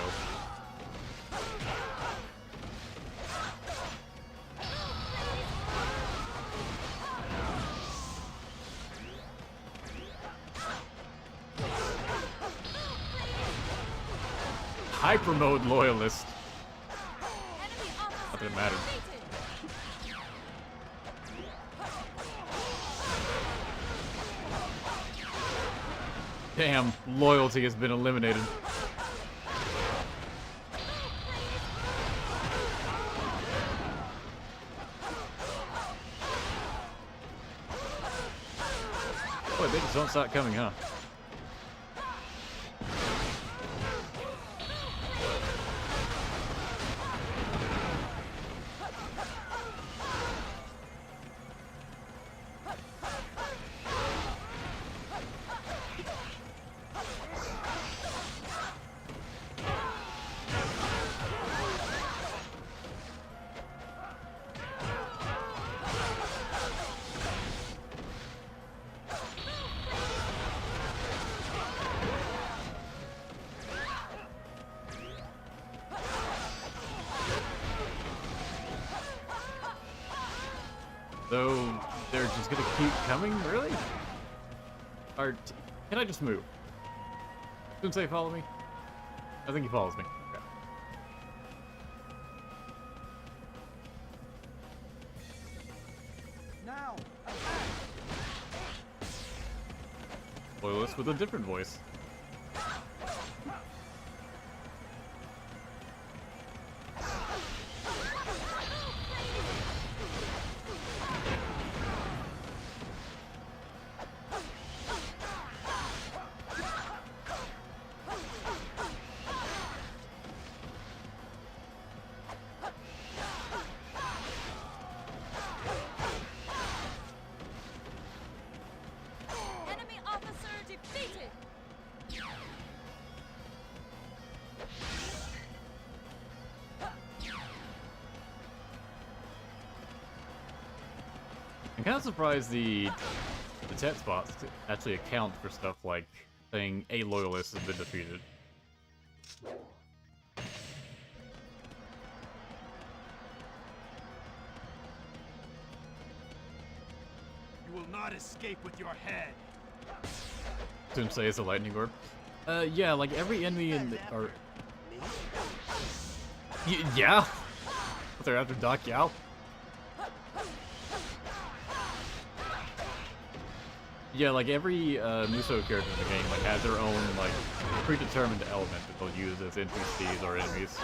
Hyper mode loyalist. Enemy Not officer that it matters. defeated. Damn, loyalty has been eliminated. Boy, they just don't stop coming, huh? So, they're just gonna keep coming? Really? Or, can I just move? Didn't say follow me? I think he follows me. Okay. Now, Loyalist with a different voice. I'm kind of surprised the chat spots actually account for stuff like saying a loyalist has been defeated. You will not escape with your head. Sensei is a lightning orb. Yeah, like every enemy in the, or yeah, they're after Tong Qiao. Yeah, like every Musou character in the game like has their own like predetermined element that they'll use as NPCs or enemies.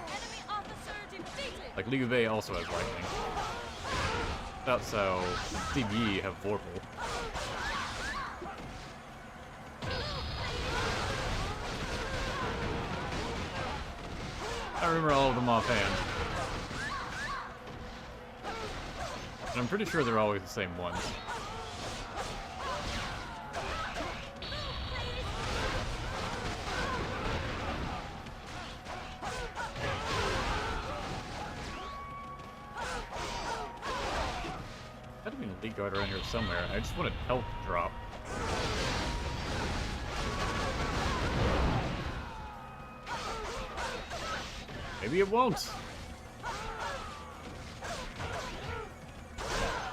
Enemy officer defeated. Like Liu Bei also has lightning. That's how DB have Vorpal. I remember all of them offhand. And I'm pretty sure they're always the same ones. Gotta be an elite guard around here somewhere. I just want a health drop. Maybe it won't.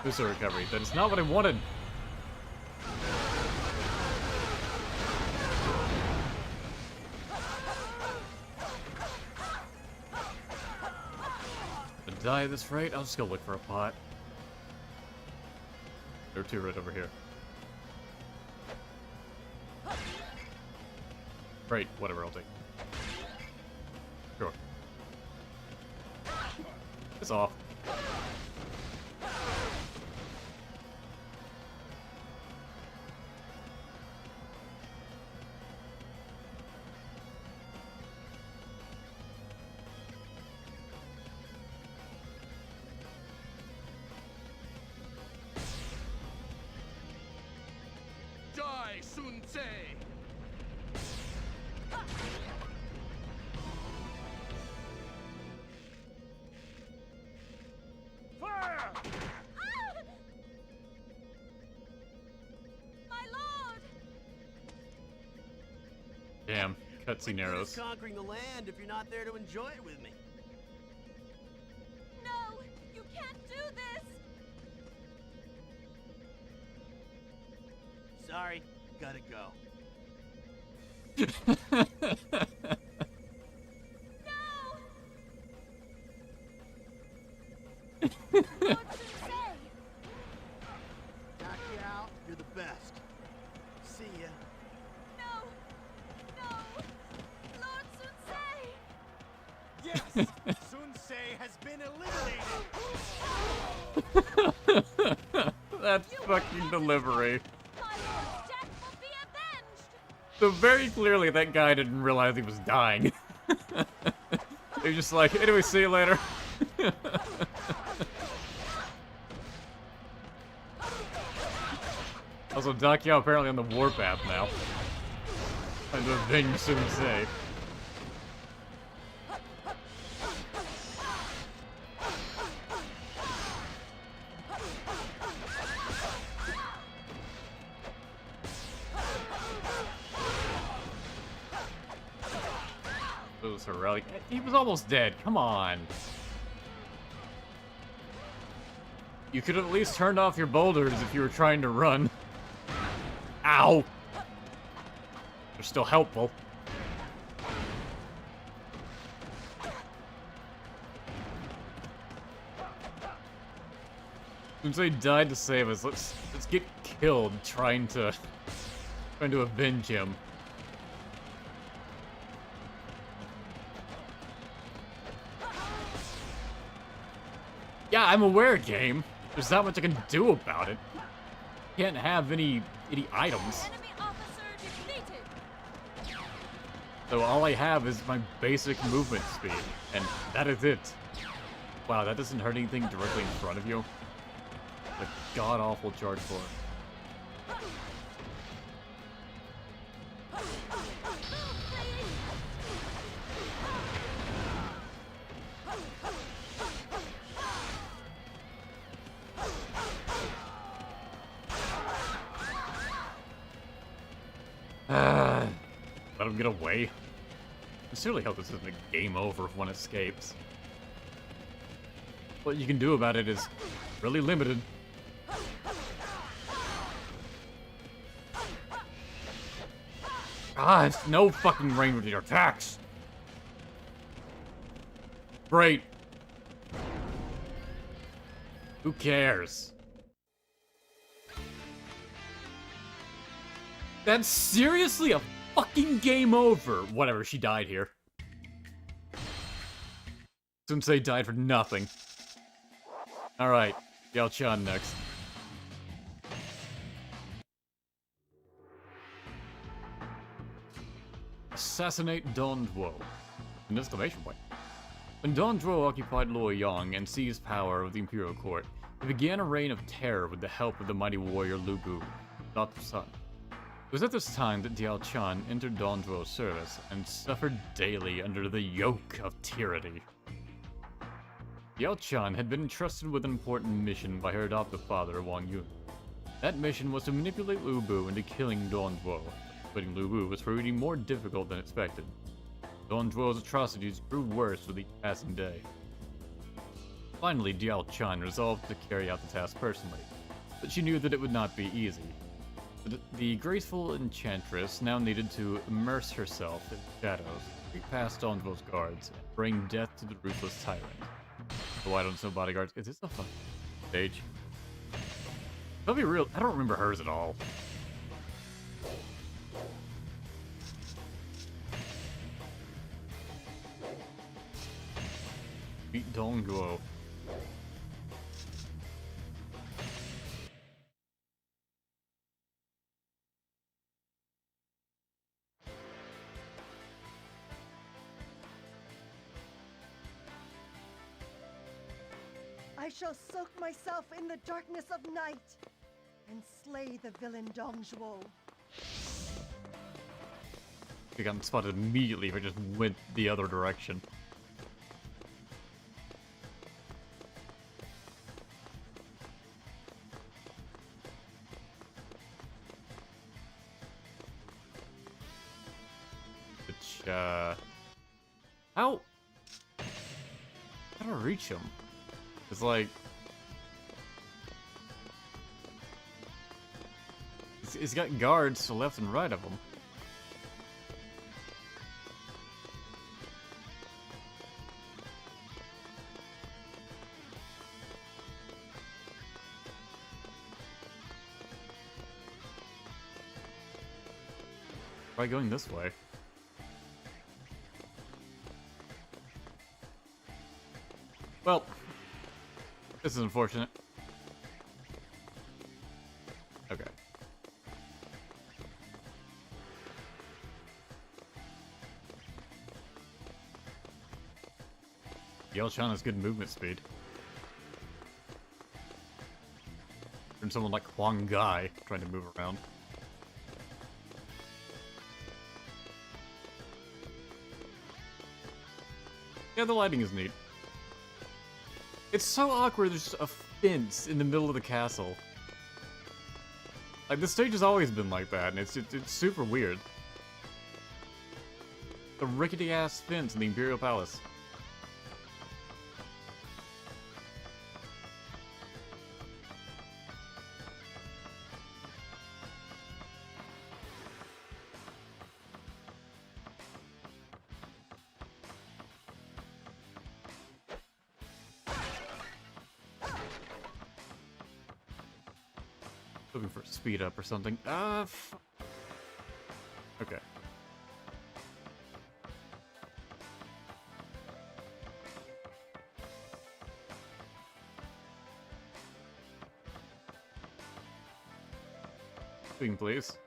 Musou recovery. That is not what I wanted. To die at this rate, I'll just go look for a pot. There are two right over here. Right, whatever, I'll take. Sure. It's off. Die, Sun Tse! Fire! My lord! Damn, cutscene What good arrows. is conquering the land if you're not there to enjoy it with me? No, you can't do this. Sorry, gotta go. Lord Sensei! Knock you out, you're the best. See ya. No! No! Lord Sensei! Yes! Sun Ce has been eliminated! That fucking delivery. My lord's death will be avenged! So very clearly that guy didn't realize he was dying. He was just like, anyway, see you later. Also, Tong Qiao apparently on the warpath now. And the thing soon say. Those heroic. He was almost dead. Come on. You could have at least turned off your boulders if you were trying to run. Ow! They're still helpful. Since they died to save us, let's get killed trying to avenge him. Yeah, I'm aware, game. There's not much I can do about it. Can't have any items. Enemy officer defeated! So all I have is my basic movement speed, and that is it. Wow, that doesn't hurt anything directly in front of you. The god-awful charge forward. let him get away. I sincerely hope this isn't a game over if one escapes. What you can do about it is really limited. Ah, it's no fucking range with your attacks. Great. Who cares? That's seriously a fucking game over. Whatever, she died here. Sensei died for nothing. Alright, Diaochan next. Assassinate Don Zhuo. An exclamation point. When Don Zhuo occupied Liu Yong and seized power of the Imperial Court, he began a reign of terror with the help of the mighty warrior Lu Bu, Dr. Sun. It was at this time that Diaochan entered Don Zhuo's service and suffered daily under the yoke of tyranny. Diaochan had been entrusted with an important mission by her adoptive father, Wang Yun. That mission was to manipulate Lu Bu into killing Don Zhuo. Quitting Lu Bu was proving more difficult than expected. Don Zhuo's atrocities grew worse with each passing day. Finally, Diaochan resolved to carry out the task personally, but she knew that it would not be easy. The graceful enchantress now needed to immerse herself in shadows, creep past Don Zhuo's guards, and bring death to the ruthless tyrant. So why don't some bodyguards? Is this a fucking stage? I'll be real, I don't remember hers at all. Beat Dong Zhuo. I shall soak myself in the darkness of night and slay the villain Dong Zhuo. I think I'm spotted immediately if I just went the other direction. Which, how do I reach him? It's like... He's got guards to left and right of him. Try going this way. Well, this is unfortunate. Okay. Diaochan has good movement speed. From someone like Huang Gai trying to move around. Yeah, the lighting is neat. It's so awkward, there's just a fence in the middle of the castle. Like, the stage has always been like that, and it's super weird. The rickety-ass fence in the Imperial Palace. Looking for a speed up or something. Okay. Speeding, please.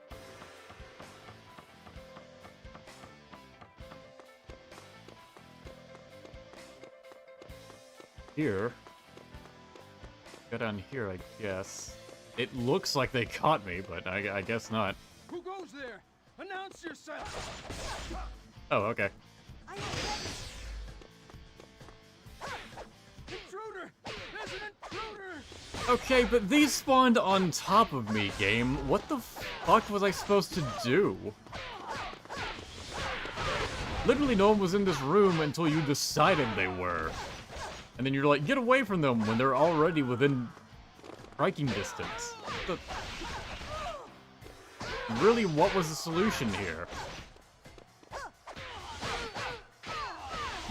Here. Go down here, I guess. It looks like they caught me, but I guess not. Who goes there? Announce yourself! Oh, okay. Intruder! There's an intruder! Okay, but these spawned on top of me, game. What the fuck was I supposed to do? Literally no one was in this room until you decided they were. And then you're like, get away from them when they're already within striking distance. Really, what was the solution here?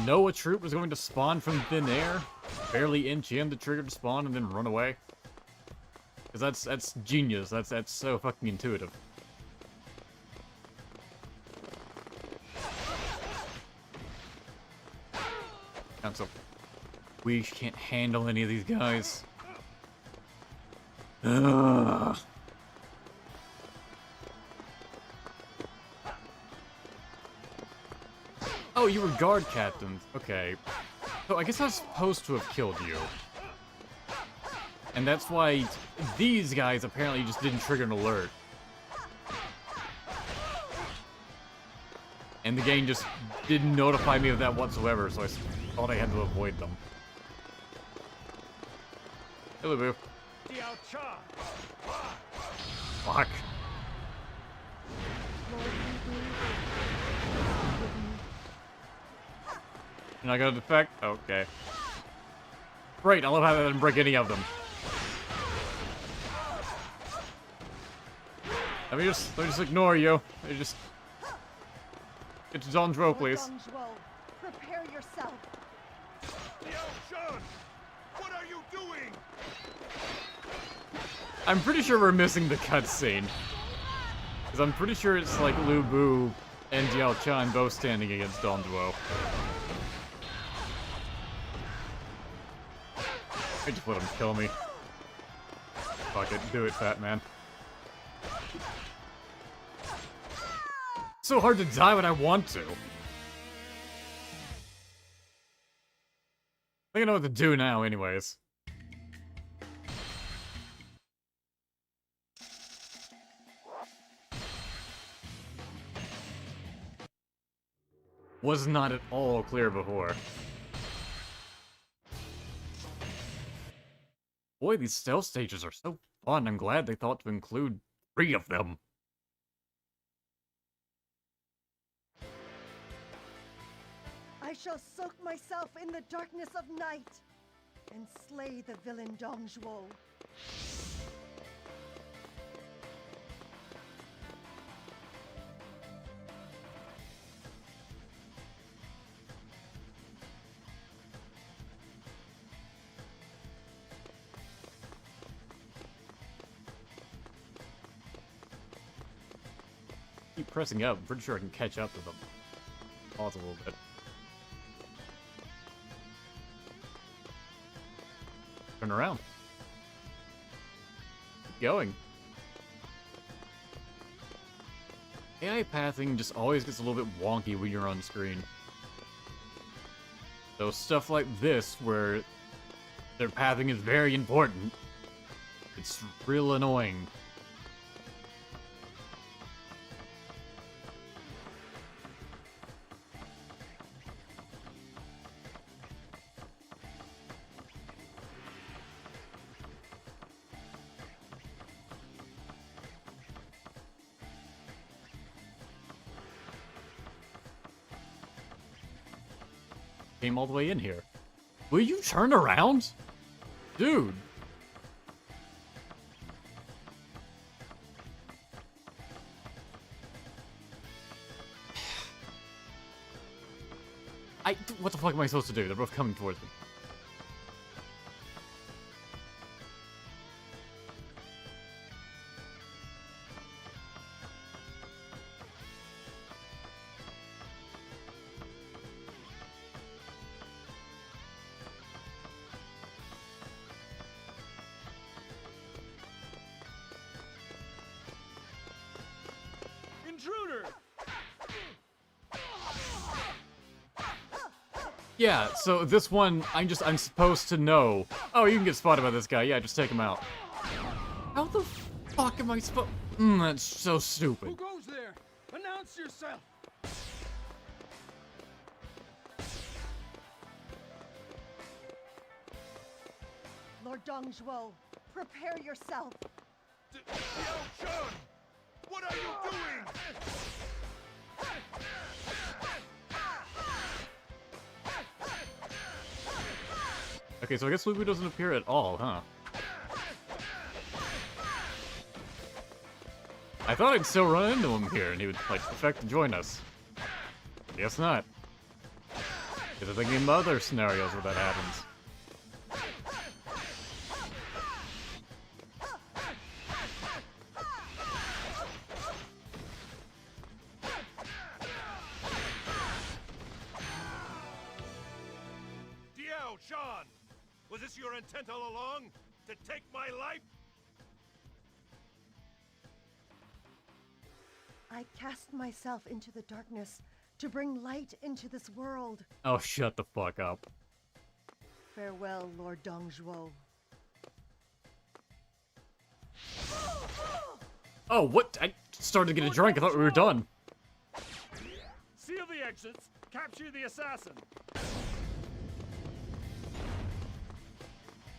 Know a troop was going to spawn from thin air? Barely inch in the trigger to spawn and then run away? Because that's genius. That's so fucking intuitive. Council. We can't handle any of these guys. Ugh. Oh, you were guard captains. Okay. So I guess I was supposed to have killed you. And that's why these guys apparently just didn't trigger an alert. And the game just didn't notify me of that whatsoever, so I thought I had to avoid them. Hello, Boo. Diaochan! Fuck. You're not gonna defect? Okay. Great, I love how I didn't break any of them. Let me just ignore you. Let me just get to Zhuo, please. Zhuo, prepare yourself. Diaochan! What are you doing? I'm pretty sure we're missing the cutscene. Because I'm pretty sure it's like Lu Bu and Diaochan both standing against Zhuo. I just let him kill me. Fuck it, do it, fat man. So hard to die when I want to. I think I know what to do now, anyways. Was not at all clear before. Boy, these stealth stages are so fun. I'm glad they thought to include 3 of them. I shall soak myself in the darkness of night and slay the villain Dong Zhuo. Keep pressing up. I'm pretty sure I can catch up to them. Pause a little bit. Turn around. Keep going. AI pathing just always gets a little bit wonky when you're on screen. So stuff like this, where their pathing is very important, it's real annoying. Came all the way in here. Will you turn around? Dude. What the fuck am I supposed to do? They're both coming towards me. Intruder! Yeah, so this one, I'm supposed to know. Oh, you can get spotted by this guy. Yeah, just take him out. How the fuck am I supposed... that's so stupid. Who goes there? Announce yourself! Lord Dong Zhuo, prepare yourself. Diaochan! What are you doing? Okay, so I guess Lu Bu doesn't appear at all, huh? I thought I'd still run into him here and he would, like, expect to join us. Guess not. Because I'm thinking of other scenarios where that happens. Diaochan! Was this your intent all along? To take my life? I cast myself into the darkness to bring light into this world. Oh, shut the fuck up. Farewell, Lord Dongzhuo. Oh, what? I started to get a drink. I thought we were done. Seal the exits. Capture the assassin.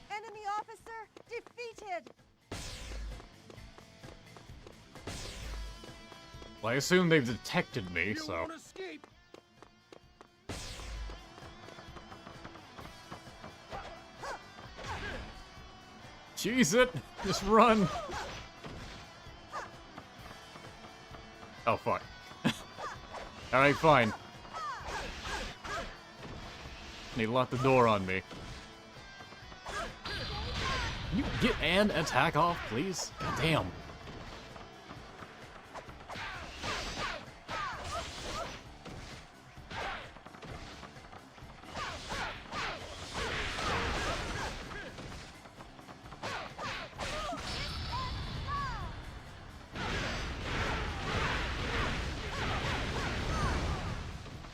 Enemy officer defeated! Well, I assume they've detected me, You so... won't escape. Cheese it! Just run! Oh, fuck. Alright, fine. They locked the door on me. Can you get an attack off, please? God damn.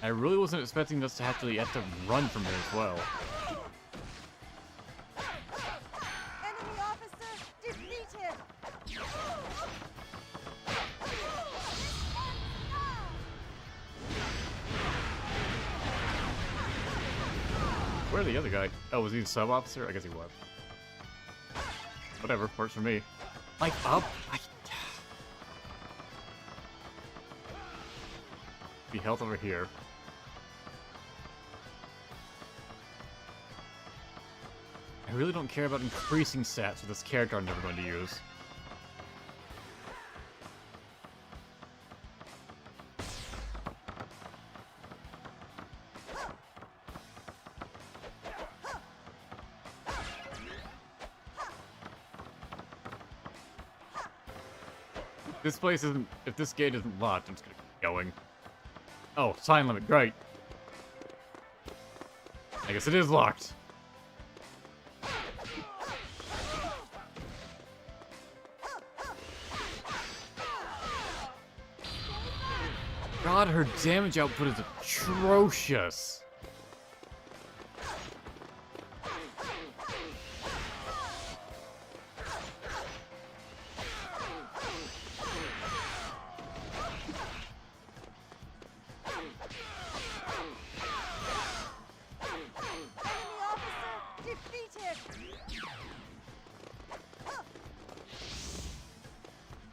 I really wasn't expecting us to have to run from here as well. Enemy officer defeated! Where's the other guy? Oh, was he a sub-officer? I guess he was. Whatever, works for me. Like, up? Be health over here. I really don't care about increasing stats with this character I'm never going to use. This place isn't... If this gate isn't locked, I'm just gonna keep going. Oh, time limit, great. I guess it is locked. God, her damage output is atrocious.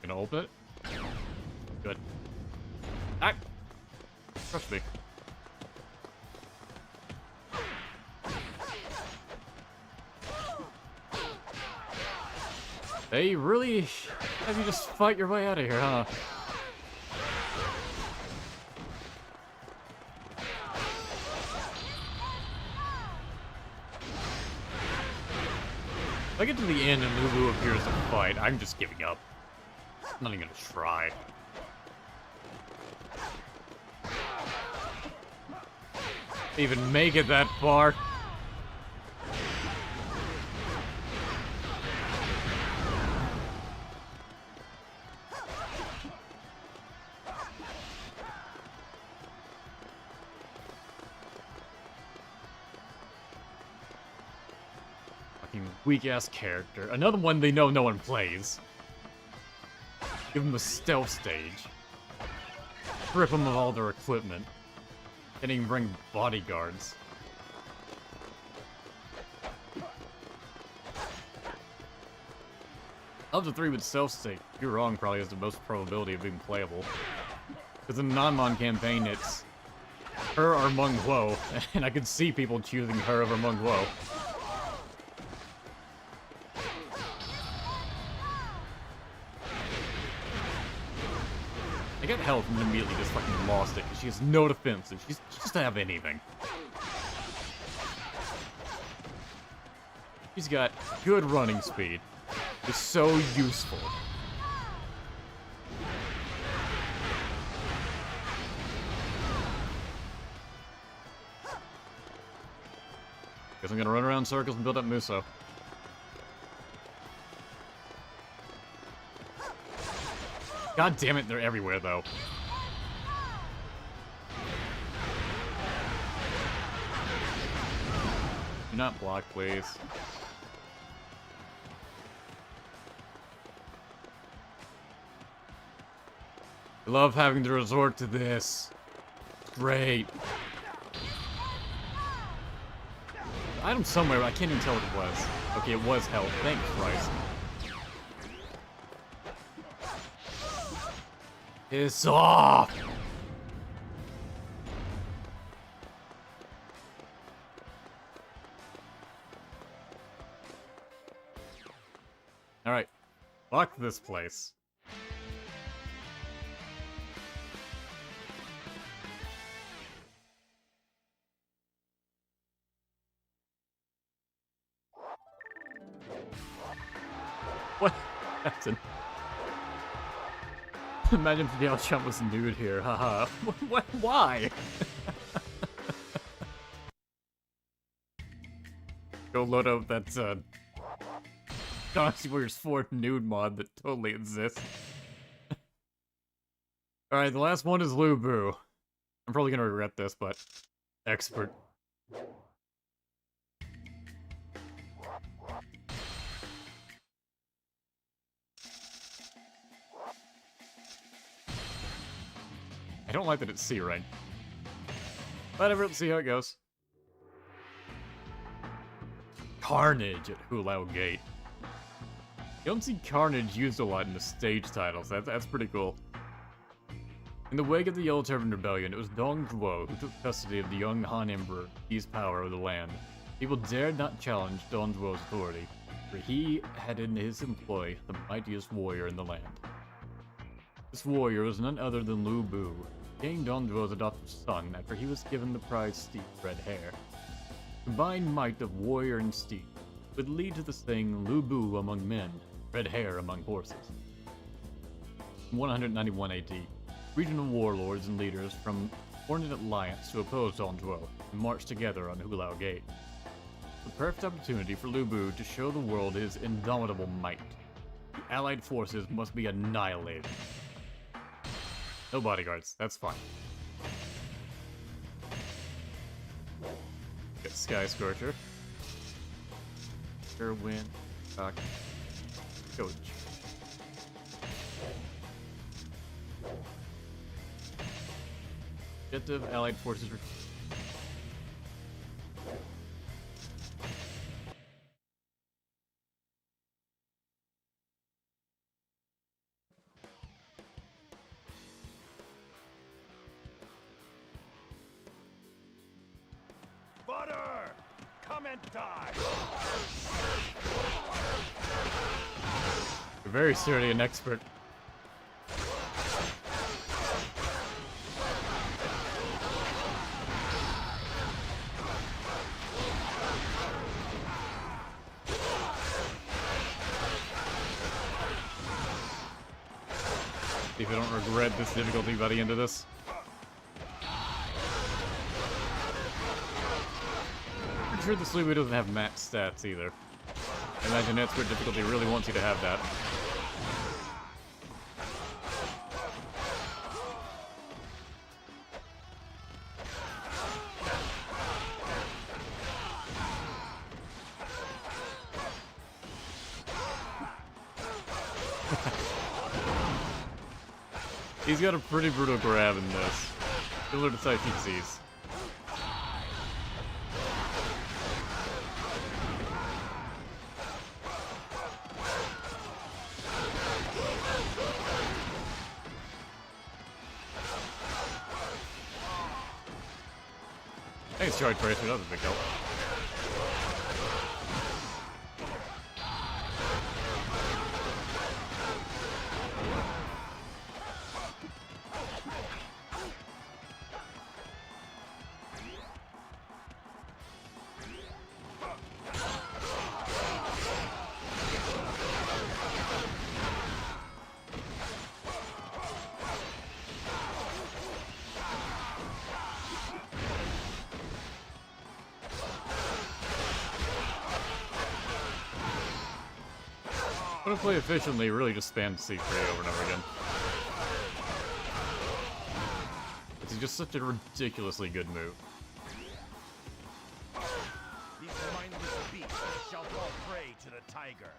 Gonna open it? Good. Ah! Trust me. They really have you just fight your way out of here, huh? If I get to the end and Lu Bu appears to fight, I'm just giving up. I'm not even gonna try. Even make it that far. Fucking weak-ass character. Another one they know no one plays. Give them a stealth stage. Strip them of all their equipment. Can't even bring bodyguards. Of the three with stealth stage, you're wrong, probably has the most probability of being playable. Because in the non-mon campaign, it's her or Meng Huo, and I could see people choosing her over Meng Huo. They got health and immediately just fucking lost it because she has no defense and she doesn't have anything. She's got good running speed. It's so useful. Guess I'm gonna run around in circles and build up Muso. God damn it, they're everywhere though. Do not block, please. I love having to resort to this. Great. Item somewhere, but I can't even tell what it was. Okay, it was health. Thank Christ. Piss off! Alright. Fuck this place. What happened? Imagine if Diaochan was nude here, haha. What? Why? Go load up that, Dynasty Warriors 4 nude mod that totally exists. Alright, the last one is Lu Bu. I'm probably gonna regret this, but... Expert. I don't like that it's C rank. Whatever, let's see how it goes. Carnage at Hulao Gate. You don't see Carnage used a lot in the stage titles, that's pretty cool. In the wake of the Yellow Turban Rebellion, it was Dong Zhuo who took custody of the young Han Emperor, seized power of the land. People dared not challenge Dong Zhuo's authority, for he had in his employ the mightiest warrior in the land. This warrior was none other than Lu Bu, King Dong Zhuo's adopted son after he was given the prized steed red hair. Combined might of warrior and steed would lead to the saying Lu Bu among men, red hair among horses. In 191 AD, regional warlords and leaders from formed an alliance to oppose Dong Zhuo and marched together on Hulao Gate. The perfect opportunity for Lu Bu to show the world his indomitable might. The allied forces must be annihilated. No bodyguards, that's fine. Get Sky Scorcher. Sure, win. Coach. Objective allied forces. Butter! Come and die! You're very sturdy and expert. See if I don't regret this difficulty by the end of this. Pretty sure this Lu Bu doesn't have max stats either. I imagine expert difficulty really wants you to have that. He's got a pretty brutal grab in this. Similar to Saifixi's. Thanks, Charge Tracer. That was a big help. Want to play efficiently, really just spam C3 over and over again. It's just such a ridiculously good move. These mindless beasts shall fall prey to the tiger.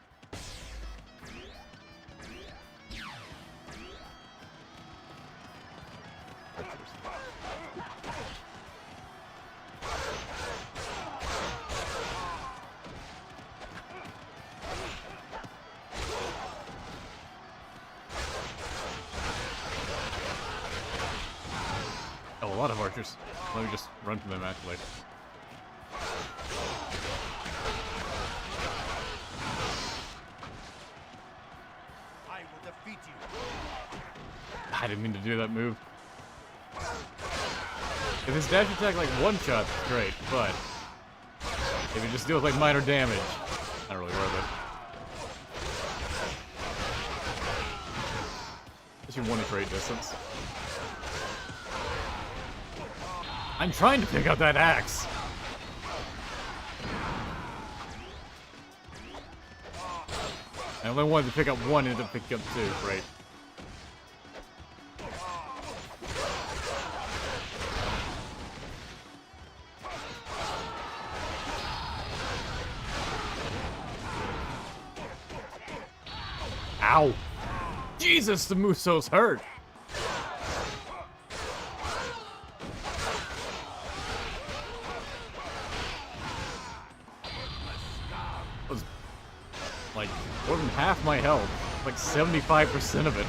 Oh, a lot of archers. Let me just run from them actually. I will defeat you. I didn't mean to do that move. If his dash attack like one shot, great, but if it just deals like minor damage, not really worth it. Especially one at great distance. I'm trying to pick up that axe. I only wanted to pick up one and ended up picking up two. Great. Ow! Jesus, the Muso's hurt! That was like more than half my health. Like 75% of it.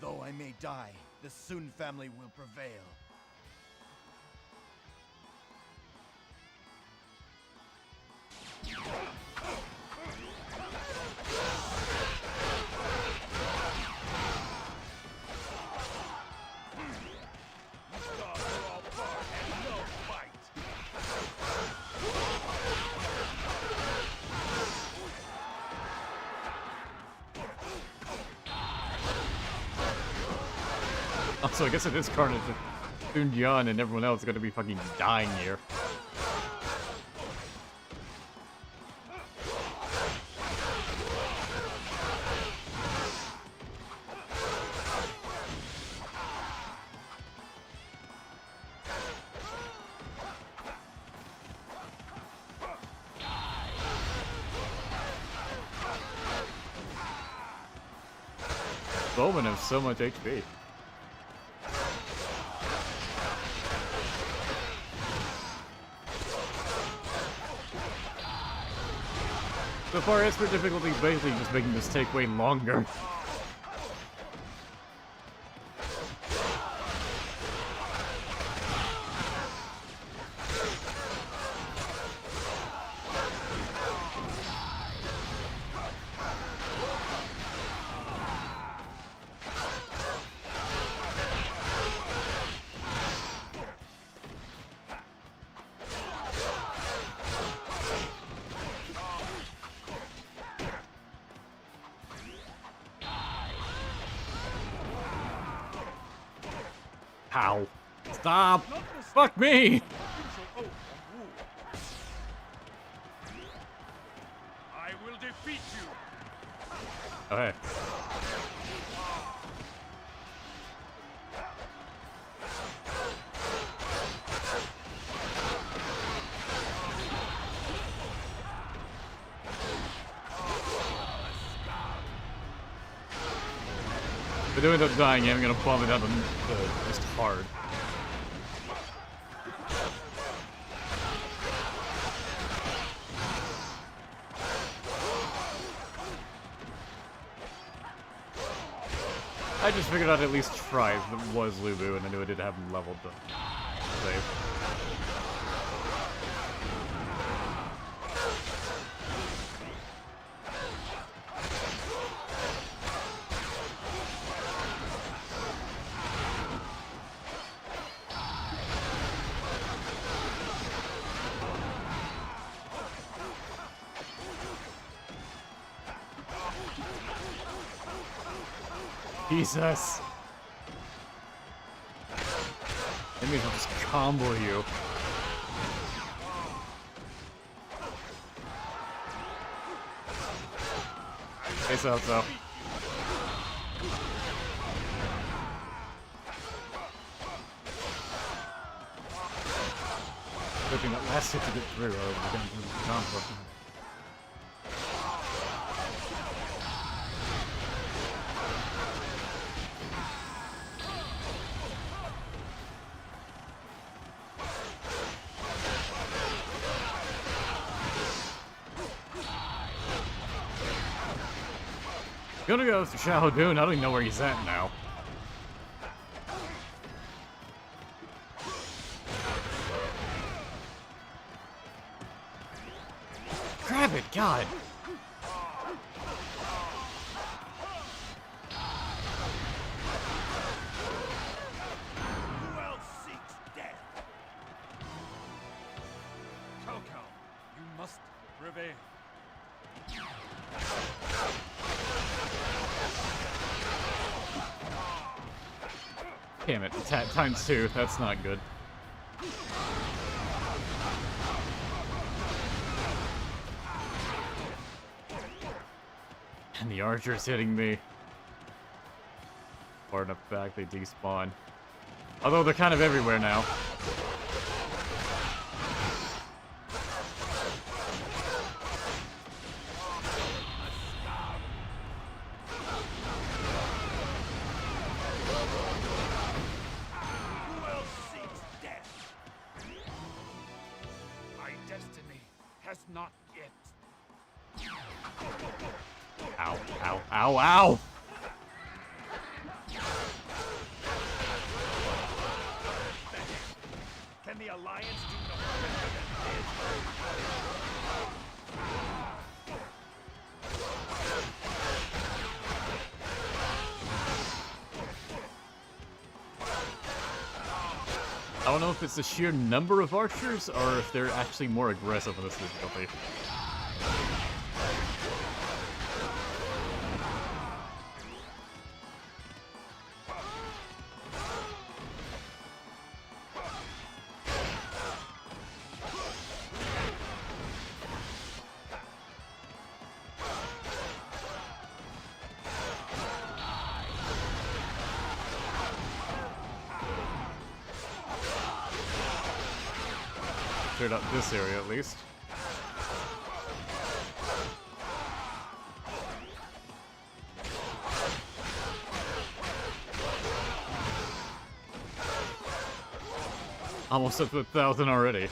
Though I may die, the Sun family will prevail. Also, I guess it is Carnage. Chang Jiang and everyone else is gonna be fucking dying here. Bowman has so much HP. So far, expert difficulty is basically just making this take way longer. How? Stop! Fuck me! I will defeat you. Okay. If I do end up dying, I'm gonna bomb it out just hard. I just figured I'd at least try if it was Lu Bu, and I knew I did have him leveled to save. Jesus. That means I'll just combo you. Hey, so. Hoping that last hit to get through, or we're going to conflict. Gonna go to Xiaogun. I don't even know where he's at now. Grab it, God! Who else seeks death? Cao Cao, you must prevail. Damn it, attack times 2. That's not good. And the archer's hitting me. Far enough back, they despawn. Although they're kind of everywhere now. Who else seeks death? My destiny has not yet. Ow, ow, ow, ow! Can the Alliance do no better than this? I don't know if it's the sheer number of archers, or if they're actually more aggressive in this difficulty. Cleared up this area at least. Almost up to 1,000 already.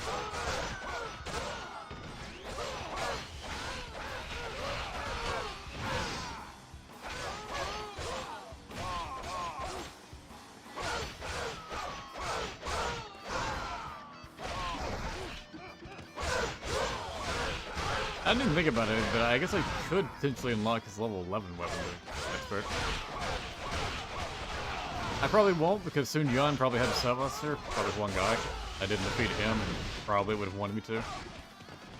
I didn't think about it, but I guess I could potentially unlock his level 11 weapon expert. I probably won't, because Sun Yuan probably had a sub-buster, probably one guy. I didn't defeat him, and probably would have wanted me to.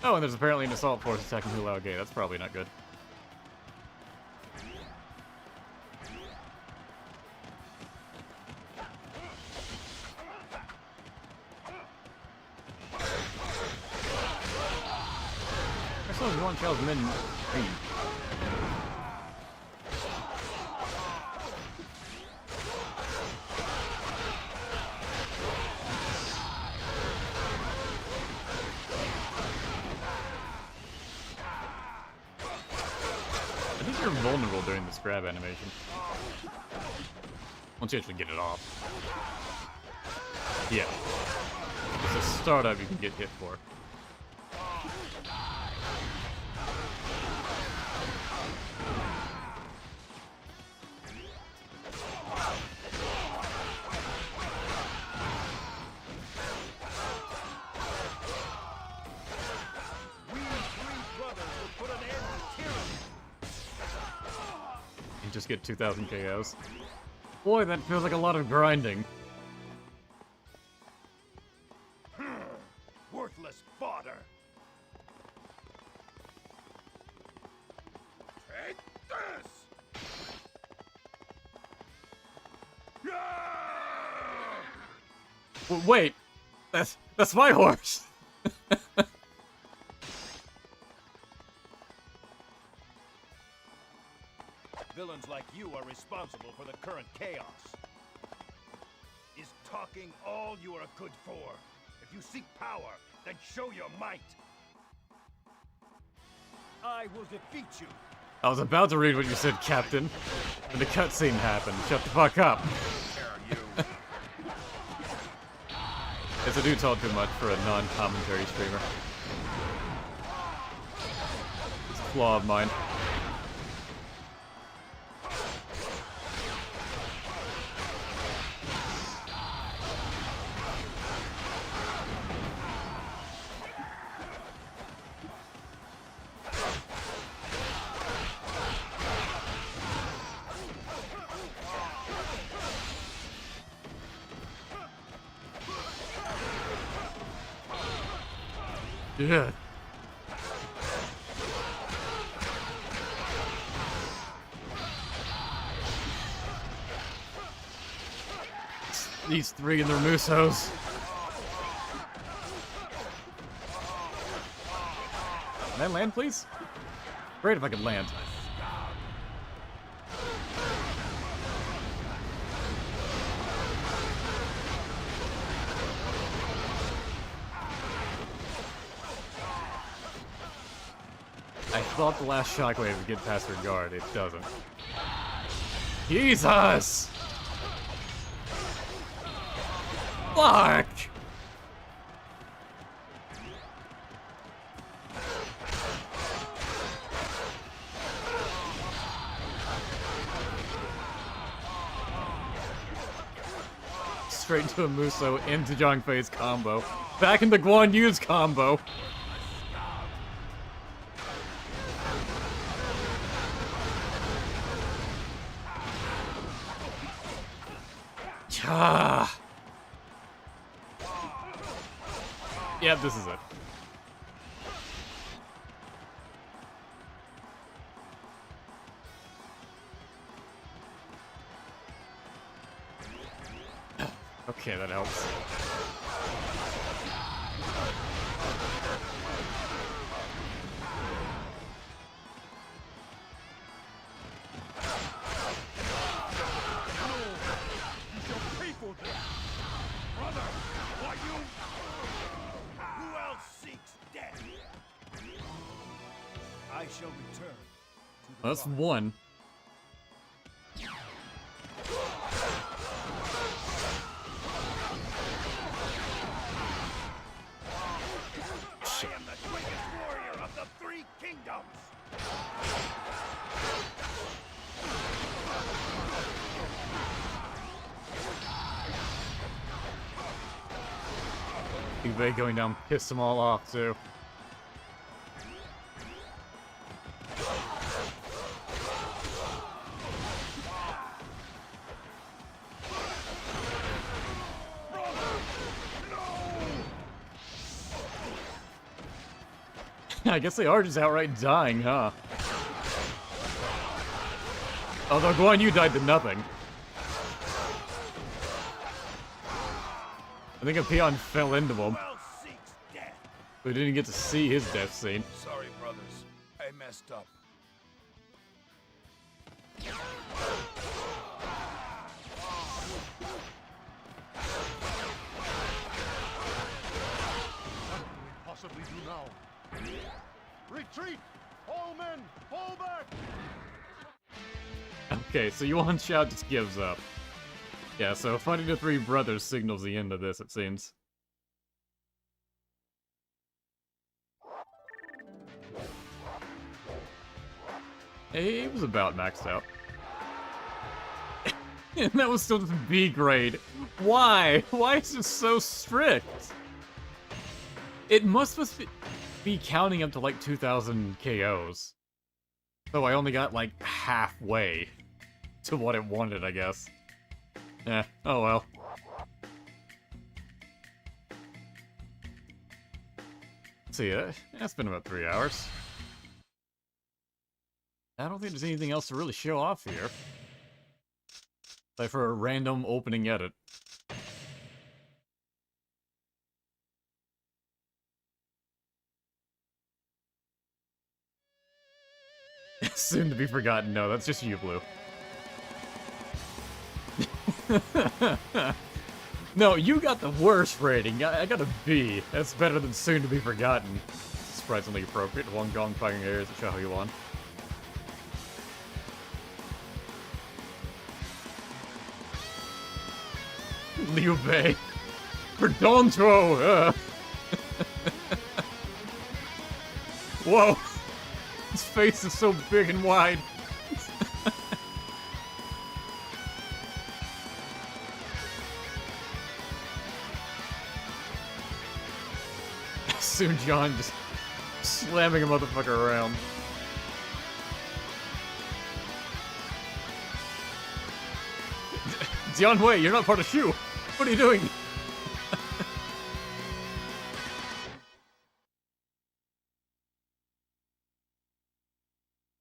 Oh, and there's apparently an assault force attacking Hulao Gate. That's probably not good. I saw Yuan Chao's men. I think you're vulnerable during this grab animation. Once you actually get it off. Yeah. It's a startup you can get hit for. Just get 2,000 KOs. Boy, that feels like a lot of grinding. Worthless fodder. Take this. Wait, that's my horse. like you are responsible for the current chaos. Is talking all you are good for? If you seek power, then show your might. I will defeat you. I was about to read what you said, Captain, when the cutscene happened. Shut the fuck up. Guess I do talk too much for a non-commentary streamer. It's a flaw of mine. Yeah. These three and their Musos. Can I land, please? Great if I could land. I thought the last shockwave would get past her guard. It doesn't. Jesus! Fuck! Straight into a Muso, into Zhang Fei's combo. Back into Guan Yu's combo. Ah. Yeah, this is it. Okay, that helps. Brother, what you? Who else seeks death? I shall return to the That's rock. one. I am the greatest warrior of the three kingdoms. He Fei going down pissed them all off too. I guess they are just outright dying, huh? Although Guan Yu died to nothing. I think a peon fell into him. We didn't get to see his death scene. Sorry, brothers. I messed up. What can we possibly do now? Retreat! All men, fall back! Okay, so Yuan Shao just gives up. Yeah, so fighting the three brothers signals the end of this, it seems. Hey, it was about maxed out. And that was still just B grade. Why? Why is it so strict? It must be counting up to like 2,000 KOs. So I only got like halfway to what it wanted, I guess. Eh, oh well. See, that's been about 3 hours. I don't think there's anything else to really show off here. Like for a random opening edit. Soon to be forgotten. No, that's just you, Blue. No, you got the worst rating. I got a B. That's better than soon to be forgotten. Surprisingly appropriate. Wong Gong fighting areas at Xiao Yuan. Liu Bei. For Dong Zhuo! Whoa! His face is so big and wide. Soon John just slamming a motherfucker around. Dian Wei, you're not part of Shu! What are you doing?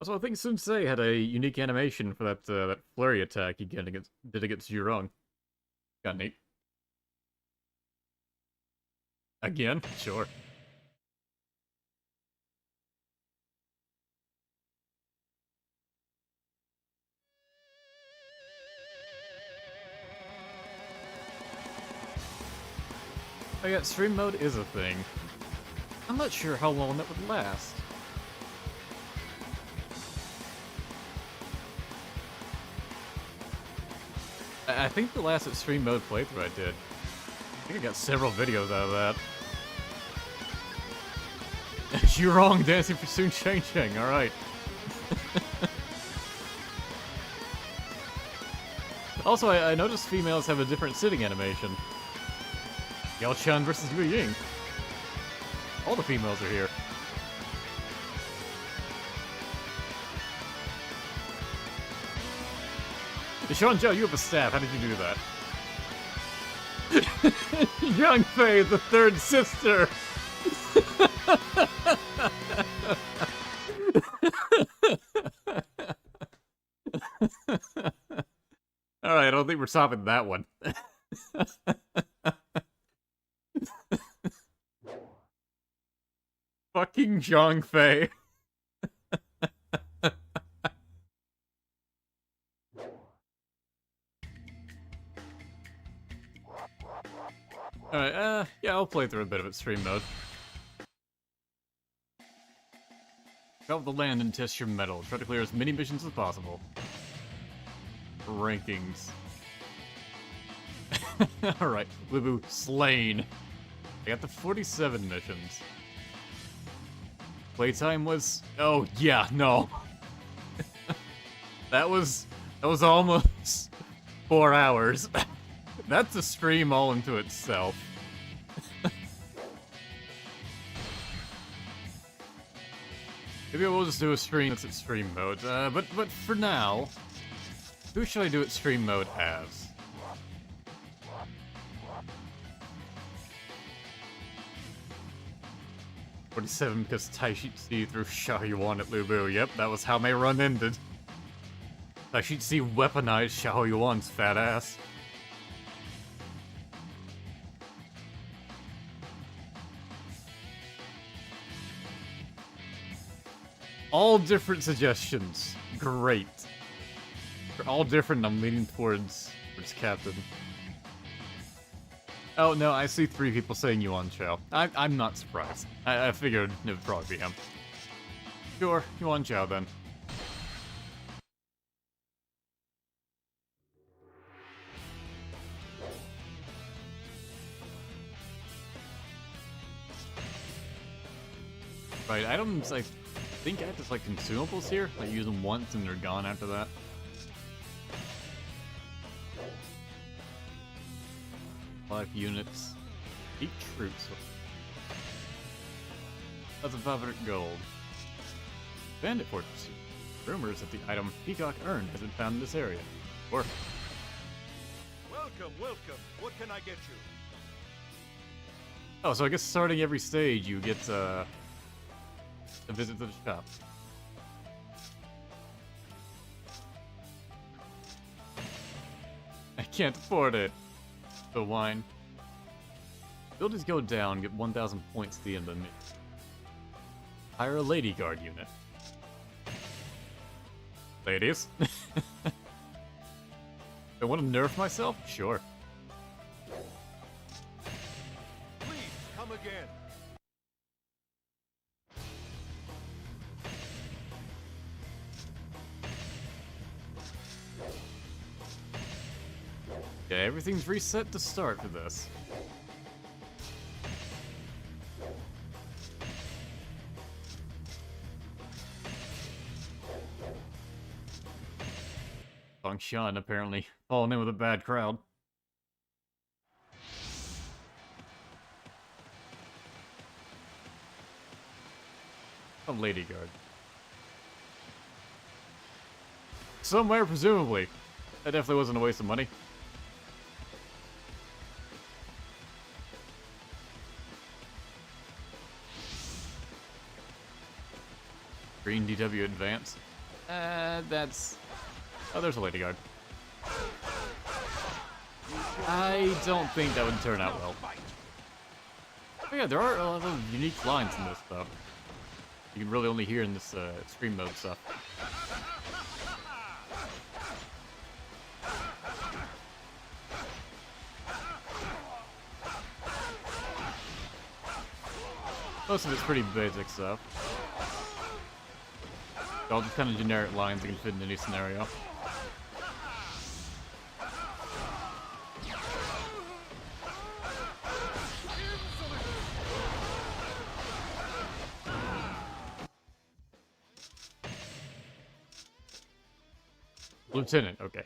Also, I think Sun Ce had a unique animation for that flurry attack he did against Zhuo. Got neat. Again? Sure. Oh yeah, stream mode is a thing. I'm not sure how long that would last. I think the last Xtreme mode playthrough I did. I think I got several videos out of that. You're wrong, dancing for soon Chang Jiang, alright. Also, I noticed females have a different sitting animation. Diaochan versus Liu Yong. All the females are here. Sean Zhao, you have a staff. How did you do that? Yang Fei, the third sister. Alright, I don't think we're stopping that one. Fucking Zhang Fei. Alright, yeah, I'll play through a bit of Xtreme mode. Travel the land and test your mettle. Try to clear as many missions as possible. Rankings. Alright, Lu Bu slain. I got the 47 missions. Playtime was... oh, yeah, no. that was almost 4 hours. That's a stream all into itself. Maybe we'll just do a stream that's Xtreme mode. But for now, who should I do Xtreme mode as? .47 because Taishitsi threw Xiao Yuan at Lu Bu. Yep, that was how my run ended. Taishitsi weaponized Xiao Yuan's fat ass. All different suggestions. Great. They're all different, I'm leaning towards Captain. Oh no, I see 3 people saying Yuan Chao. I'm not surprised. I figured it would probably be him. Sure, Yuan Chao then. Right, items, I think I have just like consumables here. I use them once and they're gone after that. Five units. 8 troops. That's 500 gold. Bandit fortress. Rumors that the item Peacock earned has been found in this area. Or Welcome, welcome. What can I get you? oh, so I guess starting every stage you get a visit to the shop. I can't afford it. The wine. Abilities go down, get 1,000 points at the end of the meet. Hire a lady guard unit. Ladies. I want to nerf myself? Sure. Please come again. Yeah, everything's reset to start for this. Tong Qiao apparently falling in with a bad crowd. A lady guard. Somewhere, presumably. That definitely wasn't a waste of money. Green DW advance. That's... Oh, there's a lady guard. I don't think that would turn out well. Oh yeah, there are a lot of unique lines in this, though. You can really only hear in this Xtreme mode stuff. Most of it's pretty basic stuff. All just kind of generic lines that can fit in any scenario. Lieutenant, okay.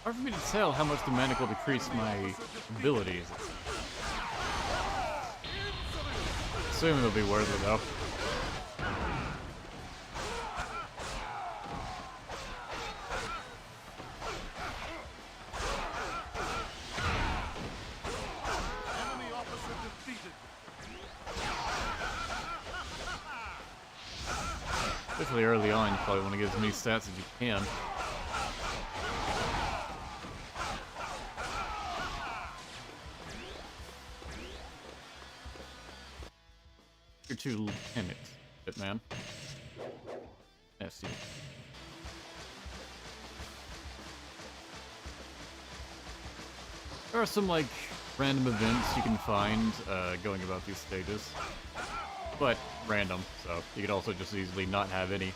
Hard for me to tell how much the manic will decrease my abilities. Assuming it'll be worth it though. Especially early on, you probably want to get as many stats as you can. You're too lieutenant, man. Yes, you. There are some, like, random events you can find going about these stages. But random, so you could also just easily not have any.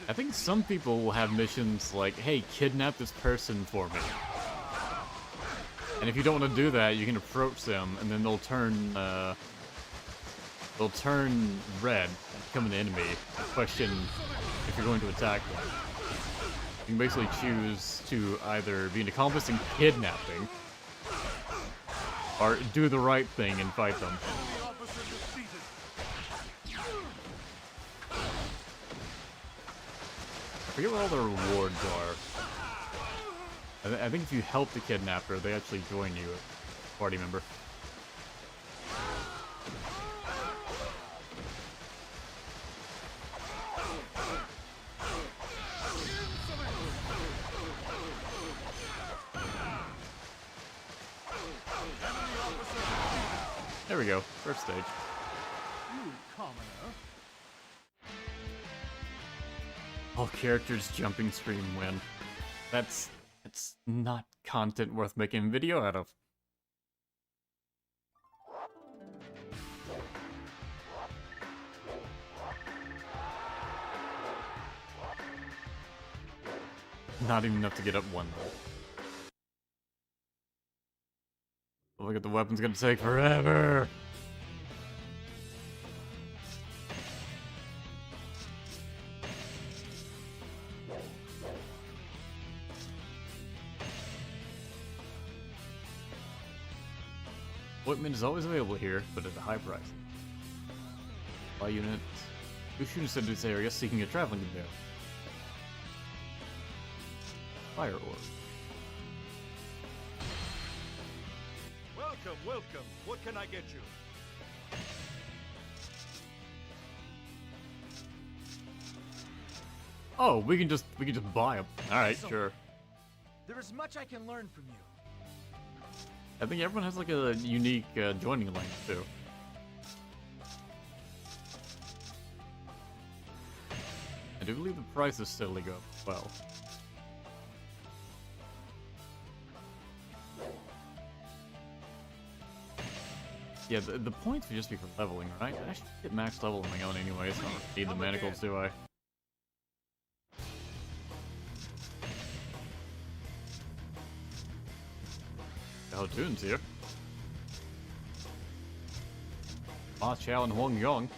I think some people will have missions like, hey, kidnap this person for me. And if you don't want to do that, you can approach them, and then they'll turn red and become an enemy. Question if you're going to attack them. You can basically choose to either be an accomplice in kidnapping, or do the right thing and fight them. I forget what all the rewards are. I think if you help the kidnapper, they actually join you, a party member. There we go, first stage. All characters jumping stream win. That's not content worth making a video out of. Not even enough to get up one level. Look at the weapon's gonna take forever. Equipment is always available here, but at a high price. Buy unit. Two students in this area seeking a traveling container. fire orb. Welcome, welcome. What can I get you? Oh, we can just buy them. All right, So- sure. There is much I can learn from you. I think everyone has like a unique joining link too. I do believe the prices steadily go up as well. Yeah, the points would just be for leveling, right? I should get max level on my own anyway, so I don't need the manacles, do I? How tunes here? Ma Chao and Huang Yong.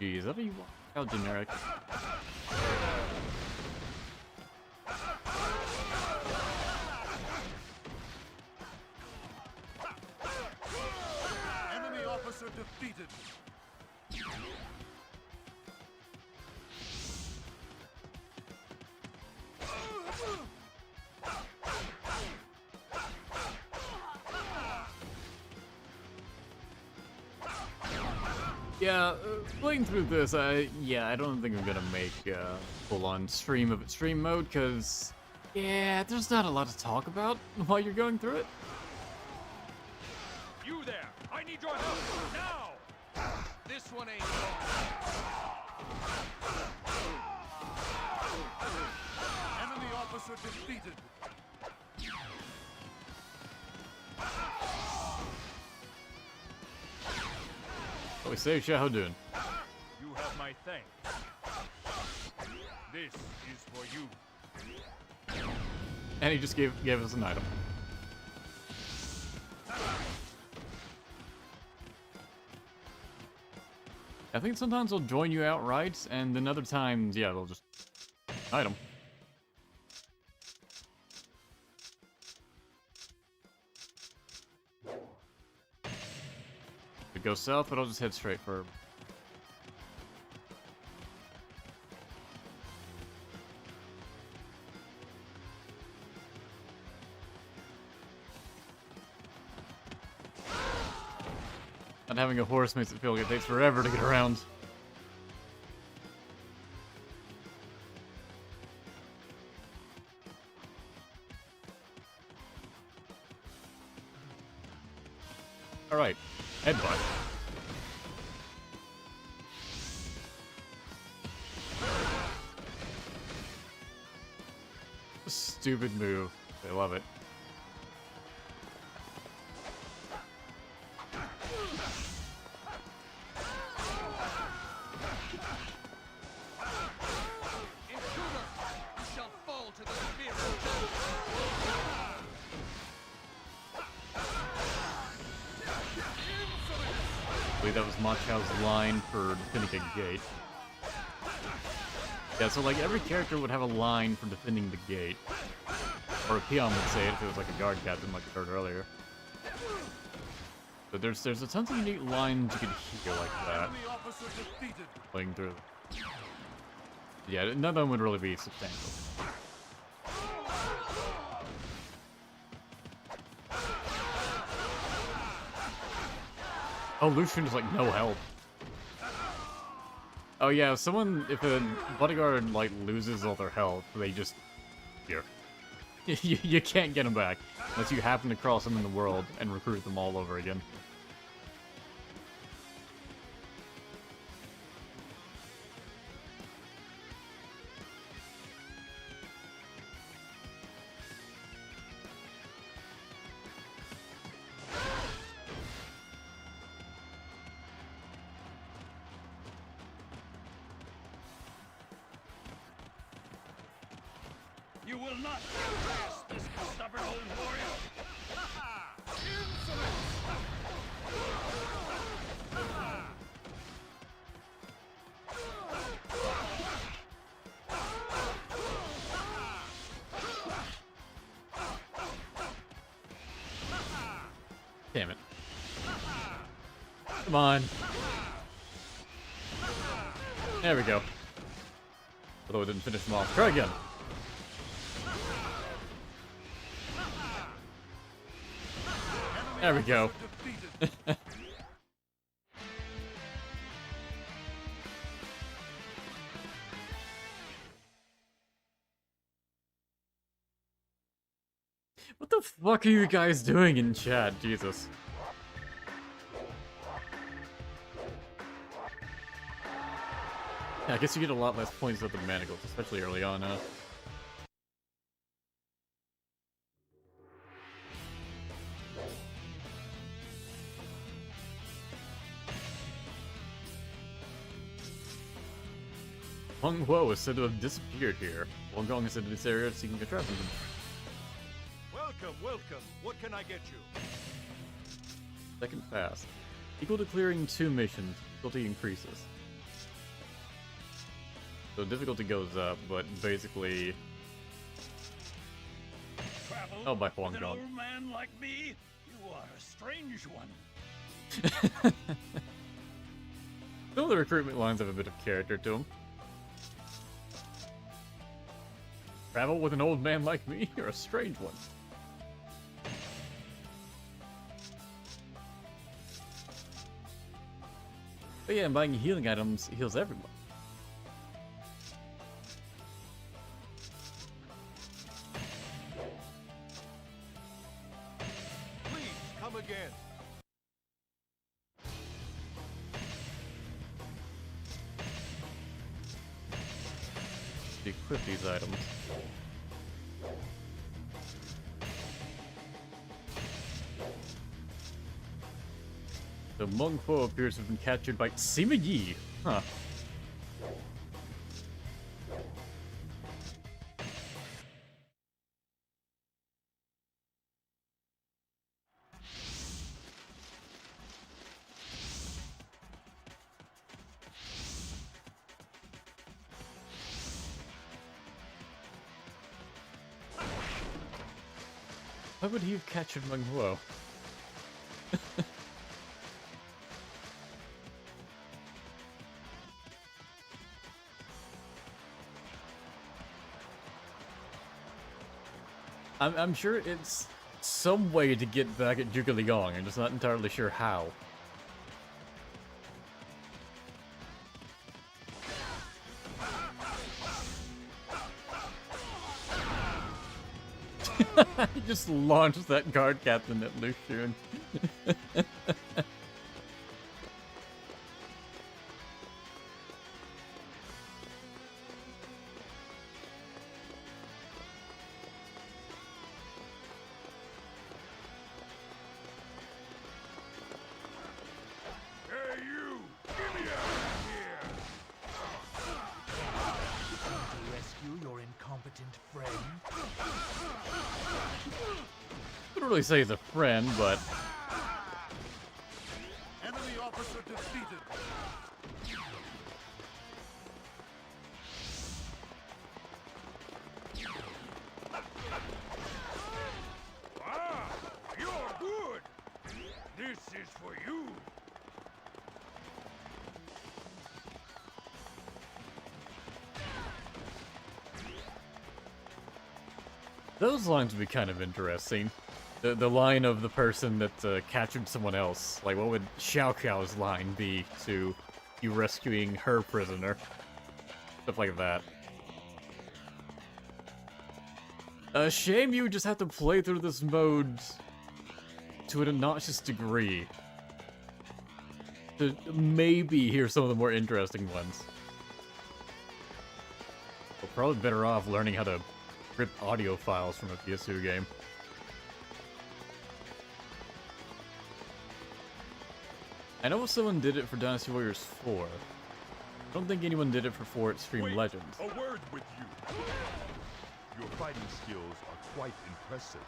Jeez, that'd be how generic. Enemy officer defeated. Yeah, playing through this, I don't think I'm gonna make full-on stream of Xtreme mode, because, yeah, there's not a lot to talk about while you're going through it. You there! I need your help now! This one ain't Enemy officer defeated. What we say, Xiahou Dun? You have my thanks. This is for you. And he just gave us an item. I think sometimes they'll join you outright, and then other times, yeah, they'll just item. If it goes south, but I'll just head straight for. Not having a horse makes it feel like it takes forever to get around. Alright, headbutt. Stupid move. I love it. That was Ma Chao's line for defending a gate. Yeah, so like every character would have a line for defending the gate. Or a peon would say it if it was like a guard captain like I heard earlier. But there's a tons of unique lines you could hear like that. Playing through. Yeah, none of them would really be substantial. Oh, Lucian is like no help. Oh yeah, if a bodyguard like loses all their health, they just here. you can't get them back unless you happen to cross them in the world and recruit them all over again. You will not outlast this stubborn old warrior! Insolence! Damn it. Come on. There we go. Although it didn't finish him off. Try again. There we go. What the fuck are you guys doing in chat? Jesus. Yeah, I guess you get a lot less points with the manacles, especially early on, Hong Huo is said to have disappeared here. Wong Gong is said to this area seeking a trap. Welcome, welcome. What can I get you? Second fast. Equal to clearing 2 missions, difficulty increases. So difficulty goes up, but basically... Travel Oh, by Huang with an Gong. old man like me? You are a strange one. Some of the recruitment lines have a bit of character to them. Travel with an old man like me? You're a strange one. But yeah, buying healing items heals everyone. Please, come again. To equip these items. The Meng Huo appears to have been captured by Sima Yi. Huh. Why would he have captured Meng Huo? I'm sure it's some way to get back at Zhuge Liang. I'm just not entirely sure how. He just launched that guard captain at Lu Xun. Hey, you! Get me out of here! To rescue your incompetent friend? I wouldn't really say he's a friend, but Enemy officer defeated. Ah, you're good. This is for you. those lines would be kind of interesting. The line of the person that captured someone else. Like, what would Xiao Qiao's line be to you rescuing her prisoner? Stuff like that. Shame you just have to play through this mode to an obnoxious degree to maybe hear some of the more interesting ones. We're probably better off learning how to rip audio files from a PS2 game. I know someone did it for Dynasty Warriors 4. I don't think anyone did it for 4 Xtreme Wait, Legends. a word with you. Your fighting skills are quite impressive.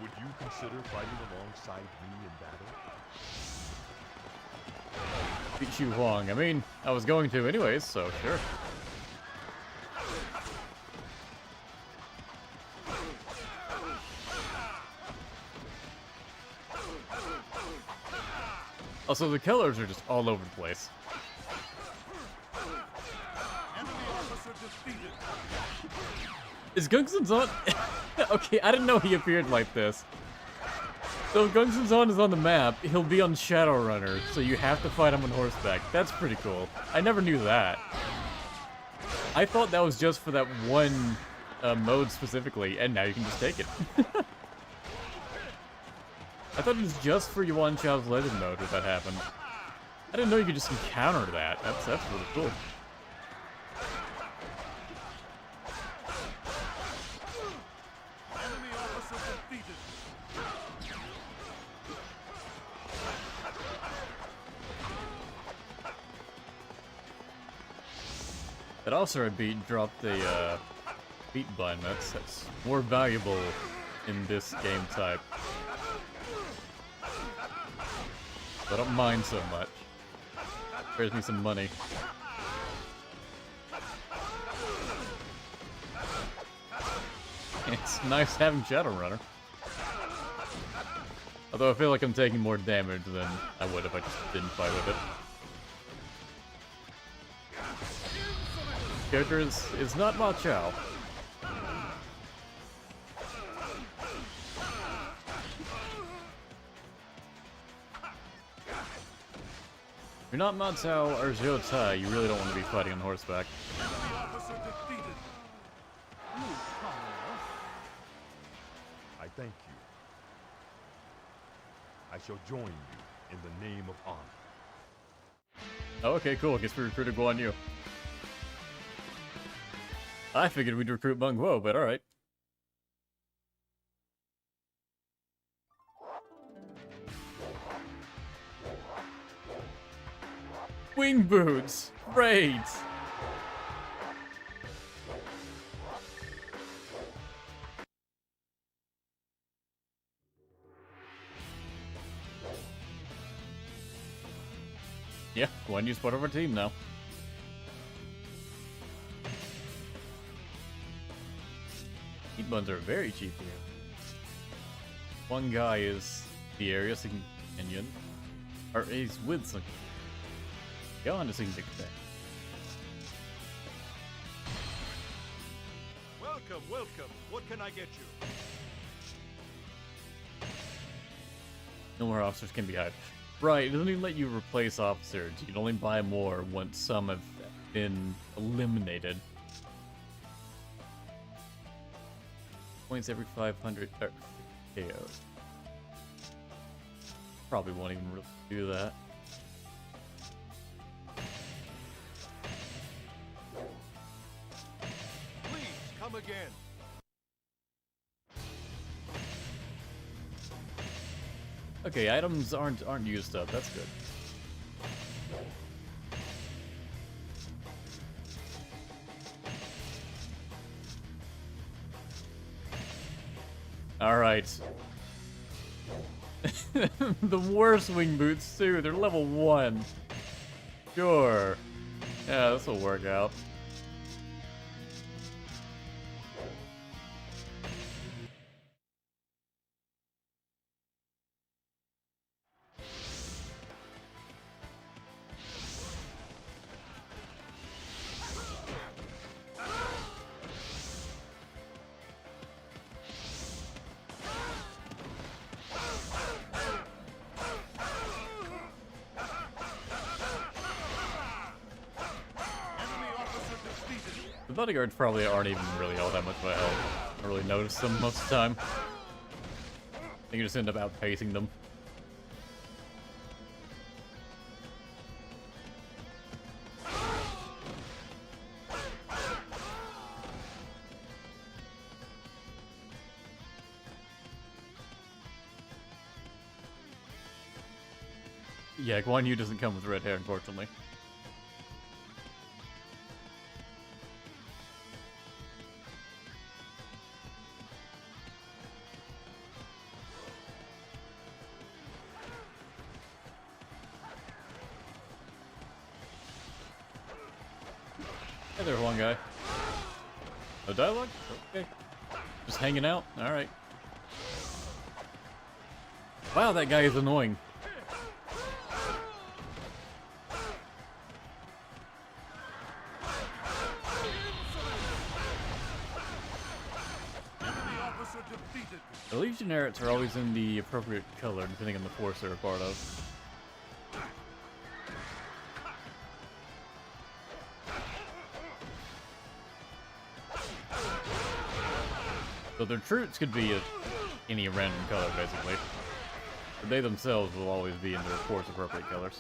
Would you consider fighting alongside me in battle? Beat Xu Huang. I mean, I was going to anyways, so sure. Also, the killers are just all over the place. Is Gungsun Zon? Okay, I didn't know he appeared like this. So if Gungsun Zon is on the map, he'll be on Shadowrunner, so you have to fight him on horseback. That's pretty cool. I never knew that. I thought that was just for that one mode specifically, and now you can just take it. I thought it was just for Yuan Chao's Legend mode that that happened. I didn't know you could just encounter that. That's really cool. That also I beat dropped the beat button. That's more valuable in this game type. I don't mind so much. Spares me some money. It's nice having Shadowrunner. Although I feel like I'm taking more damage than I would if I just didn't fight with it. Character is not Ma Chao. If you're not Ma Chao or Zhuo Tai, you really don't want to be fighting on horseback. I thank you. I shall join you in the name of honor. Oh, okay, cool. Guess we recruited Guan Yu. I figured we'd recruit Meng Guo, but alright. Wing boots! Great! Yeah, Guan Yu's part of our team now. Heat buns are very cheap here. One guy is the area companion, or he's with some. Go on to sing the thing. Welcome, welcome. What can I get you? No more officers can be hired. Right, it doesn't even let you replace officers. You can only buy more once some have been eliminated. Points every 500 KOs. Probably won't even really do that. Please come again. Okay, items aren't used up. That's good. All right. The worst wing boots too. They're level 1. Sure. Yeah, this will work out. The bodyguards probably aren't even really all that much of a help. I don't really notice them most of the time. I think you just end up outpacing them. Yeah, Guan Yu doesn't come with red hair, unfortunately. Hey there, one guy. No dialogue? Okay. Just hanging out? Alright. Wow, that guy is annoying. The Legionnaires are always in the appropriate color, depending on the force they're a part of. So their troops could be any random color, basically. But they themselves will always be in their force-appropriate colors.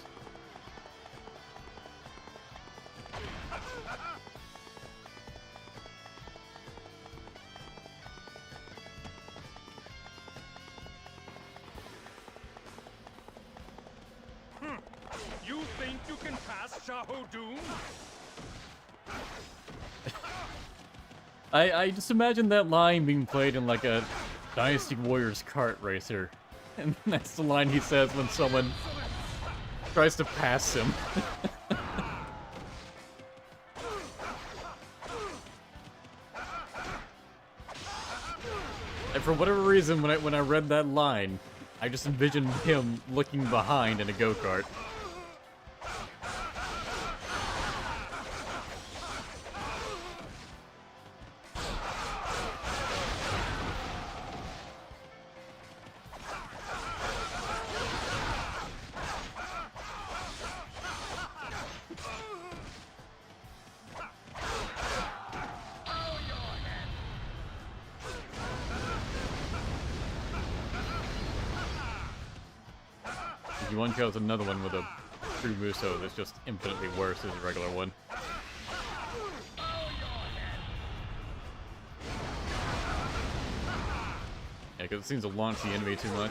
You think you can pass Shahodoon? I just imagine that line being played in like a Dynasty Warriors kart racer. And that's the line he says when someone tries to pass him. And for whatever reason, when I read that line, I just envisioned him looking behind in a go-kart. One kills another one with a true Muso that's just infinitely worse than the regular one. Yeah, because it seems to launch the enemy too much.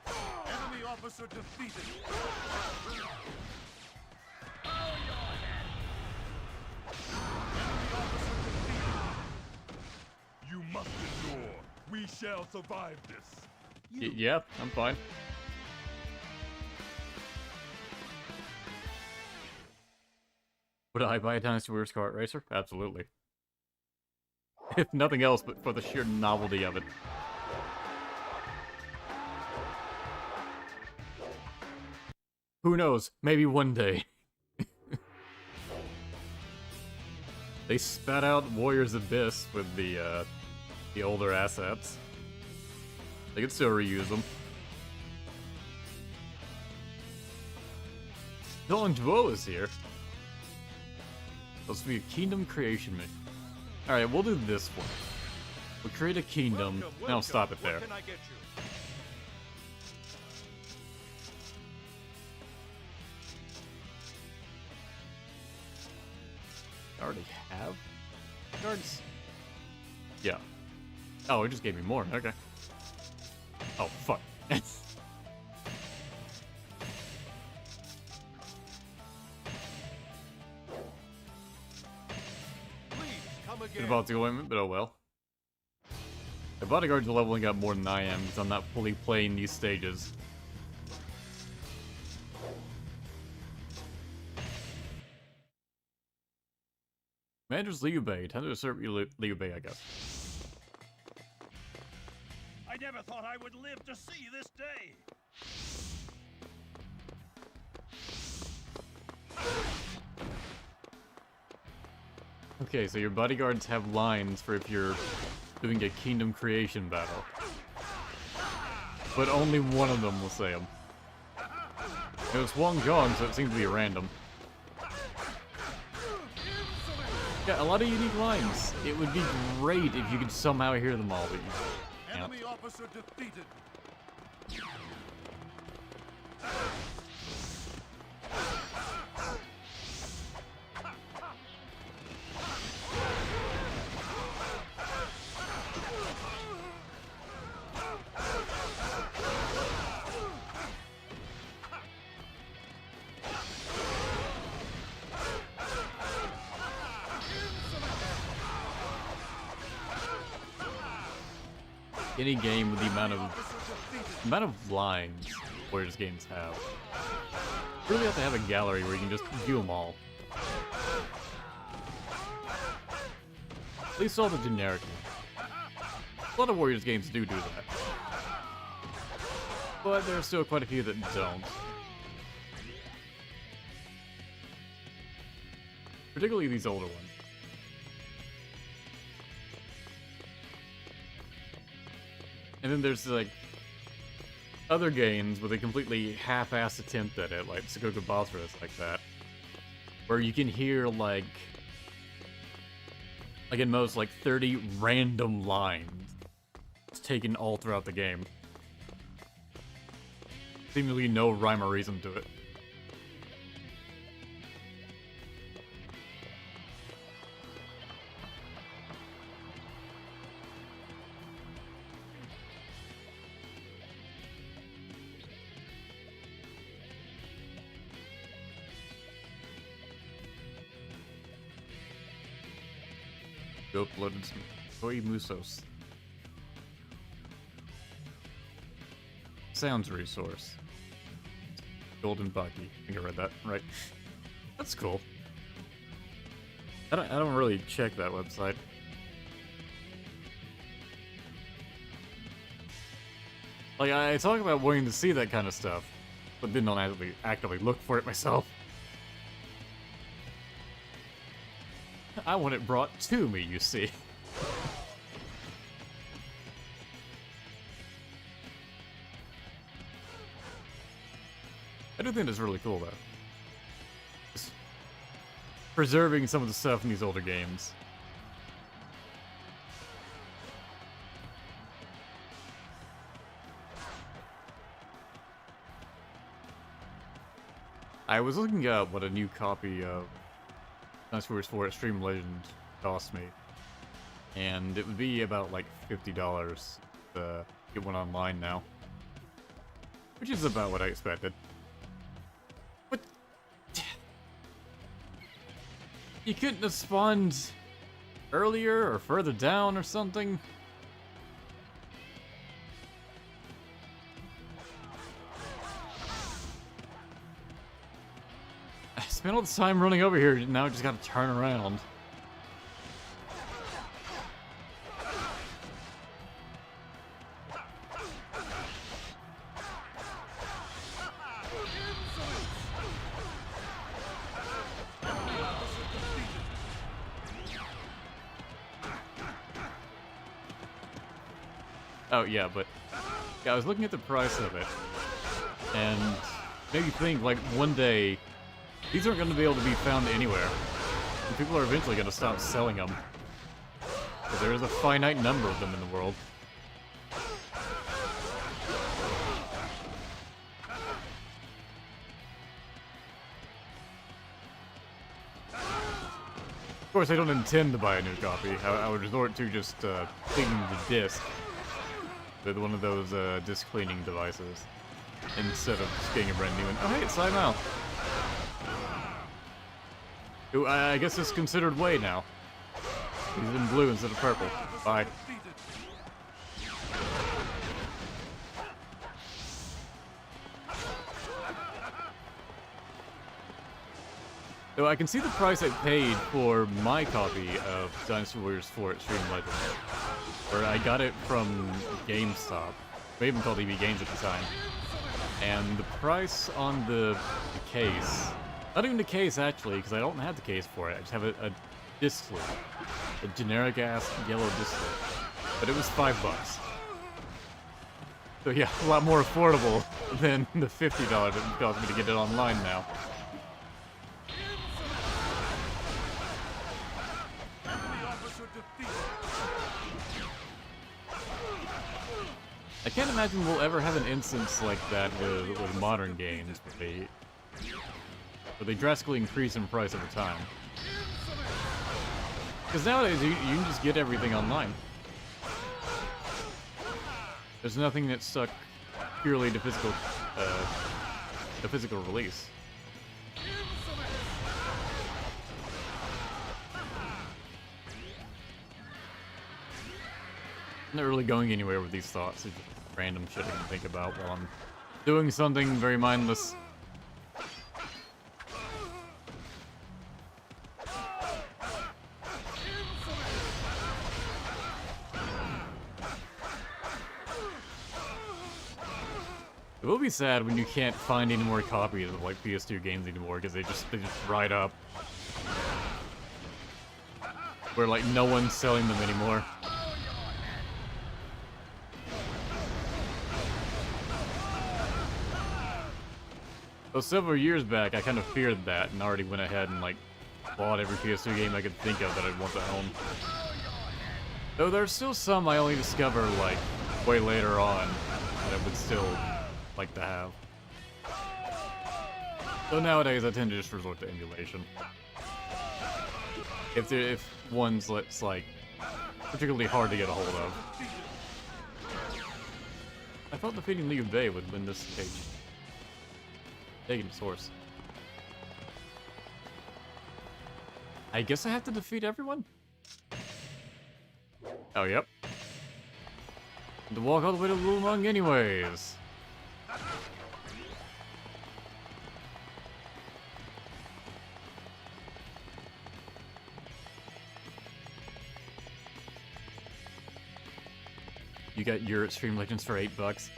Enemy officer defeated. You must endure. We shall survive this. Yeah, I'm fine. Would I buy a Dynasty Warriors kart racer? Absolutely. If nothing else, but for the sheer novelty of it. Who knows? Maybe one day. They spat out Warriors Abyss with the older assets. They could still reuse them. Zhuo is here. Supposed to be a kingdom creation mission. Alright, we'll do this one. We'll create a kingdom, and I'll stop it there. What can I get you? I already have guards. Yeah. Oh, it just gave me more. Okay. Oh, fuck. Good about the alignment, but oh well. The bodyguards are leveling up more than I am, because I'm not fully playing these stages. Commander's Liu Bei. Time to assert Liu Bei, I guess. I never thought I would live to see this day. Okay, so your bodyguards have lines for if you're doing a kingdom creation battle. But only one of them will say them. It was Wang Zhong, so it seems to be random. Yeah, a lot of unique lines. It would be great if you could somehow hear them all, but you can't. Enemy officer defeated. Any game with the amount of lines Warriors games have. You really have to have a gallery where you can just view them all. At least all the generic ones. A lot of Warriors games do that. But there are still quite a few that don't. Particularly these older ones. And then there's like other games with a completely half-assed attempt at it, like Sugoku Boss Rush, like that, where you can hear like at most like 30 random lines taken all throughout the game. Seemingly no rhyme or reason to it. Go uploaded some Toy Musos. Sounds resource. Golden Bucky. I think I read that right. That's cool. I don't really check that website. Like, I talk about wanting to see that kind of stuff, but then don't actively look for it myself. I want it brought to me, you see. I do think it's really cool, though. Just preserving some of the stuff in these older games. I was looking up what a new copy of Dynasty Warriors 4 Xtreme Legends cost me, and it would be about like $50 to get one online now, which is about what I expected. But you couldn't have spawned earlier or further down or something? I spent all this time running over here, now I just gotta turn around. Oh yeah, but yeah, I was looking at the price of it, and made me think, like, one day these aren't going to be able to be found anywhere, and people are eventually going to stop selling them, because there is a finite number of them in the world. Of course, I don't intend to buy a new copy. I would resort to just cleaning the disc with one of those disc cleaning devices instead of just getting a brand new one. Oh, hey, it's Sai Mao. Who I guess is considered Wei now. He's in blue instead of purple. Bye. So I can see the price I paid for my copy of Dynasty Warriors 4 Extreme Legends, where I got it from GameStop. They even called EB Games at the time. And the price on the case, not even the case actually, because I don't have the case for it. I just have a disc sleeve, a generic ass yellow disc sleeve. But it was $5. So yeah, a lot more affordable than the $50 it would cost me to get it online now. I can't imagine we'll ever have an instance like that with modern games, where they drastically increase in price over time. Because nowadays you can just get everything online. There's nothing that's stuck purely to physical release. I'm not really going anywhere with these thoughts. It's just random shit I can think about while I'm doing something very mindless. It will be sad when you can't find any more copies of like PS2 games anymore, because they just ride up. Where like no one's selling them anymore. So several years back, I kind of feared that and already went ahead and like bought every PS2 game I could think of that I'd want to own. Though there's still some I only discover like way later on that I would still like to have. So nowadays I tend to just resort to emulation. If one's that's like particularly hard to get a hold of. I thought defeating Liu Bei would win this stage. Taking his horse. I guess I have to defeat everyone? Oh, yep. To walk all the way to Liu Yong anyways. You got your Xtreme Legends for $8.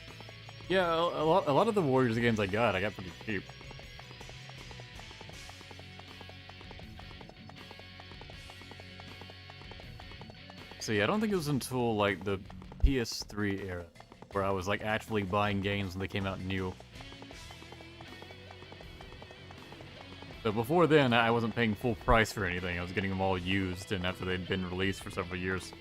Yeah, a lot of the Warriors games I got pretty cheap. So yeah, I don't think it was until like the PS3 era where I was like actually buying games when they came out new. So before then, I wasn't paying full price for anything. I was getting them all used and after they'd been released for several years.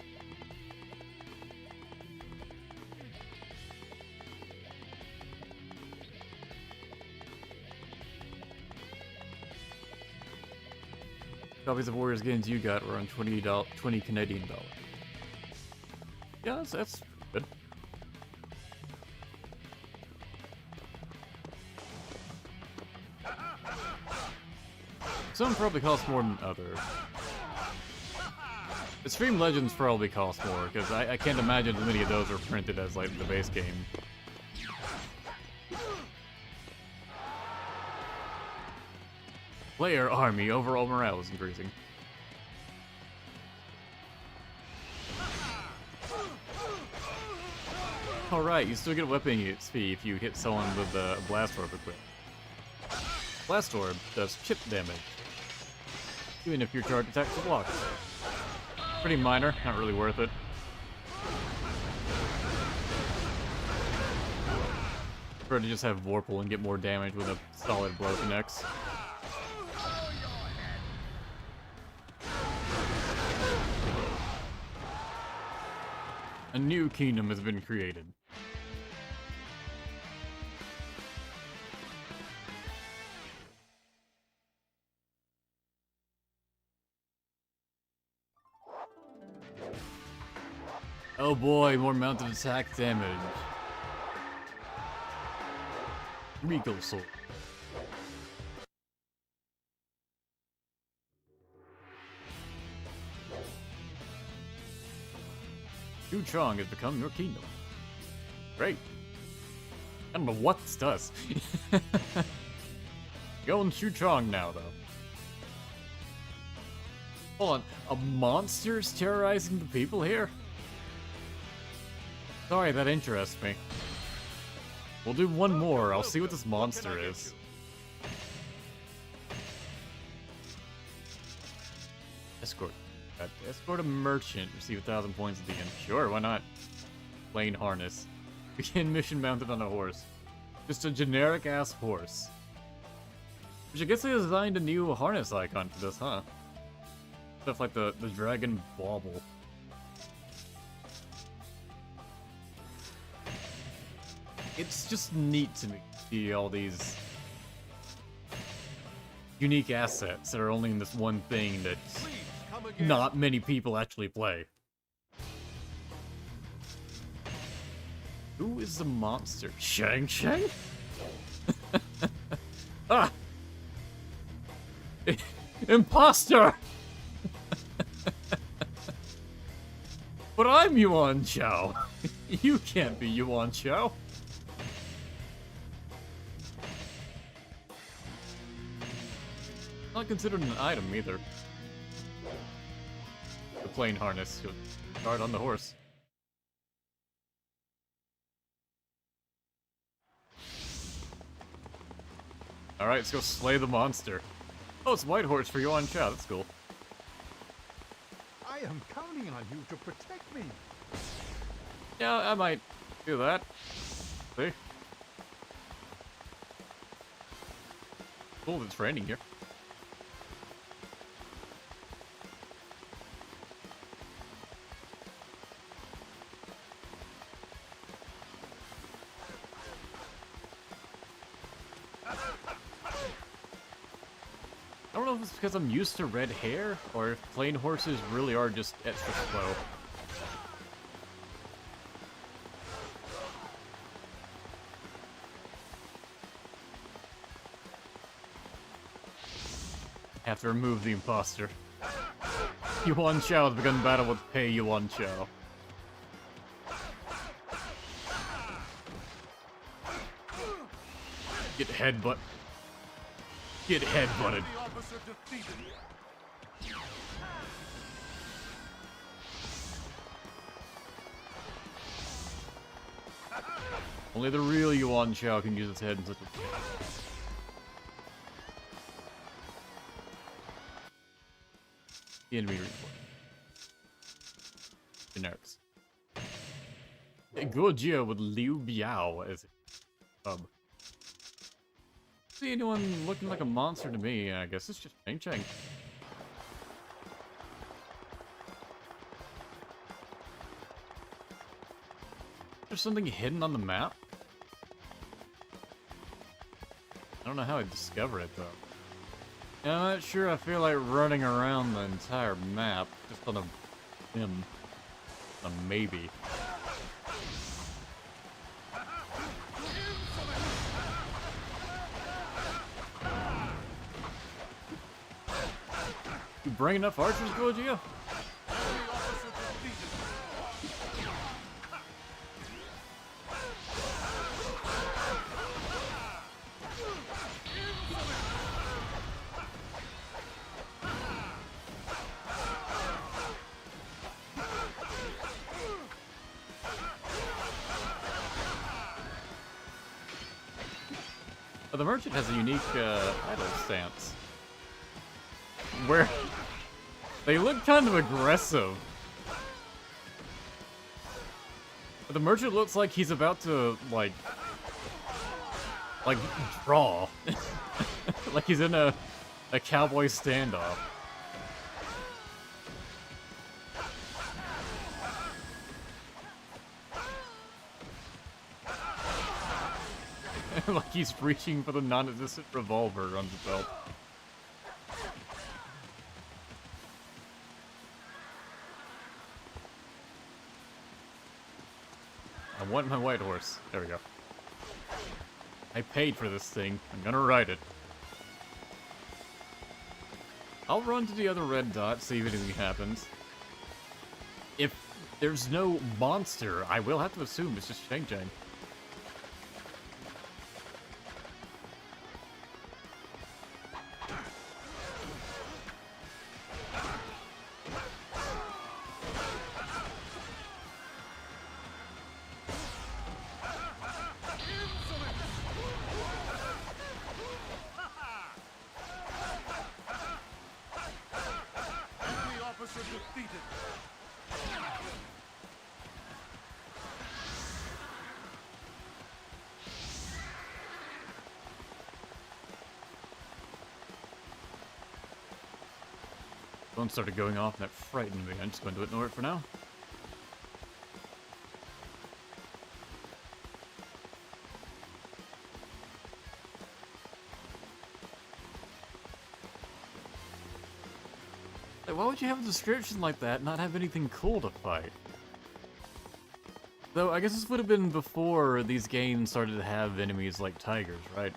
Copies of Warriors games you got were on $20 Canadian dollars. Yeah, that's good. Some probably cost more than others. Xtreme Legends probably cost more, because I can't imagine as many of those are printed as like the base game. Player army, overall morale is increasing. Alright, you still get weapon XP if you hit someone with a Blast Orb equipped. Blast Orb does chip damage, even if your charge attacks are blocked. Pretty minor, not really worth it. Prefer to just have Vorpal and get more damage with a solid blow connects. A new kingdom has been created. Oh boy, more mounted attack damage. Regal Sword. Xu Chong has become your kingdom. Great. I don't know what this does. Go on Xu Chong now, though. Hold on, a monster's terrorizing the people here? Sorry, that interests me. We'll do one more, I'll see what this monster is. Escort. Escort a merchant, receive 1,000 points at the end. Sure, why not? Plain harness. Begin mission mounted on a horse. Just a generic-ass horse. Which I guess they designed a new harness icon for this, huh? Stuff like the dragon bauble. It's just neat to me to see all these unique assets that are only in this one thing that not many people actually play. Who is the monster? Chang Jiang? Ah! Imposter! But I'm Yuan Chao. You can't be Yuan Chao. Not considered an item either. The plain harness. You'll start on the horse. Alright, let's go slay the monster. Oh, it's White Horse for Yuan Chao. That's cool. I am counting on you to protect me. Yeah, I might do that. See? Cool, it's raining here. I don't know if it's because I'm used to red hair, or if plain horses really are just extra slow. Have to remove the imposter. Yuan Chao has begun battle with Pei Yuan Chao. Get headbutt. Get headbutted. Only the real Yuan Chao can use its head in such a... Enemy report. Generics. Gojia with Liu Biao as a hub. See anyone looking like a monster to me? I guess it's just Chang Jiang. There's something hidden on the map? I don't know how I discover it though. Yeah, I'm not sure I feel like running around the entire map just on a whim. A maybe. You bring enough archers, Gojia? The merchant has a unique idle stance, where they look kind of aggressive. But the merchant looks like he's about to like draw, like he's in a cowboy standoff. Like he's reaching for the non-existent revolver on his belt. I want my white horse. There we go. I paid for this thing. I'm gonna ride it. I'll run to the other red dot, see if anything happens. If there's no monster, I will have to assume it's just Chang Jiang. Phone started going off and that frightened me. I'm just going to ignore it for now. Like, why would you have a description like that and not have anything cool to fight? Though, I guess this would have been before these games started to have enemies like tigers, right?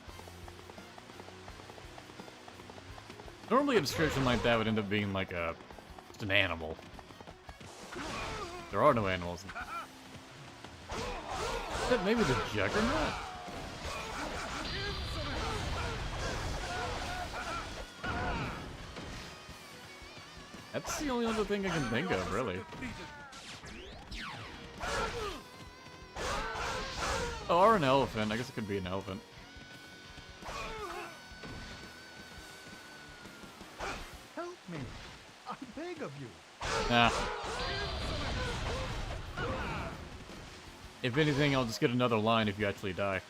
Normally a description like that would end up being like just an animal. There are no animals. Is that maybe the Juggernaut? That's the only other thing I can think of, really. Oh, or an elephant. I guess it could be an elephant. Me. I beg of you. Nah. If anything, I'll just get another line if you actually die.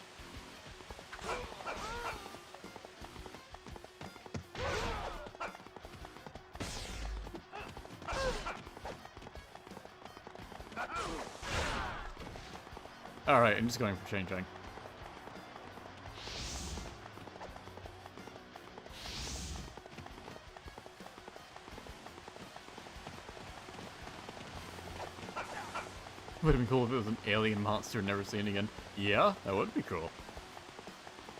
Alright, I'm just going for Chang Jiang. Would have been cool if it was an alien monster never seen again. Yeah, that would be cool.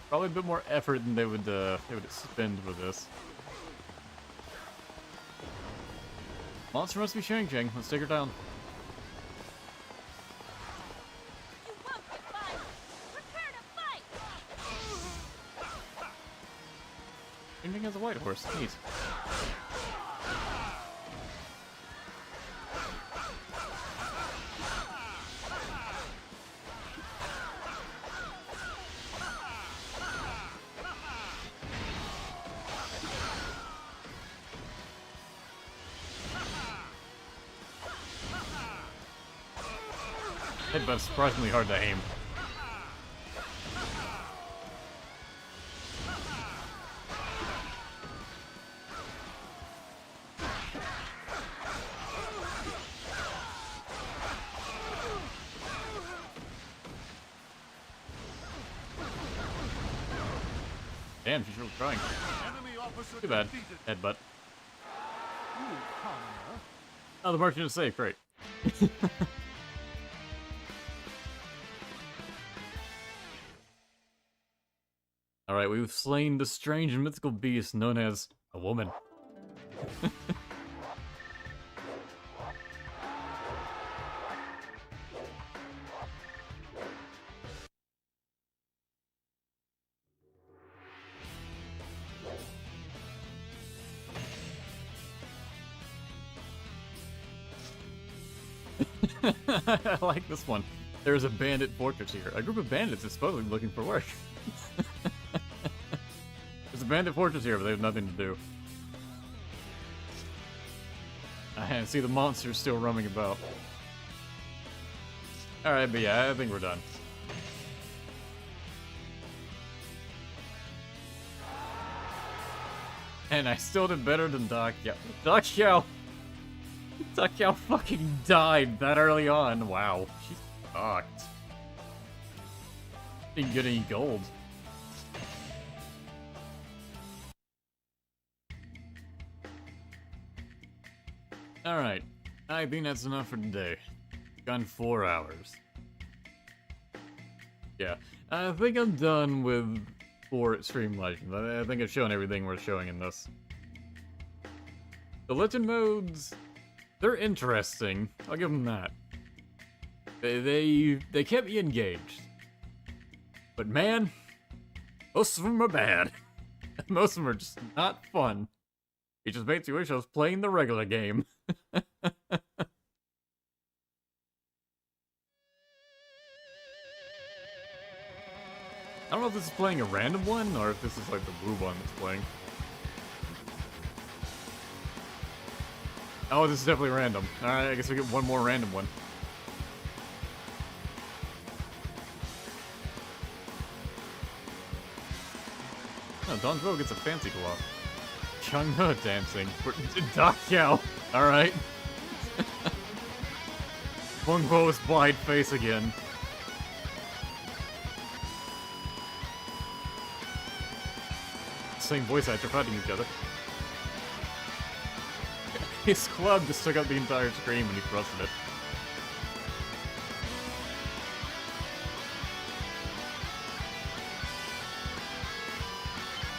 Probably a bit more effort than they would spend with this. Monster must be Chang Jiang. Let's take her down. You won't get by me. Prepare to fight. Chang Jiang has a white horse. Neat. But surprisingly hard to aim. Damn, she's really trying. Too bad. Headbutt. Oh, the merchant is safe. Great. Alright, we've slain the strange and mythical beast known as a woman. I like this one. There's a bandit fortress here. A group of bandits is supposedly looking for work. There's a bandit fortress here, but they have nothing to do. I see the monsters still roaming about. Alright, but yeah, I think we're done. And I still did better than Tong Qiao. Tong Qiao fucking died that early on. Wow, she's fucked. Didn't get any gold. Alright, I think that's enough for today. Gone 4 hours. Yeah, I think I'm done with 4 Xtreme Legends. I think I've shown everything worth showing in this. The Legend modes, they're interesting. I'll give them that. They kept me engaged. But man, most of them are bad. Most of them are just not fun. It just makes you wish I was playing the regular game. I don't know if this is playing a random one, or if this is like the Wu one that's playing. Oh, this is definitely random. Alright, I guess we get one more random one. Oh, Zhuo gets a fancy claw. Chang Jiang dancing. Tong Qiao. Alright. Guo's wide face again. Same voice actor fighting each other. His club just took out the entire screen when he thrusted it.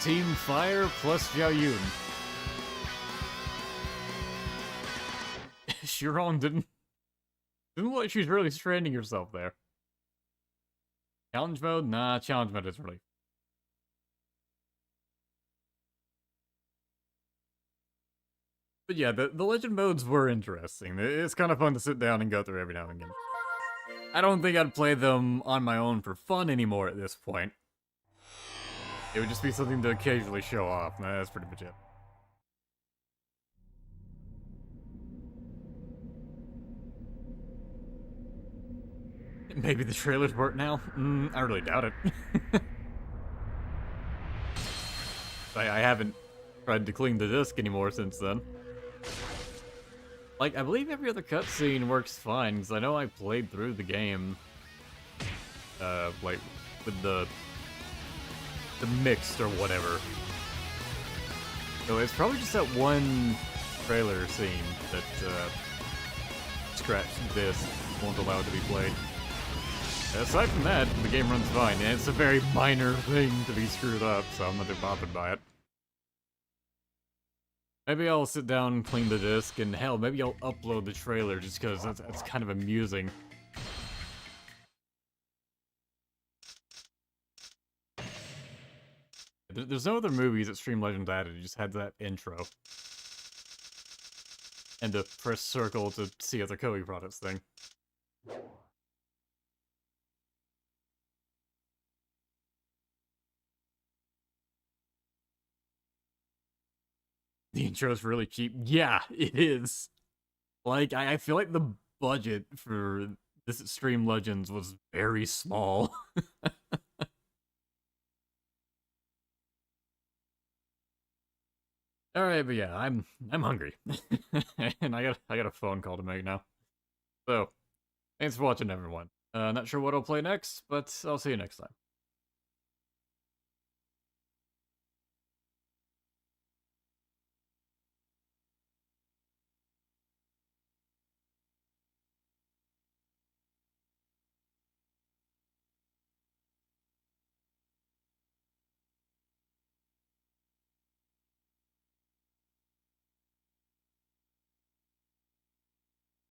Team Fire plus Zhao Yun. Chiron didn't look like she's really straining herself there. Challenge mode? Nah, challenge mode is really. But yeah, the legend modes were interesting. It's kind of fun to sit down and go through every now and again. I don't think I'd play them on my own for fun anymore at this point. It would just be something to occasionally show off. That's pretty much it. Maybe the trailers work now? I really doubt it. I haven't tried to clean the disc anymore since then. Like, I believe every other cutscene works fine, because I know I played through the game, like, with the mixed or whatever. So it's probably just that one trailer scene that, scratched this, won't allow it to be played. Aside from that, the game runs fine, and it's a very minor thing to be screwed up, so I'm not too bothered by it. Maybe I'll sit down and clean the disc, and hell, maybe I'll upload the trailer just because that's kind of amusing. There's no other movies that Xtreme Legends added, it just had that intro. And to press circle to see other Koei products thing. The intro's really cheap. Yeah, it is. Like, I feel like the budget for this Xtreme Legends was very small. Alright, but yeah, I'm hungry. And I got a phone call to make now. So, thanks for watching, everyone. Not sure what I'll play next, but I'll see you next time.